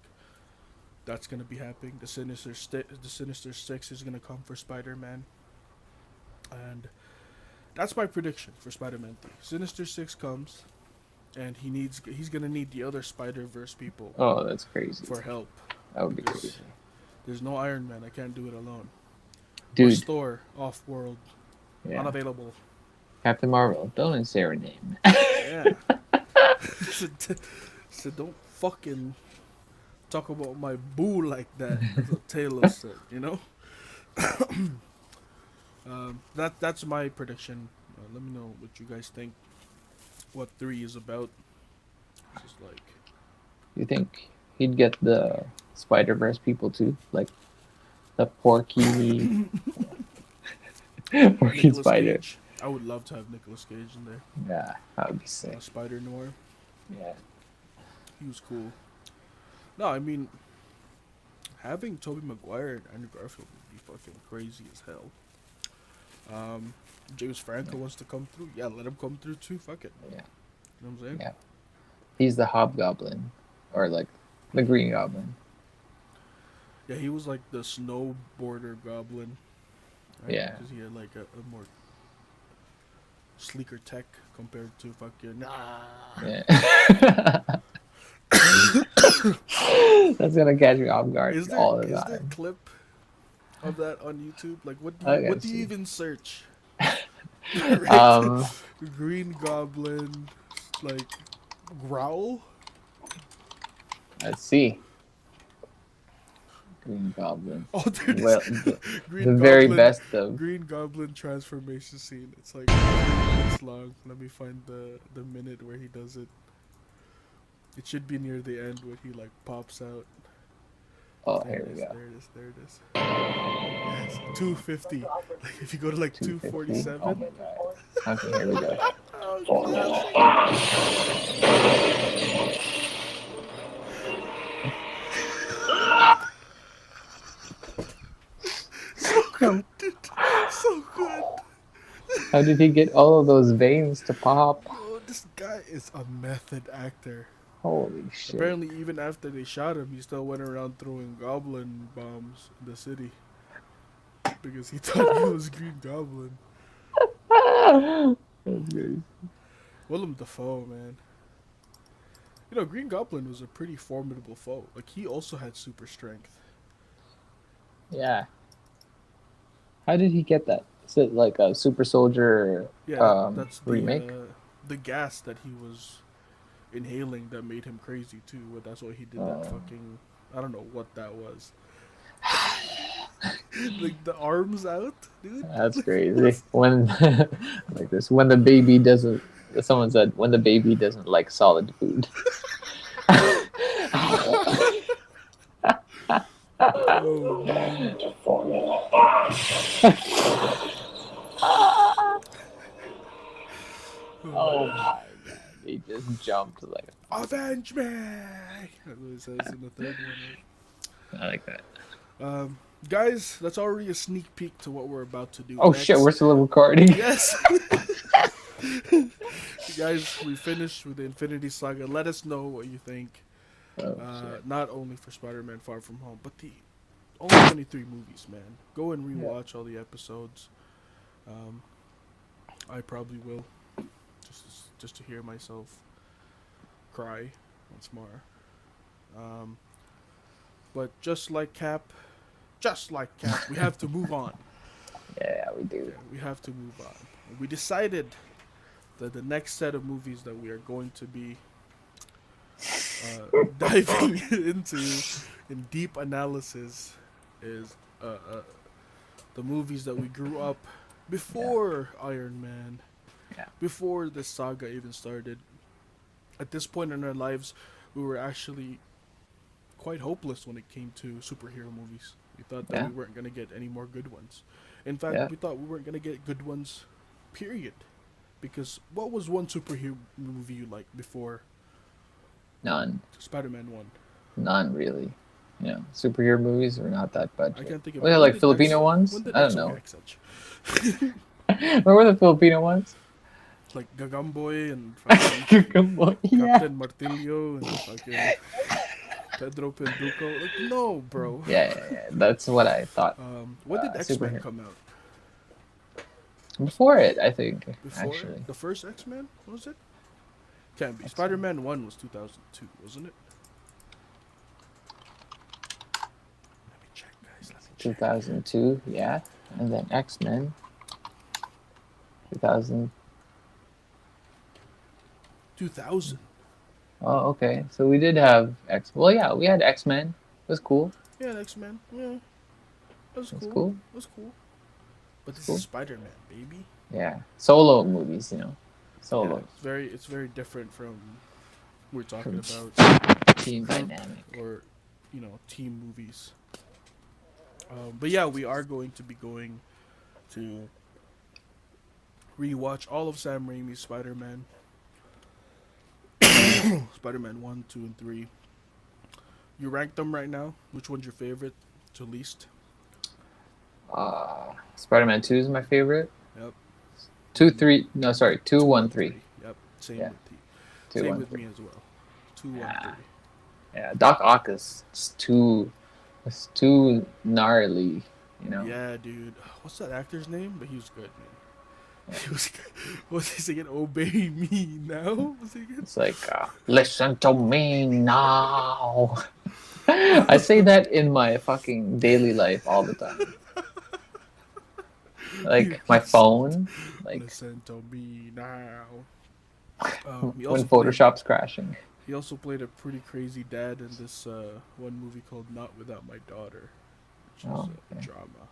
that's going to be happening. The Sinister Six is going to come for Spider-Man, and that's my prediction for Spider-Man 3. Sinister Six comes, and he's going to need the other Spider-Verse people Oh, that's crazy. for help That would be crazy. because there's no Iron Man. I can't do it alone. Where's Dude, Thor? Off world, yeah. unavailable. Captain Marvel, don't say her name. Yeah. So don't fucking talk about my boo like that. That's what Taylor said, you know. That's my prediction. Let me know what you guys think. What 3 is about. It's just like You think he'd get the Spider Verse people too, like the Porky, Porky Nicolas Spider? Cage. I would love to have Nicolas Cage in there. Yeah, that would be sick. Spider Noir. Yeah, He was cool. No, I mean having Tobey Maguire and Andrew Garfield would be fucking crazy as hell. James Franco wants to come through. Yeah, let him come through too. Fuck it. yeah, You know what I'm saying? yeah. He's the Hobgoblin, or like the Green Goblin. Yeah, he was like the snowboarder goblin, right? Yeah, Because he had like a more sleeker tech compared to fucking. yeah. That's gonna catch me off guard all the Is there time. clip of that on YouTube? Like, I gotta what do you see. even search? Right? Um, Green Goblin, like growl. let's see. Green Goblin. Oh, there it is. Well, the Green very Goblin. best of. Green Goblin transformation scene. It's like 3 minutes long. Let me find the minute where he does it. It should be near the end where he like pops out. Oh, There here it we is. go. There it is. There it is. Yes, 250. Like if you go to like 250. Oh 247. my god. Okay, here we go. So good, Um, dude. So good. How did he get all of those veins to pop? Yo, this guy is a method actor. Holy shit. Apparently, even after they shot him, he still went around throwing goblin bombs in the city because he thought he was Green Goblin. That's crazy. Willem Dafoe, man. You know, Green Goblin was a pretty formidable foe. Like, he also had super strength. Yeah. How did he get that? Is it like a super soldier Yeah, that's remake? the gas that he was inhaling that made him crazy too. But that's why he did that fucking. I don't know what that was. Like the arms out, dude. That's crazy. When like this, when the baby doesn't. Someone said when the baby doesn't like solid food. Oh man. Oh Oh. my god, he just jumped like Avenge me! That's what it says in the third one, I like that. right? Guys, that's already a sneak peek to what we're about to do Oh shit, next. we're still recording. Yes! Guys, we finished with the Infinity Saga. Let us know what you think. Oh shit. Not only for Spider-Man Far From Home, but the all 23 movies, man. Go and Yeah. rewatch all the episodes. Um, I probably will, just to hear myself cry once more. Um, but just like Cap, we have to move on. Yeah, we do. Yeah, we have to move on. We decided that the next set of movies that we are going to be diving into in deep analysis is the movies that we grew up before Iron Man, Yeah. before the saga even started. At this point in our lives, we were actually quite hopeless when it came to superhero movies. We thought that Yeah. we weren't going to get any more good ones. In fact, Yeah. we thought we weren't going to get good ones, period. Because what was one superhero movie you liked before None. Spider-Man 1? None really. You know, superhero movies are not that I budget. can't think of Were it. they like Filipino ones? When did I don't EXO know. get such? Where were the Filipino ones? Like Gagamboy and fucking Yeah. Captain Martillo and fucking Pedro Penduko. Like, no, bro. Yeah. That's what I thought. When did X-Men Superhero. come out? Before it, I think. Before Actually. the first X-Men? Was it? Can't be. X-Men. Spider-Man 1 was 2002, wasn't it? Let me check, guys. Let me check. 2002, yeah. And then X-Men. 2000. 2000. Oh, okay. So we did have X. Well, yeah, we had X-Men. It was cool. Yeah, X-Men. Yeah, that was It was cool. cool. That was cool. But this Cool. is Spider-Man, baby. Yeah. Solo movies, you know. Yeah, Solo. it's very different from we're talking From about team group dynamic. or team movies. But yeah, we are going to be going to rewatch all of Sam Raimi's Spider-Man. Spider-Man 1, 2, and 3. You rank them right now? Which one's your favorite to least? Spider-Man 2 is my favorite. Yep. 2, 3. No, sorry. 2, 1, 3. Yep. Same Yeah. with 2, Same 1, with 3. me as well. 2, 1, Yeah. 3. Yeah. Doc Ock is just too. It's too gnarly, you know. Yeah, dude. What's that actor's name? But he was good, man. He was good. What's he saying? Obey me now? What's he again? It's like, listen to me now. I say that in my fucking daily life all the time. Like my phone, like Listen to me now. He when also played, Photoshop's crashing. he also played a pretty crazy dad in this one movie called Not Without My Daughter, which is Oh, a okay. drama.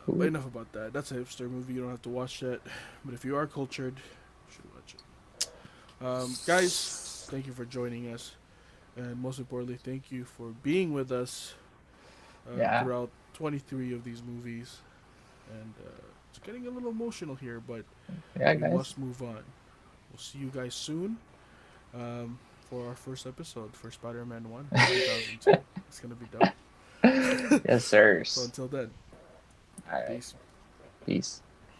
Cool. But enough about that. That's a hipster movie. You don't have to watch that. But if you are cultured, you should watch it. Guys, thank you for joining us. And most importantly, thank you for being with us Yeah. throughout 23 of these movies. And it's getting a little emotional here, but Yeah, we guys. must move on. We'll see you guys soon for our first episode for Spider-Man 1 2002. It's going to be dope. Yes, sir. So until then, All right. peace. Peace.